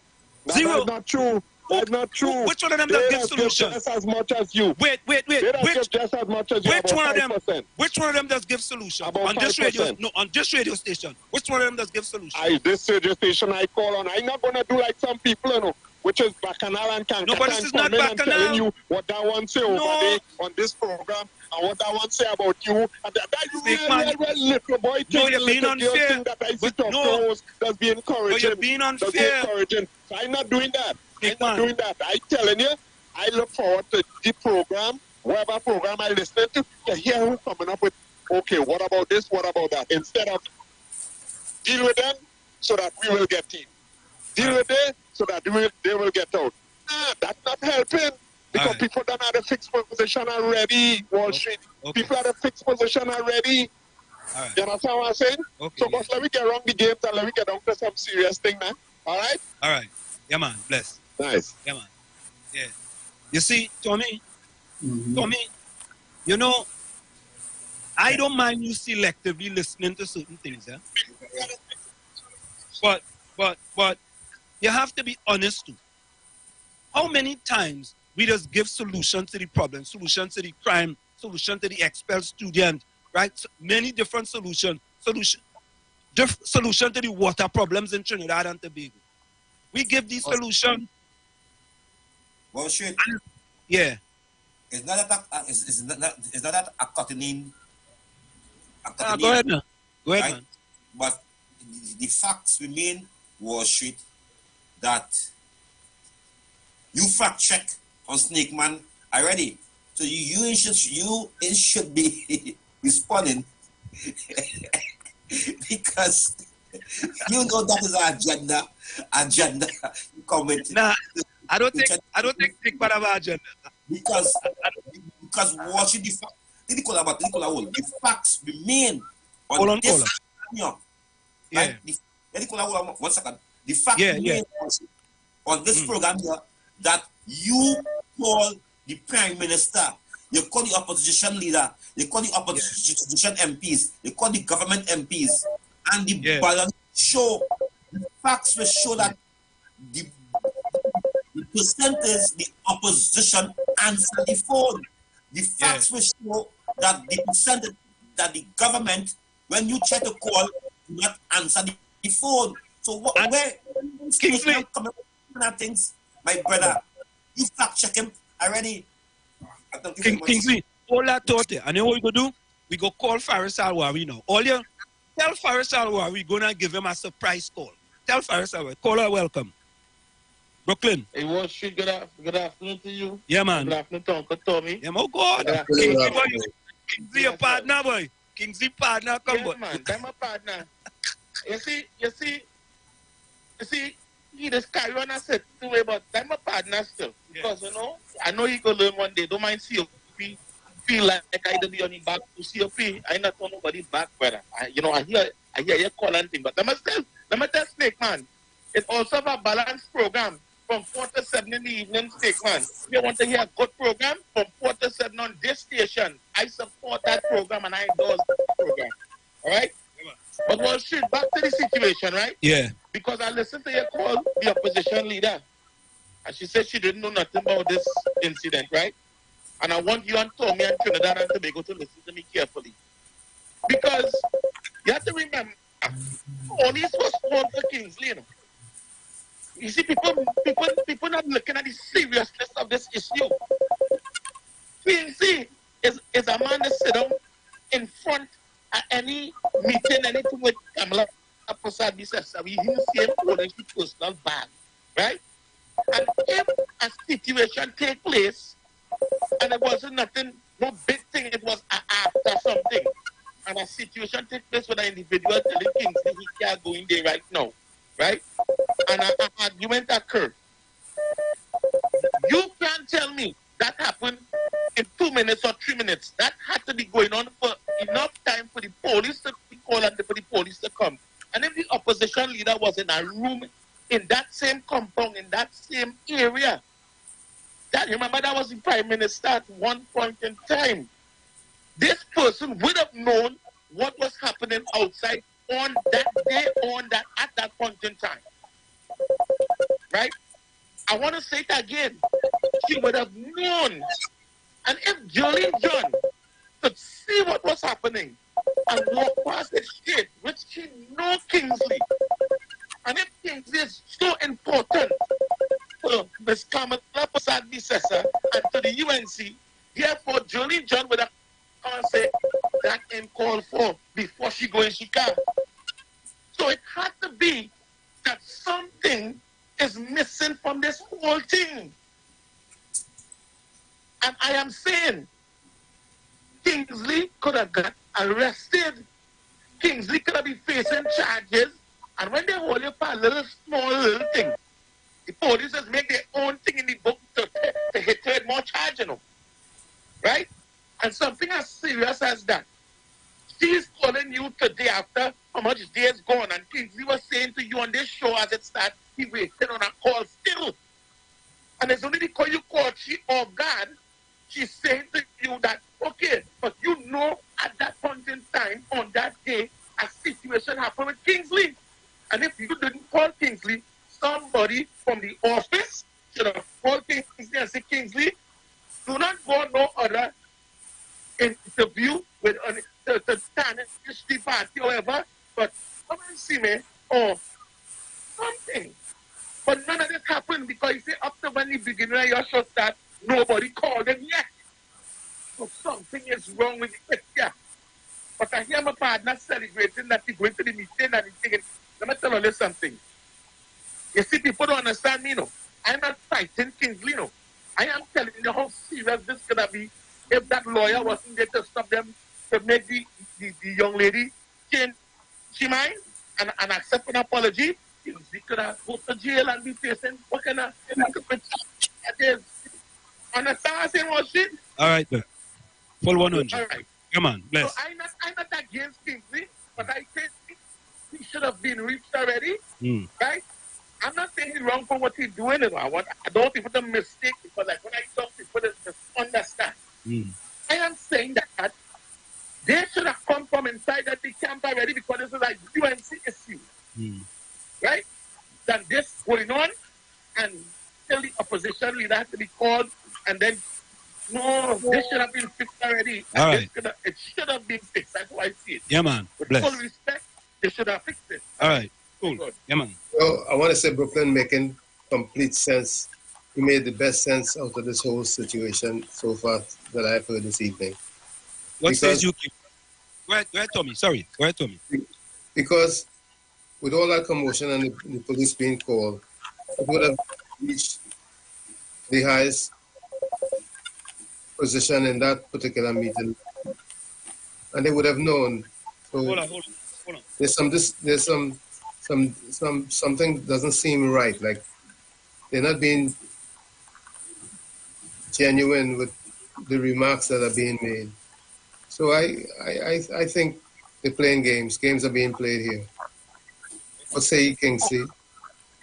That's not true. That's not true. Which one of them does give solutions? Just as much as you. Wait. Just as much as you. Which one of them does give solutions? On this radio, on this radio station. Which one of them does give solutions? This radio station I call on. I'm not gonna do like some people, which is bacchanal and can't. No, but this is not bacchanal. Telling you what that one say over there on this program and what that one say about you. And that you really little boy thing. No, you're being unfair. That I see that's being encouraging. But you're being unfair. So I'm not doing that. I'm telling you, I look forward to the program, whatever program I listen to hear who's coming up with, okay, what about this, what about that? Instead of deal with them so that we will get in. Deal with them so that they will get out. That's not helping. Because people don't have a fixed position already, Wall Street. People have a fixed position already. You understand what I'm saying? So, boss, let me get around the games and let me get down to some serious thing, man. All right? All right. Yeah, man. Bless. Nice. Yeah, man. Yeah. You see, Tommy, you know, I don't mind you selectively listening to certain things, yeah? But you have to be honest too. How many times we just give solution to the problem, solution to the crime, solution to the expelled student, right? So many different solution to the water problems in Trinidad and Tobago. We give these solutions. Well, shit. Yeah. It's not that a cottoning. Go ahead now. Go ahead, right? man. But the facts remain, Wall Street, that you fact check on Snake Man already. So you should be responding because you know that is our agenda. You comment. Nah, I don't think think part of our agenda. Because watching the facts remain on this. Yeah. One second. The fact remain on this program here that you call the Prime Minister, you call the opposition leader, you call the opposition MPs, you call the government MPs, and the balance show, the facts will show that the percentage the opposition answer the phone. The facts will show that the percentage that the government, when you try to call, do not answer the phone. So where Kingsley coming up things, my brother, you fact check him already. Kingsley, all that thought there. And then what we go do? We go call Faris Alwari now. All you tell Faris Alwari we're gonna give him a surprise call. Tell Faris Alwari, call her welcome. Brooklyn. Hey, Wall Street, good afternoon to you. Yeah, man. Good afternoon to Uncle Tommy. Yeah, my God. Kingsley, your partner, boy. Kingsley partner, come boy. Man, that's my partner. You see, he just carry on and said to me, but that's my partner still. Because, you know, I know he go learn one day. Don't mind COP. Feel like I don't be on his back to COP. I not on nobody's back, brother. I hear you call and thing. But let me tell Snake Man, it's also a balanced program. From 4 to 7 in the evening, Snake Man. If you want to hear a good program, from 4 to 7 on this station, I support that program and I endorse that program. All right? But Wall Street, back to the situation, right? Yeah. Because I listened to your call, the opposition leader, and she said she didn't know nothing about this incident, right? And I want you and Tommy and Trinidad and Tobago to listen to me carefully. Because you have to remember, all this was called for Kingsley, you know. You see, people not looking at the seriousness of this issue. Kingsley is a man that sit down in front at any meeting, anything with Kamala Prasad Bisesa. We use him holding his personal bag, right? And if a situation take place, and it wasn't nothing, no big thing, it was after something, and a situation take place with an individual telling Kingsley he can't go in there right now, right? And an argument occurred. You can't tell me that happened in 2 minutes or 3 minutes. That had to be going on for enough time for the police to be called and for the police to come. And if the opposition leader was in a room in that same compound, in that same area, that remember that was the Prime Minister at one point in time. This person would have known what was happening outside on that day, at that point in time. Right? I want to say it again. She would have known. And if Jolene John could see what was happening and walk past the street, which she knows Kingsley, and if Kingsley is so important to Ms. Kamala Prasad Bisesa and to the UNC, therefore Jolene John would have come and say that ain't called for before she go in Chicago. So it had to be that something is missing from this whole thing. And I am saying, Kingsley could have got arrested. Kingsley could have been facing charges. And when they hold you for a little thing, the police just make their own thing in the book to hit you with more charge, you know. Right? And something as serious as that. She's calling you today after how much days gone. And Kingsley was saying to you on this show as it started, he waited on a call still. And it's only because you called she off guard, she's saying to you that, okay, but you know at that point in time, on that day, a situation happened with Kingsley. And if you didn't call Kingsley, somebody from the office should have called Kingsley and said, Kingsley, do not go no other interview with the standard history party or whatever, but come and see me or something. But none of this happened because you say up to when the beginning of your show start, nobody called him yet. So something is wrong with the picture. But I hear my partner celebrating that he's going to the meeting and he's thinking, let me tell you something. You see, people don't understand me, no. I'm not fighting Kingsley, no. I am telling you how serious this could have been if that lawyer wasn't there to stop them to make the young lady change she mind and accept an apology. Kingsley could have go to jail and be facing what kind of that is. Understand what I'm saying, what shit? All right, then. Full 100. All right. Come on, bless. So I'm not against Kingsley, but I think he should have been reached already, right? I'm not saying he's wrong for what he's doing. I don't think it's a mistake because like when I talk to people, just understand. I am saying that they should have come from inside that the camp already because this is like UNC issue, right? That this going on and tell the opposition leader has to be called and then no, this should have been fixed already. All right. It should have been fixed. That's why I see it. Yeah, man. With Bless. full respect, they should have fixed it. All right. Cool. Yeah, man. Well, I want to say Brooklyn making complete sense. He made the best sense out of this whole situation so far that I've heard this evening. What says you? Go ahead, Tommy. Sorry. Go ahead, Tommy. Because with all that commotion and the police being called, it would have reached the highest position in that particular meeting, and they would have known. So hold on. there's something doesn't seem right. Like they're not being genuine with the remarks that are being made. So I think they're playing games. Games are being played here. What say you, Kingsley?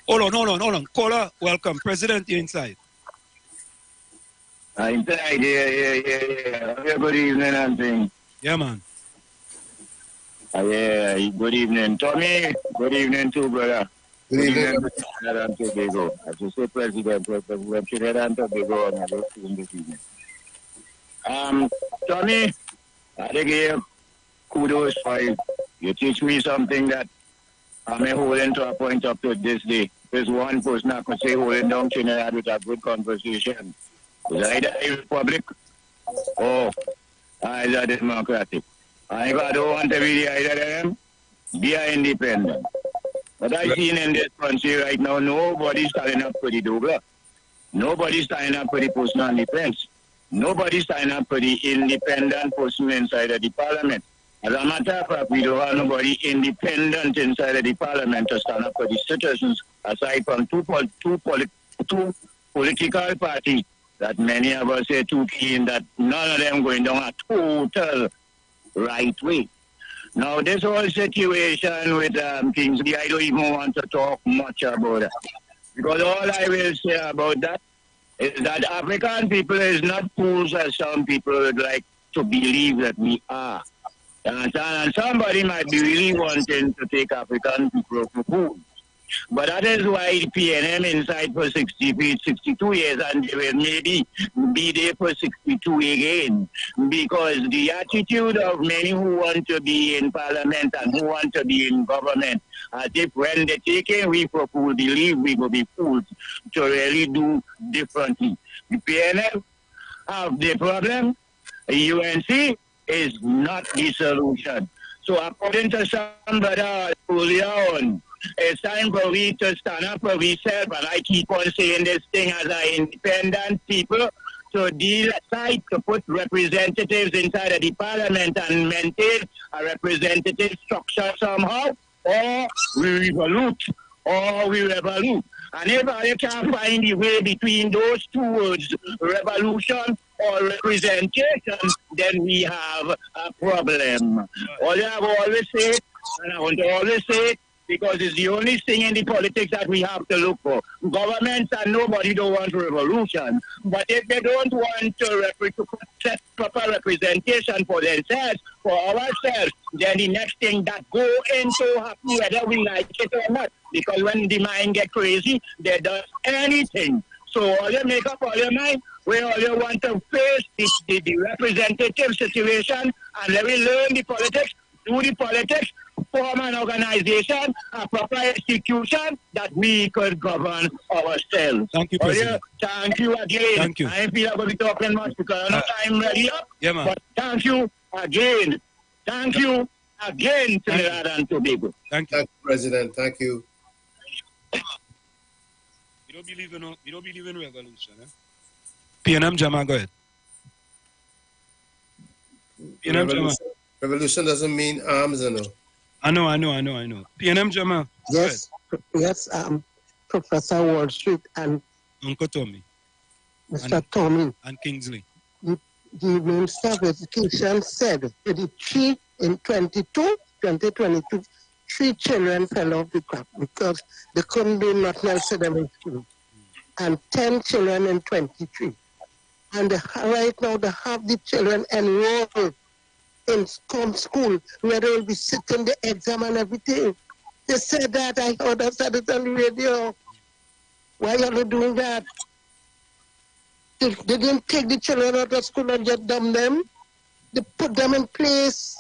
Hold on. Caller, welcome. President, you're inside. Inside, yeah. Good evening, Anthony. Yeah, man. Yeah, good evening, Tommy. Good evening, too, brother. Good evening. Trinidad and Tobago. As you say, President Trinidad and Tobago, and I will see you this evening. Tommy, I give you kudos for you. You teach me something that I'm holding to a point up to this day. There's one person I could say holding down Trinidad with a good conversation. It's either a republic or either democratic. I don't want to be either of them. Be independent. But I've seen in this country right now, nobody's standing up for the Douglas. Nobody's standing up for the personal defense. Nobody's standing up for the independent person inside of the parliament. As a matter of fact, we don't have nobody independent inside of the parliament to stand up for the citizens, aside from two political parties that many of us are too keen that none of them going down a total right way. Now, this whole situation with Kingsley, I don't even want to talk much about it. Because all I will say about that is that African people is not fools as some people would like to believe that we are. And somebody might be really wanting to take African people for fools. But that is why the PNM inside for 62 years, and they will maybe be there for 62 again. Because the attitude of many who want to be in parliament and who want to be in government, as if when they take in, we for fool believe we will be fools to really do differently. The PNM have the problem. The UNC is not the solution. So according to somebody earlier on, it's time for we to stand up for ourselves, and I keep on saying this thing as an independent people. to decide to put representatives inside of the parliament and maintain a representative structure somehow, or we revolute, or we revolute. And if you can't find the way between those two words, revolution or representation, then we have a problem. All I have always said, and I want to always say, because it's the only thing in the politics that we have to look for. Governments and nobody don't want revolution. But if they don't want to set proper representation for themselves, for ourselves, then the next thing that go into happen whether we like it or not. Because when the mind get crazy, they does anything. So all you make up all your mind, where all you want to face the representative situation, and let me learn the politics, do the politics, form an organization, a proper institution that we could govern ourselves. Thank you, President. Thank you again. Thank you. I feel I'm going to be talking much because I'm not time ready up. Yeah, man. But thank you again. Thank you again, Trinidad and Tobago. Thank you. Thank you, President. Thank you. We don't believe in revolution. Eh? PNM Jama, go ahead. PNM Jama. Revolution doesn't mean arms, you know. I know. PNM Jama. Yes, Professor Wall Street and Uncle Tommy. Mr. Tommy. And Kingsley. The Minister of Education said that the 2022, 3 children fell off the crack because they couldn't do nothing else to them in school. And 10 children in 23. And right now they have the children enrolled in school where they will be sitting the exam and everything. They said that. I heard I said it on the radio. Why are they doing that? They didn't take the children out of school and just dump them. They put them in place.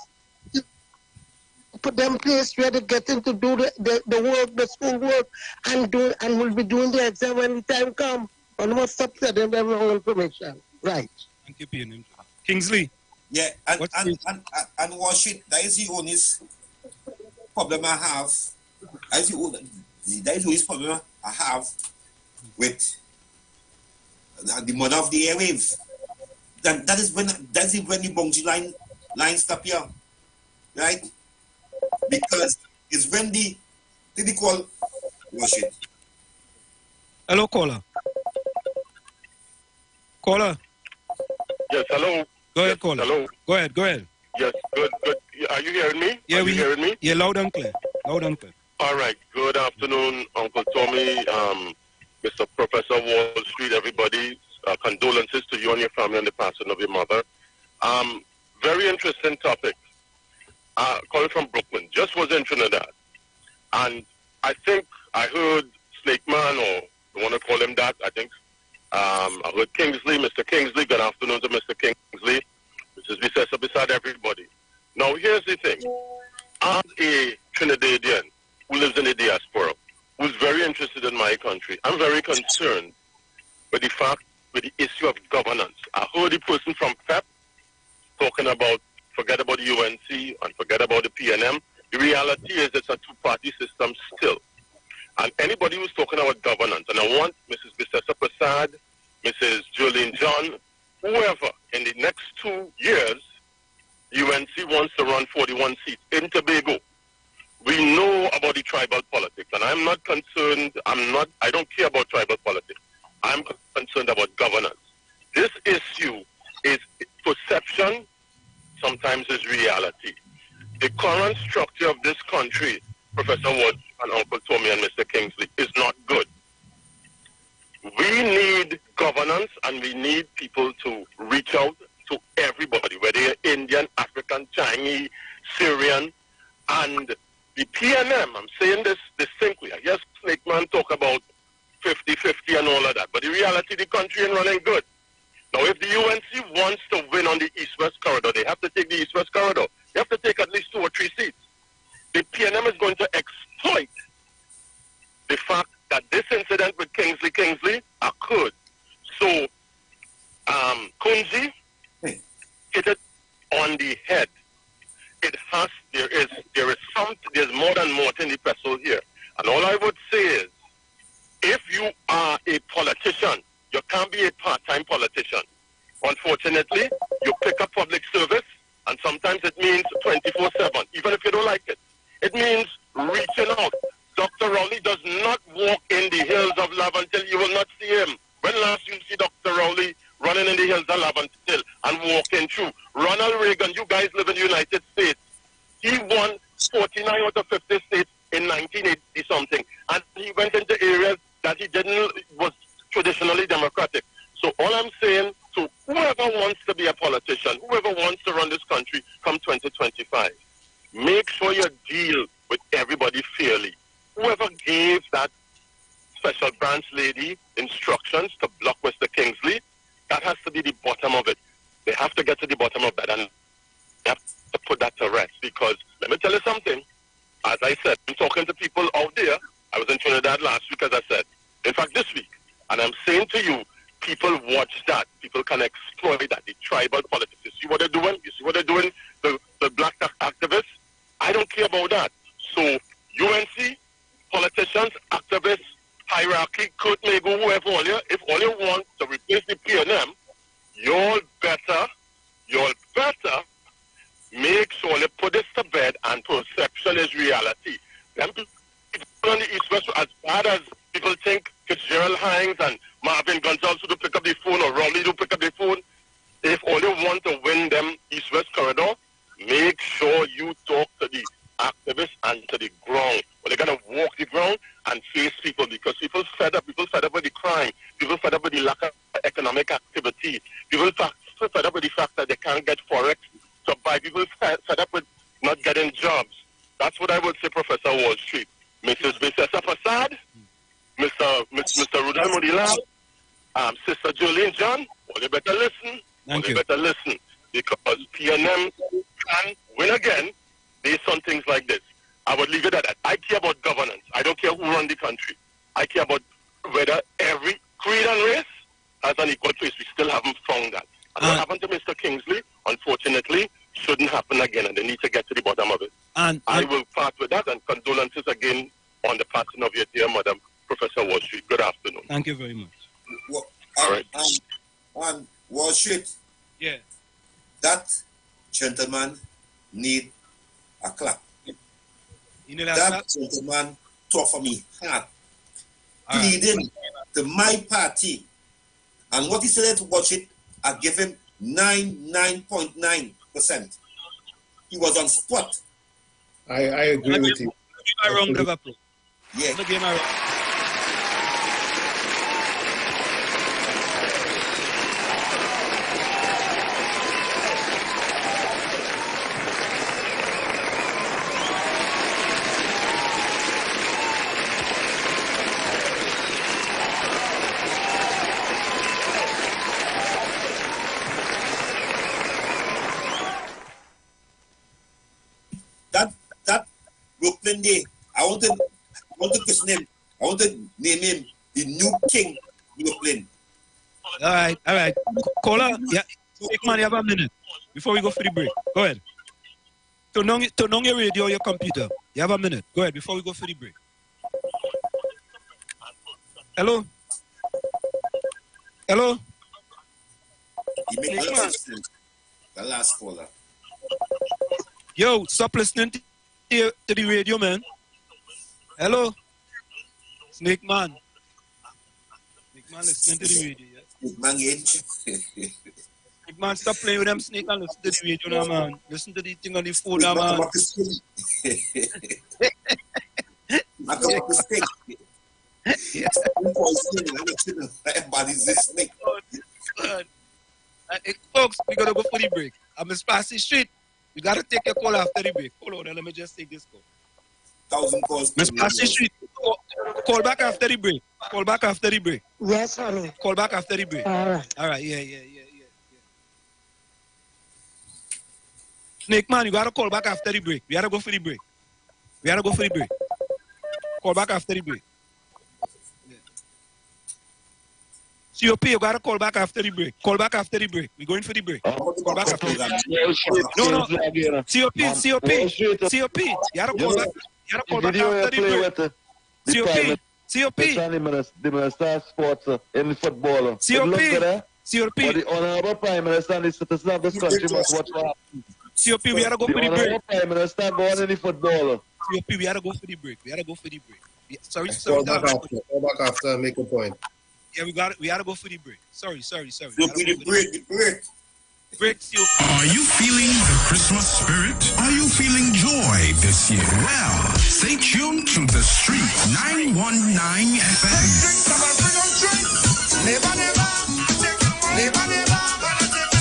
Put them in place where they get to do the work, the school work, and will be doing the exam when the time comes. And must stop sending them wrong information. Right. Thank you, PNM. Kingsley. Yeah, and Washington, that is the only problem I have. That is the only problem I have with the mother of the airwaves. That is when the bungee line stop here, right? Because it's when they call Washington. Hello, caller. Caller. Yes, hello. Go ahead, caller. Hello. Go ahead. Yes, good. Are you hearing me? Yeah, you hearing me? Yeah, loud and clear. All right. Good afternoon, Uncle Tommy, Mr. Professor Wall Street, everybody. Condolences to you and your family and the passing of your mother. Very interesting topic. Calling from Brooklyn. Just was in Trinidad. And I think I heard Snake Man, or you want to call him that, I think. I heard Kingsley, Mr. Kingsley. Good afternoon to Mr. Kingsley. Mrs. Vicessa beside everybody. Now, here's the thing. As a Trinidadian who lives in the diaspora, who's very interested in my country, I'm very concerned with the fact, with the issue of governance. I heard the person from PEP talking about forget about the UNC and forget about the PNM. The reality is it's a two-party system still. And anybody who's talking about governance, and I want Mrs. Vicessa Prasad, Mrs. Jolene John, whoever, in the next 2 years, UNC wants to run 41 seats in Tobago. We know about the tribal politics, and I'm not concerned, I don't care about tribal politics. I'm concerned about governance. This issue is perception, sometimes is reality. The current structure of this country, Professor Wood and Uncle Tommy and Mr. Kingsley, is not good. We need governance, and we need people to reach out to everybody, whether you're Indian, African, Chinese, Syrian, and the PNM. I'm saying this distinctly. I guess Snake Man talk about 50-50 and all of that, but the reality, the country ain't running good. Now, if the UNC wants to win on the East-West corridor, they have to take the East-West corridor. They have to take at least 2 or 3 seats. The PNM is going to exploit the fact that this incident with Kingsley occurred. So, Kunzi hit it on the head. There's more than Morton the pestle here. And all I would say is, if you are a politician, you can't be a part-time politician. unfortunately, you pick up public service, and sometimes it means 24/7, even if you don't like it. It means reaching out. Dr. Rowley does not walk in the hills of Laventille. You will not see him. When last you see Dr. Rowley running in the hills of Laventille and walking through? Ronald Reagan, you guys live in the United States. He won 49 out of 50 states in 1980-something. And he went into areas that he was traditionally Democratic. So all I'm saying to whoever wants to be a politician, whoever wants to run this country come 2025, make sure you deal with everybody fairly. Whoever gave that special branch lady instructions to block Mr. Kingsley, that has to be the bottom of it. They have to get to the bottom of that, and they have to put that to rest. Because let me tell you something. As I said, I'm talking to people out there. I was in Trinidad last week, as I said. In fact, this week. And I'm saying to you, people watch that. People can exploit that. The tribal politics. You see what they're doing? You see what they're doing? The black activists? I don't care about that. So, UNC, politicians, activists, hierarchy, Kurt Mego, whoever all you, if all you want to replace the PNM, you'll better make sure you put this to bed, and perception is reality. Them people on the East West, as bad as people think Fitzgerald Hines and Marvin Gonzalez do pick up the phone, or Rowley do pick up the phone, if all you want to win them East West corridor, make sure you talk to the activists and to the ground. Well, they're going to walk the ground and face people, because people fed up with the crime, people fed up with the lack of economic activity, people fed up with the fact that they can't get forex to buy, people fed up with not getting jobs. That's what I would say, Professor Wall Street. Mrs. Prasad, Mr. Rudal Mudila, Sister Jolene John, well, you better listen. You better listen, because PNM can win again based on things like this. I would leave it at that. I care about governance. I don't care who runs the country. I care about whether every creed and race has an equal place. We still haven't found that. And what happened to Mr. Kingsley, unfortunately, shouldn't happen again, and they need to get to the bottom of it. And I will part with that, and condolences again on the passing of your dear mother, Professor Wall Street. Good afternoon. Thank you very much. All right. On Wall Street, yeah, that gentleman need a clap. That gentleman talk for me hard, pleading to my party, and what he said to watch it, I give him 9.9%. He was on spot. I agree with you. I wrong, Liverpool. Yeah. That Brooklyn Day, I want to christen him. I want to name him the new king Brooklyn. All right. Caller, yeah, man, you have a minute before we go for the break. Go ahead. Turn on your radio or your computer. You have a minute. Go ahead before we go for the break. Hello? He make no sense. The last caller. Yo, stop listening to the radio, man. Hello? Snake Man, listening to the radio. Yeah? Snake Man, Snake Man, stop playing with them snake and listen to the radio now, man. Listen to the thing on the phone now, man. Everybody's listening. Folks, we gotta go for the break. I'm in Spicy Street. We gotta take a call after the break. Hold on, let me just take this call. 1,000 calls. Miss Spicy Street, call back after the break. Yes, honey. Call back after the break. All right, yeah. Snake Man, you gotta call back after the break. We gotta go for the break. Call back after the break. COP, you gotta call back after the break. We're going for the break. Call back after the break. No. COP. You gotta call back. You gotta call back after the break. COP. The Minister of Sports in football. COP. COP. But the Honorable Prime Minister and the citizens of this country must watch what happens. COP, we gotta go for the break. The Honorable Prime Minister going in the football. COP, we gotta go for the break. Sorry. Call back after, make a point. Yeah, we gotta go for the break. Sorry. Break, Are you feeling the Christmas spirit? Are you feeling joy this year? Well, stay tuned to the Street 919 FM.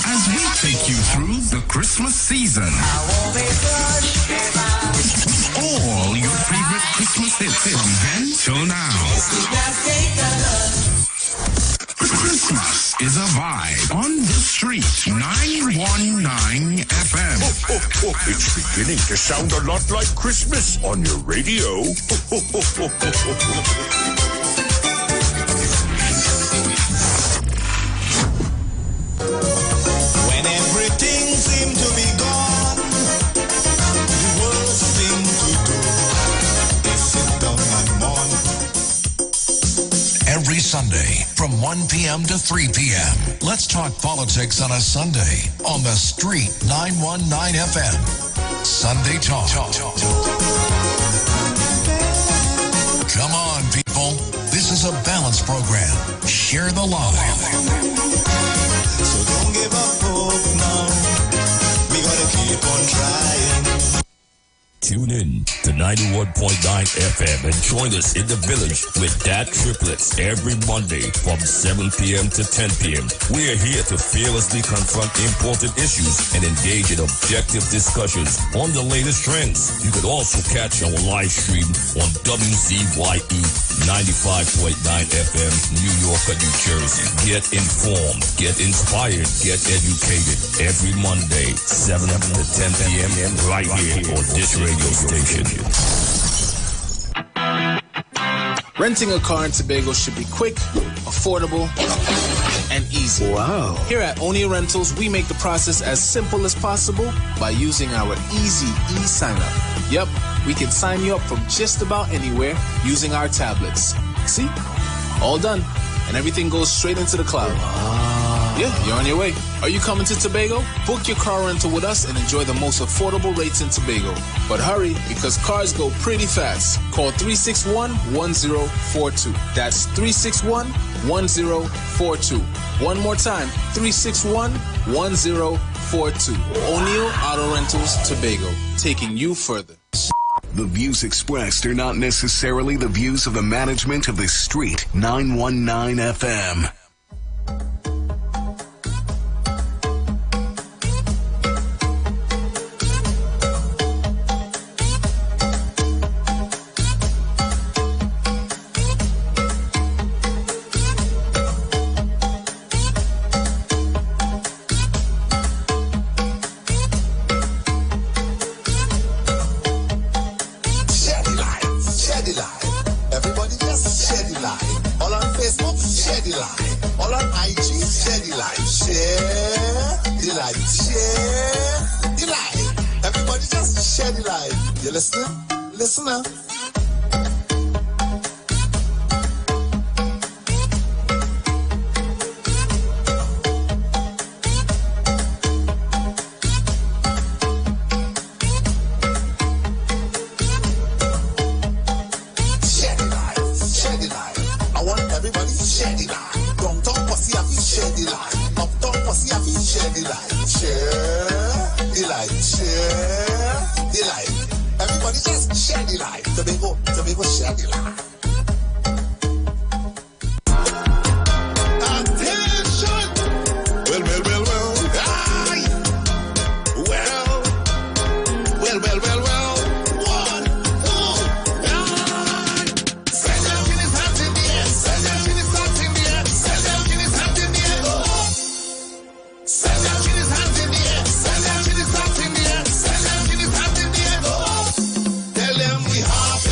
As we take you through the Christmas season. All your favorite Christmas hits from then till now. Christmas is a vibe on the Street 919 FM. It's beginning to sound a lot like Christmas on your radio. When everything seemed to be gone, the worst thing to do is sit down and mourn. Every Sunday from 1 p.m. to 3 p.m. Let's talk politics on a Sunday on the Street 919 FM. Sunday Talk. Come on, people. This is a balanced program. Share the love. So don't give up hope now. We gotta keep on trying. Tune in to 91.9 FM and join us in the village with Dat Triplets every Monday from 7 p.m. to 10 p.m. We are here to fearlessly confront important issues and engage in objective discussions on the latest trends. You can also catch our live stream on WZYE 95.9 FM, New York, New Jersey. Get informed, get inspired, get educated every Monday, 7 to 10 p.m. right here on this radio station. Renting a car in Tobago should be quick, affordable, and easy. Wow. Here at Onia Rentals, we make the process as simple as possible by using our easy e-sign-up. Yep, we can sign you up from just about anywhere using our tablets. See? All done. And everything goes straight into the cloud. Yeah, you're on your way. Are you coming to Tobago? Book your car rental with us and enjoy the most affordable rates in Tobago. But hurry, because cars go pretty fast. Call 361-1042. That's 361-1042. One more time, 361-1042. O'Neill Auto Rentals, Tobago, taking you further. The views expressed are not necessarily the views of the management of the Street 919 FM. You listening? Listen up. Tobago share the life. Tell them we happy.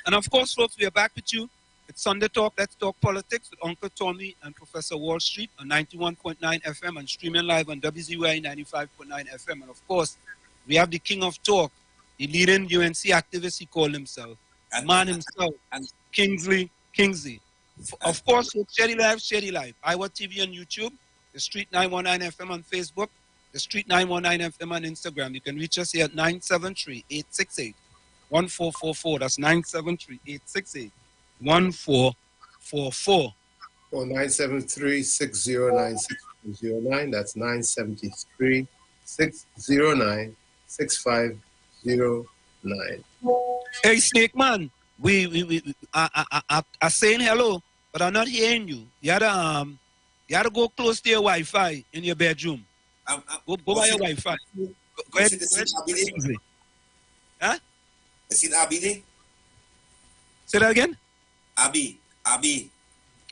And of course, folks, we are back with you. It's Sunday Talk. Let's talk politics with Uncle Tommy and Professor Wall Street on 91.9 FM and streaming live on WZY 95.9 FM. And of course, we have the king of talk, the leading UNC activist, he called himself, man himself, and Kingsley. Of course, Shady Live, Iwer TV on YouTube, the Street 919 FM on Facebook, the Street 919 FM on Instagram. You can reach us here at 973-868-1444. That's 973-868-1444. Or 973-609-6509. That's 973-609-6509. Hey, Snake Man, I saying hello, but I'm not hearing you. You gotta go close to your Wi-Fi in your bedroom. Go by your Wi-Fi. Go ahead. Huh? Is it Abby? Say that again? Abby,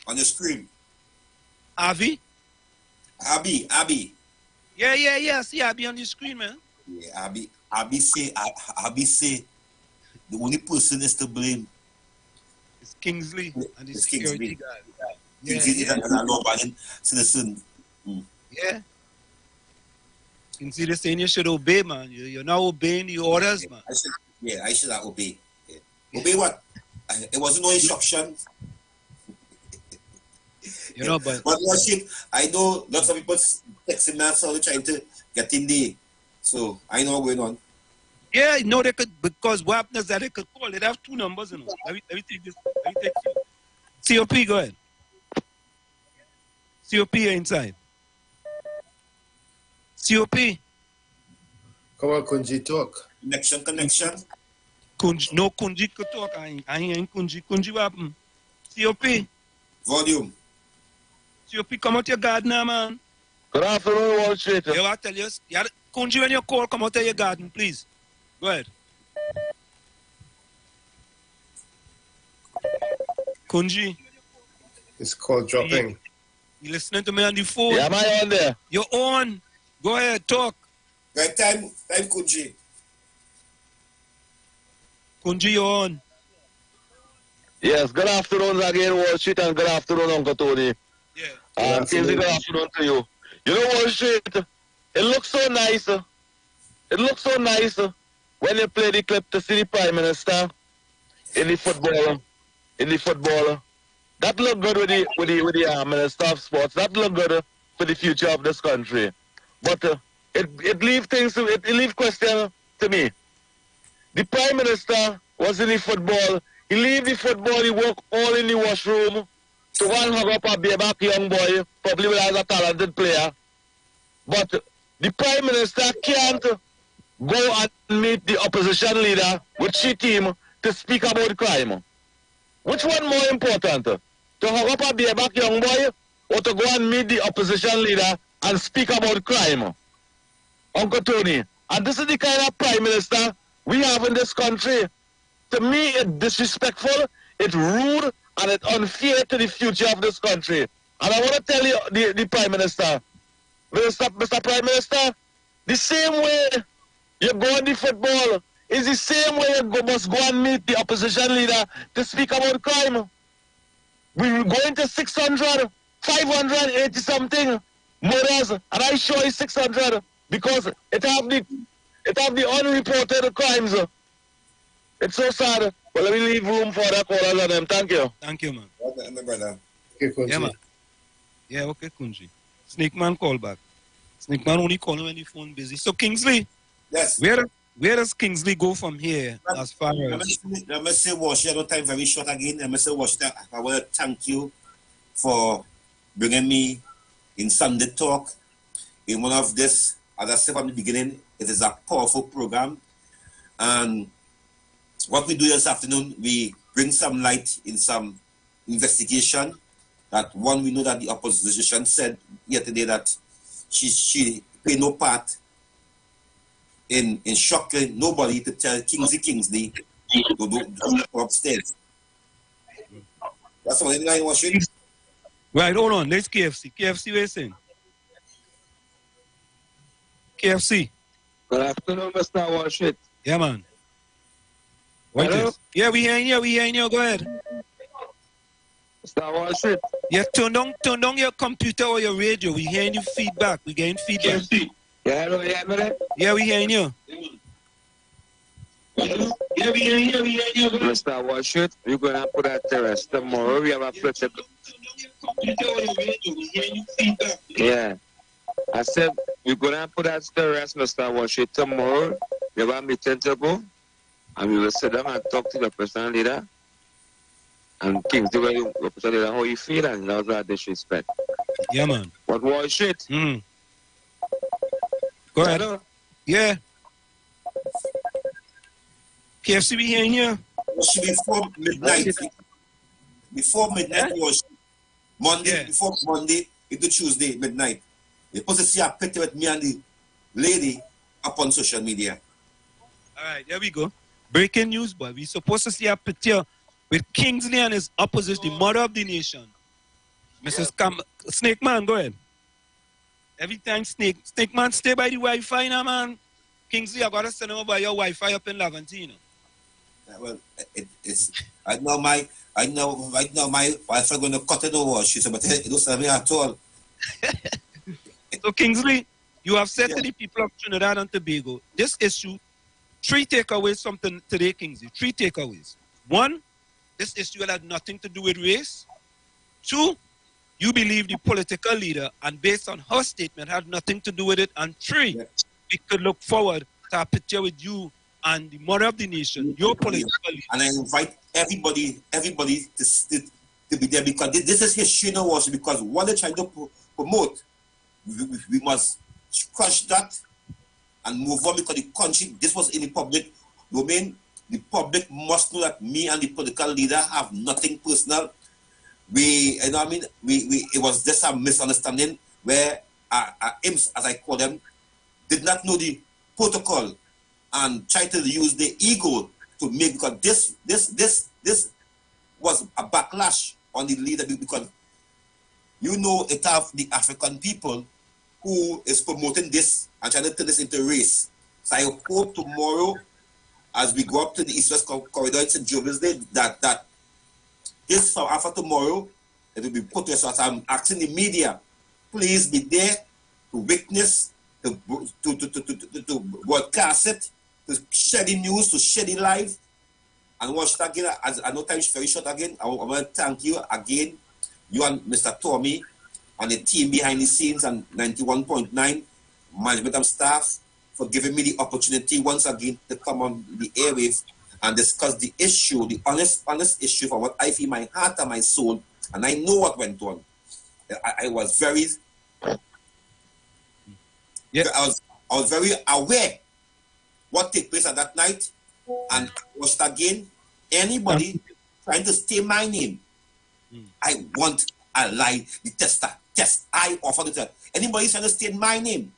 on the screen. Abby? Abby. Yeah. See Abby on the screen, man. Yeah, Abby say, the only person is to blame. It's Kingsley and the security guard. Kingsley is a law-abiding citizen. Yeah. Kingsley is saying you should obey, man. You're not obeying the orders, man. I should have obey. Yeah. Obey what? It wasn't no instruction. But Lordship, I know lots of people texting me so trying to get in there. So I know what's going on. Yeah, no, they could, because what happens is that they could call. They have two numbers, Let me take this. COP, go ahead. COP inside. COP. Come on, Kunji, talk. Connection. No, Kunji could talk. I ain't Kunji. Kunji, what happened? COP. Volume. COP, come out your garden now, man. Good afternoon, Wall Street. I tell you, Kunji, when you call, come out of your garden, please. Go ahead. Kunji. It's called dropping. You listening to me on the phone? Yeah, am I on there? You're on. Go ahead, talk. Right time, Kunji. Kunji, you're on. Yes, good afternoon again, Wall Street, and good afternoon, Uncle Tony. Yeah. Good afternoon to you. You know, Wall Street, it looks so nice. It looks so nice when you play the clip to see the Prime Minister in the football. That look good with the Minister of Sports. That look good for the future of this country. But it leaves question to me. The Prime Minister was in the football. He leave the football, he work all in the washroom to go and hug up a bareback young boy, probably as a talented player. But the Prime Minister can't go and meet the opposition leader with she team to speak about crime. Which one more important? To hug up a bareback young boy or to go and meet the opposition leader and speak about crime? Uncle Tony, and this is the kind of Prime Minister we have in this country. To me, it's disrespectful, it's rude, and it's unfair to the future of this country. And I want to tell you, the Prime Minister, Mr. Prime Minister, the same way you go in the football is the same way you must go and meet the opposition leader to speak about crime. We were going to 600, 580 something murders, and I show you 600 because it have the unreported crimes. It's so sad. But let me leave room for that callers and them. Thank you. Thank you, man. Okay, brother. Okay, Kunji. Yeah, man. Yeah, okay, Kunji. Snake Man call back. Snake Man only call when the phone busy. So Kingsley. Yes. Where does Kingsley go from here as far as... Let me say, Washington, I don't time very short again. Let me say, Washington, I want to thank you for bringing me in Sunday Talk. In one of this, as I said from the beginning, it is a powerful program. And what we do this afternoon, we bring some light in some investigation. That one, we know that the opposition said yesterday that she played no part in shocking nobody to tell Kingsley to go upstairs. That's all I want to say. Right, hold on. Let's KFC. KFC, what are you saying? KFC. Good afternoon, Mr. Washit. Yeah, man. Hello? Yeah, we hearing you. Go ahead. Mr. Wall Street. Yeah, turn down your computer or your radio. We hearing you feedback. We getting feedback. Yeah, hello, yeah, man. Yeah, we hearing you. Yeah, we hearing you. Mr. Wall Street, we're going to put that terrace. Tomorrow we have a political. Yeah. I said, we're going to put that terrace, Mr. Wall Street. Tomorrow we have a meeting to go. And we will sit down and talk to the personal leader. And Kingsley will represent how you feel, and that's our disrespect. Yeah, man. What Wall Street? Go ahead. Hello? Yeah. KFC, we hearing you? Before midnight. Before midnight was Monday. Yeah. Before Monday into Tuesday midnight. You're supposed to see a picture with me and the lady up on social media. All right, there we go. Breaking news, boy. We're supposed to see a picture with Kingsley and his opposition, the mother of the nation. Mrs. Snake Man, go ahead. Every time Snake Man stay by the Wi-Fi now, man. Kingsley, I gotta send over by your Wi-Fi up in Laventino. Yeah, well, it's right now my Wi-Fi gonna cut it over. She said, but it don't serve me at all. So Kingsley, you have said to the people of Trinidad and Tobago, this issue, 3 takeaways from today, Kingsley. 3 takeaways. 1, this issue had nothing to do with race. 2, you believe the political leader, and based on her statement, had nothing to do with it. And 3, we could look forward to a picture with you and the mother of the nation, your political leader. And I invite everybody to be there, because this is history now also, because what they're trying to promote, we must crush that and move on, because the country, this was in the public domain. The public must know that me and the political leader have nothing personal. It was just a misunderstanding where our imps, as I call them, did not know the protocol and tried to use their ego to make, because this was a backlash on the leader, because it have the African people who is promoting this and trying to turn this into race. So I hope tomorrow, as we go up to the East-West corridor in St. John's Day, that this from after tomorrow, it will be put to us. So I'm asking the media, please be there to witness, to broadcast it, to share the news, to share the live, and watch it again. As I know time is very short again. I want to thank you again, you and Mr. Tommy, and the team behind the scenes and 91.9 management and staff, for giving me the opportunity once again to come on the airwaves and discuss the issue, the honest issue for what I feel my heart and my soul, and I know what went on. I was very, I was very aware what took place at that night, and was again anybody trying to stay my name. I want a lie detector test. I offer the test. Anybody trying to stay my name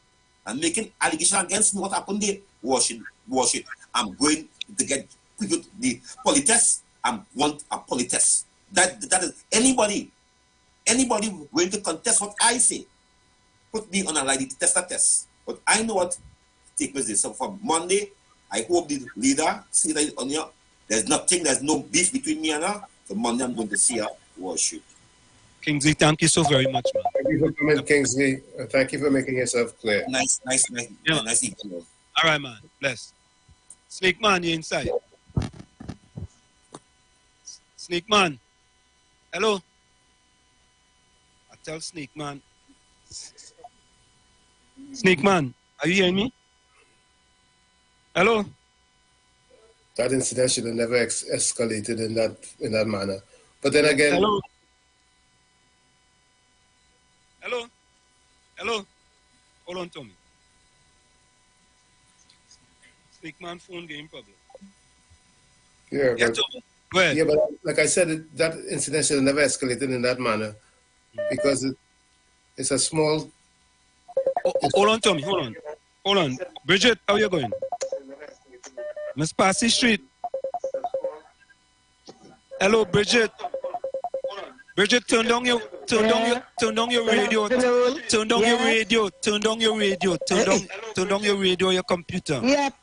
and making allegation against me, what happened there? Wash it. I'm going to get the polytest. I want a polytest. That is anybody going to contest what I say, put me on a lie detector test. But I know what take place this. So for Monday, I hope the leader see that on here. There's no beef between me and her. So Monday I'm going to see her worship. Kingsley, thank you so very much, man. Thank you for coming, Kingsley. Thank you for making yourself clear. Nice evening. All right, man. Bless. Snake Man, you inside? Snake Man. Hello? I tell Snake Man. Snake Man, are you hearing me? Hello? That incident should have never escalated in that manner. But then again... Hello? Hello? Hold on, Tommy. Snake Man phone game problem. Yeah, go ahead. Yeah, but like I said, that incident should have never escalated in that manner, because it's a small... Hold on, Tommy. Hold on. Bridget, how you going? Miss Passy Street. Hello, Bridget. Bridget, turn down your radio. Turn down your radio. Turn down your radio, your computer. Yep.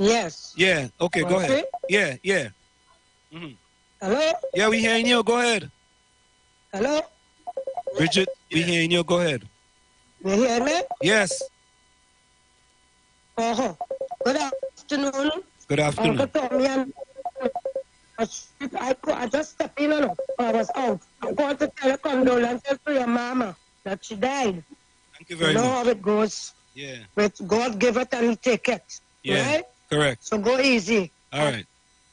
Yes. Yeah. Okay, go ahead. Yeah, yeah. Mm-hmm. Hello? Yeah, we hearing you. Go ahead. Hello? Bridget, we hearing you. Go ahead. You hear me? Yes. Good afternoon. Good afternoon. Uncle Tommy and I just stepped in, I was out. I'm going to tell a condolences to your mama that she died. Thank you very much. You know much. how it goes. Yeah. But God give it and he take it. Yeah. Right? Correct. So go easy. All right.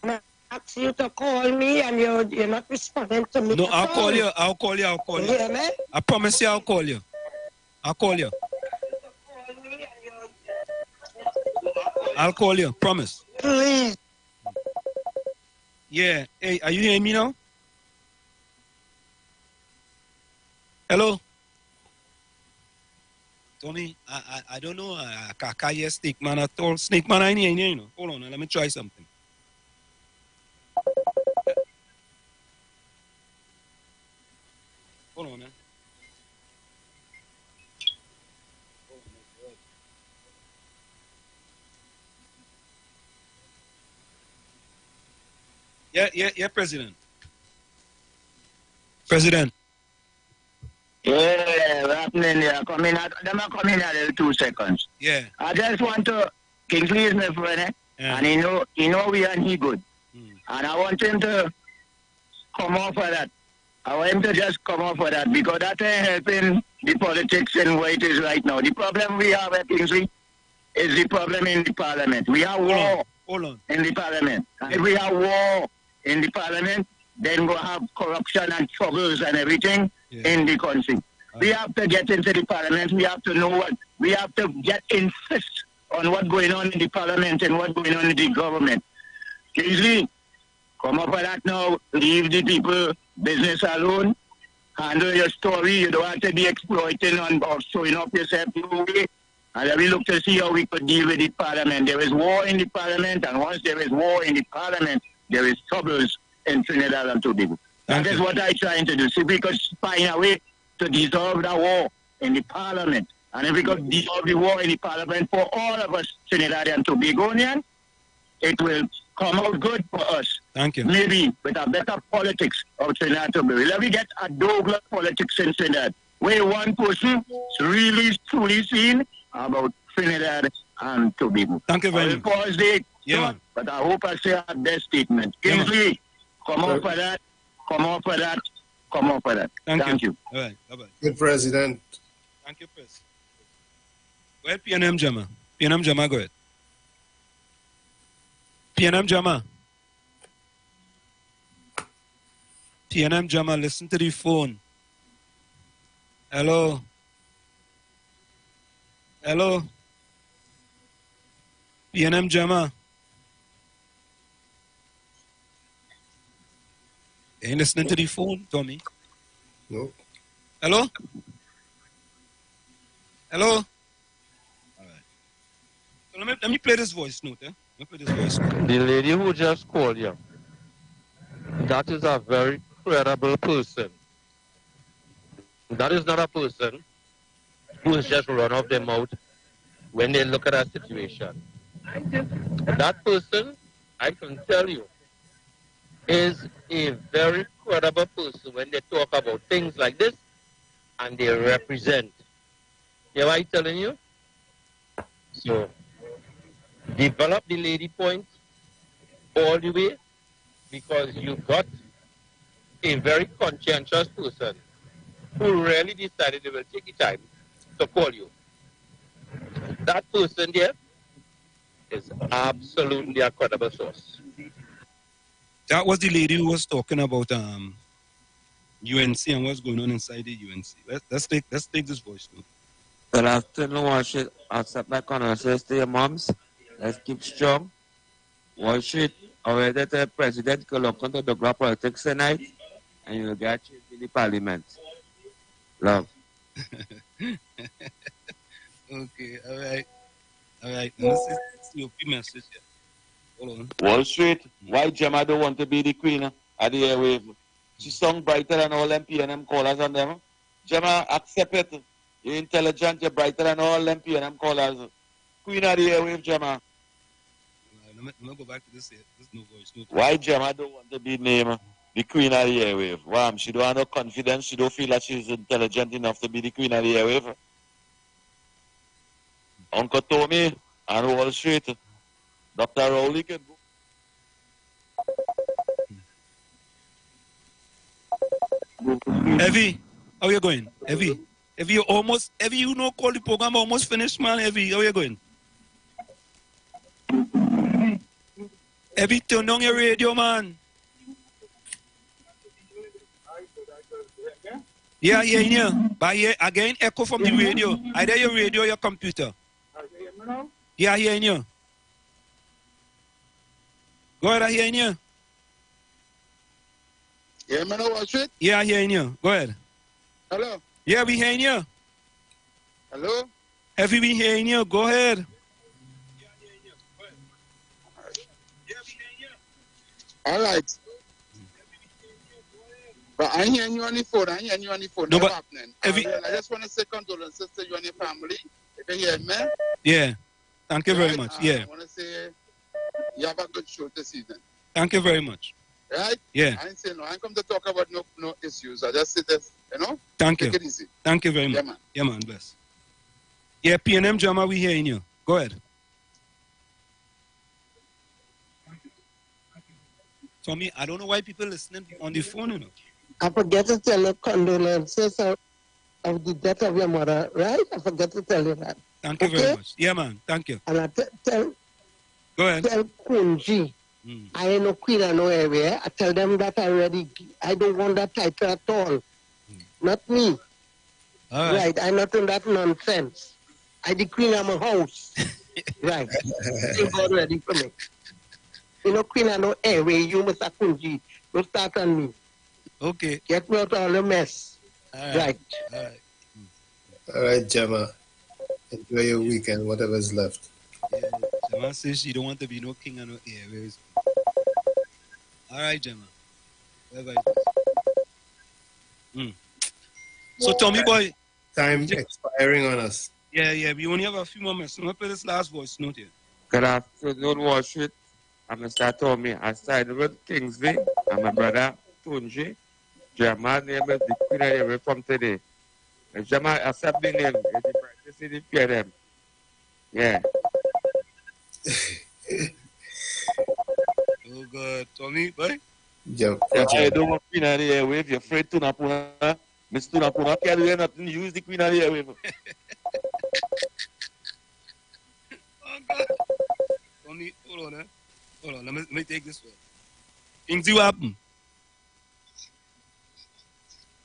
I ask you to call me and you're not responding to me. No, I'll call you. I'll call you. I'll call you. You hear me? I promise you I'll call you. I'll call you. I'll call you. Promise. Please. Yeah. Hey, are you hearing me now? Hello? Tommy, I don't know. I can't hear Snake Man at all. Snake Man, I ain't hearing you know. Hold on. Let me try something. Hold on, man. Yeah, President. President. Yeah, happening there. Them are coming in a 2 seconds. Yeah. I just want to, Kingsley is my friend, Yeah. and he know we and he good. And I want him to come off of that. I want him to just come off of that because that ain't helping the politics in where it is right now. The problem we have at Kingsley is the problem in the parliament. We have war in the parliament. And if we have war in the parliament, then we'll have corruption and troubles and everything in the country. We have to get into the parliament. We have to know what. We have to insist on what's going on in the parliament and what's going on in the government. Kingsley, come up with that now. Leave the people business alone. Handle your story. You don't have to be exploiting or showing up yourself no way. And then we look to see how we could deal with the parliament. There is war in the parliament, and once there is war in the parliament, there is troubles in Trinidad and Tobago. That is what I'm trying to do. See if we could find a way to dissolve the war in the parliament. And if we could dissolve the war in the parliament for all of us Trinidad and Tobagonians, it will come out good for us. Thank you. Maybe with a better politics of Trinidad and Tobago. Let me get a Douglas politics in Trinidad, where one person is really truly seen about Trinidad and Tobago. Thank you very much. Pause there. Yeah. But I hope I say a best statement. Kingsley, come off for that. Come off for that. Come off for that. Thank you. All right. Bye-bye. Good President. Thank you, Pres. Go ahead, PNM Jama. PNM Jama, go ahead. PNM Jama. PNM Jama, listen to the phone. Hello. Hello. PNM Jama. Ain't listening to the phone, Tommy. No. Hello? Hello? All right. So let me play this voice note, eh? Let me play this voice note. The lady who just called you, that is a very credible person. That is not a person who is just run off their mouth when they look at a situation. That person, I can tell you, is a very credible person when they talk about things like this and they represent. You know what I'm telling you? So, develop the lady point all the way because you got a very conscientious person who really decided they will take the time to call you. That person there is absolutely a credible source. That was the lady who was talking about UNC and what's going on inside the UNC. Let's take this voice note. Good afternoon, watch it. Accept my condolences to your moms. Let's keep strong. Watch it. Already the president could look into the global politics tonight and you'll get you in the parliament. Love. Okay, all right. All right. This is the OP message here. Hold on. Wall Street, why Gemma don't want to be the queen of the airwave? She sung brighter than all them PNM callers on them. Gemma, accept it. You're intelligent, you're brighter than all them PNM callers. Queen of the airwave, Gemma. Let me go back to this here. This no voice. No Why Gemma don't want to be named the queen of the airwave? Why? She don't have no confidence. She don't feel that she's intelligent enough to be the queen of the airwave. Uncle Tommy and Wall Street. Dr. Rowley can go. Evie, how you going? Evie, you almost, you know, call the program almost finished, man. Evie, how you going? Evie, turn down your radio, man. Yeah, yeah. But yeah, again, echo from the radio. Either your radio or your computer. Yeah, yeah, yeah. Go ahead, I hear you. Yeah, man, watch it. Yeah, I hear you. Go ahead. Hello. Yeah, we hearing you. Hello. Have you been hearing you? Go ahead. All right. But I hear you on the phone. No, but happening. I just want to say condolences to you and your family. If you hear me. Yeah. Thank you very much. Yeah. I want to say you have a good show this evening. Thank you very much. Right? Yeah. I ain't saying no. I ain't come to talk about no issues. I just say this, Thank you. Take it easy. Thank you very much. Yeah, man. Yeah, man. Bless. Yeah, PNM Jama, we hearing you. Go ahead. Tommy, I don't know why people listening on the phone, I forget to tell you condolences of the death of your mother, right? I forget to tell you that. Thank you very much. Yeah, man. Thank you. And I tell Go ahead. Tell Kunji, I ain't no queen of no area. I tell them that already. I don't want that title at all. Not me. All right. I'm not in that nonsense. I the queen of my house. Right. Thank God ready for me. You know, queen of no area. You, Mr. Kunji, don't start on me. Okay. Get me out of all the mess. All right. Right. All right. All right, Gemma. Enjoy your weekend, whatever's left. Yeah, Gemma says she don't want to be no king and no airways. All right, Gemma. Whatever it is. So, Tommy boy. Time expiring on us. Yeah. We only have a few more minutes. I'm going to play this last voice note here. Good afternoon, Wall Street. I'm Mr. Tommy. I started with Kingsley and my brother, Tunji. Gemma's name is the Queen of the from today. If Gemma accept the name, you see the fear them. Yeah. Oh, God. Tommy, boy. Yeah, I don't want Queen of the Airwave. You're afraid to Napuna. Mr. Napuna can't do nothing. Use the Queen of the Airwave. Oh, God. Tommy, hold on, Hold on. Let me take this one. Kingsley, what happened?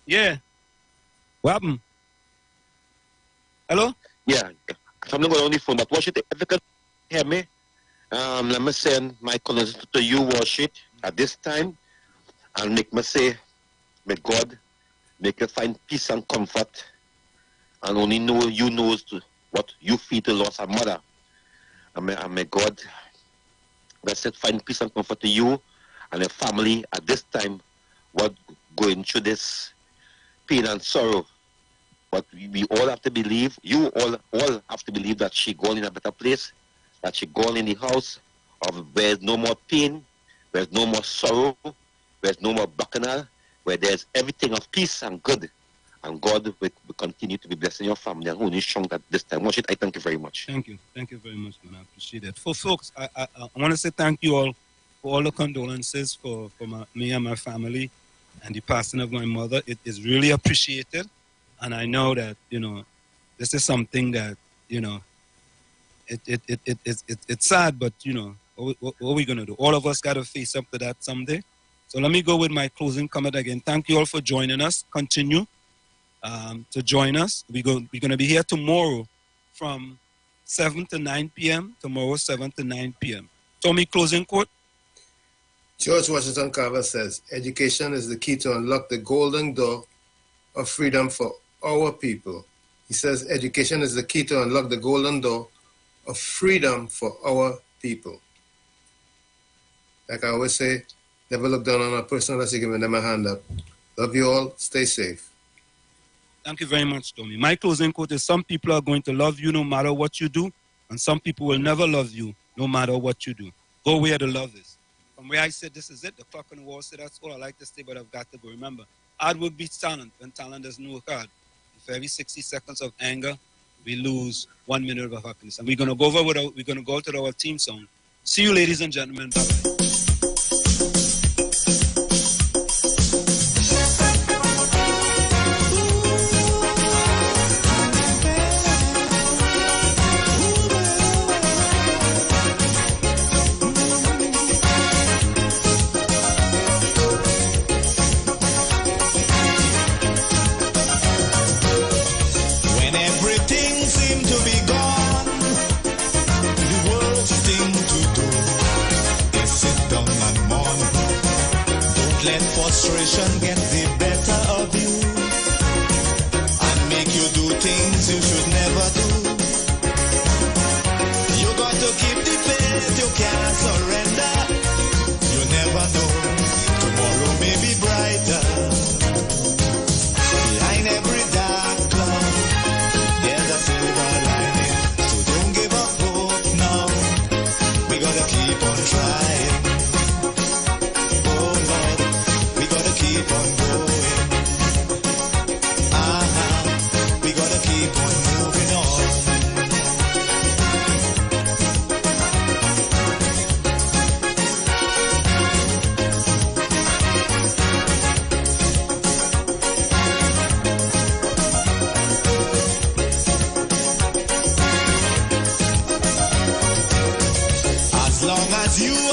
Yeah. What happened? Hello? Yeah. I'm not going on the phone, but watch it. If you can hear me, let me send my condolences to you, watch it at this time, and make me say, may God make you find peace and comfort, and only know you knows what you feel to loss a mother. And may God, bless it, find peace and comfort to you and your family at this time, what going through this pain and sorrow. But we all have to believe, you all have to believe that she gone in a better place, that she gone in the house of where there's no more pain, where there's no more sorrow, where there's no more bacchanal, where there's everything of peace and good. And God will continue to be blessing your family and only strong at this time. Watch it. I thank you very much. Thank you. Thank you very much, man. I appreciate that. For folks, I want to say thank you all for all the condolences for me and my family and the passing of my mother. It is really appreciated. And I know that, this is something that, it's sad, but, what are we going to do? All of us got to face up to that someday. So let me go with my closing comment again. Thank you all for joining us. Continue to join us. We're going to be here tomorrow from 7 to 9 p.m. Tomorrow, 7 to 9 p.m. Tommy, closing quote. George Washington Carver says, education is the key to unlock the golden door of freedom for our people. He says, education is the key to unlock the golden door of freedom for our people. Like I always say, never look down on a person unless you're giving them a hand up. Love you all. Stay safe. Thank you very much, Tommy. My closing quote is, some people are going to love you no matter what you do, and some people will never love you no matter what you do. Go where the love is. From where I said, this is it. The clock on the wall said, that's all I like to say, but I've got to go. Remember, hard work beats talent when talent doesn't work hard. For every 60 seconds of anger, we lose 1 minute of happiness. And we're going to go we're going to go to our team song. See you, ladies and gentlemen. Bye-bye. Frustration get the better of you and make you do things you should never do. You got to keep the faith, you can't surrender. You never know, tomorrow may be brighter. Behind every dark cloud, there's a silver lining. So don't give up hope now. We gotta keep on trying. Keep on going. We gotta keep on moving on. As long as you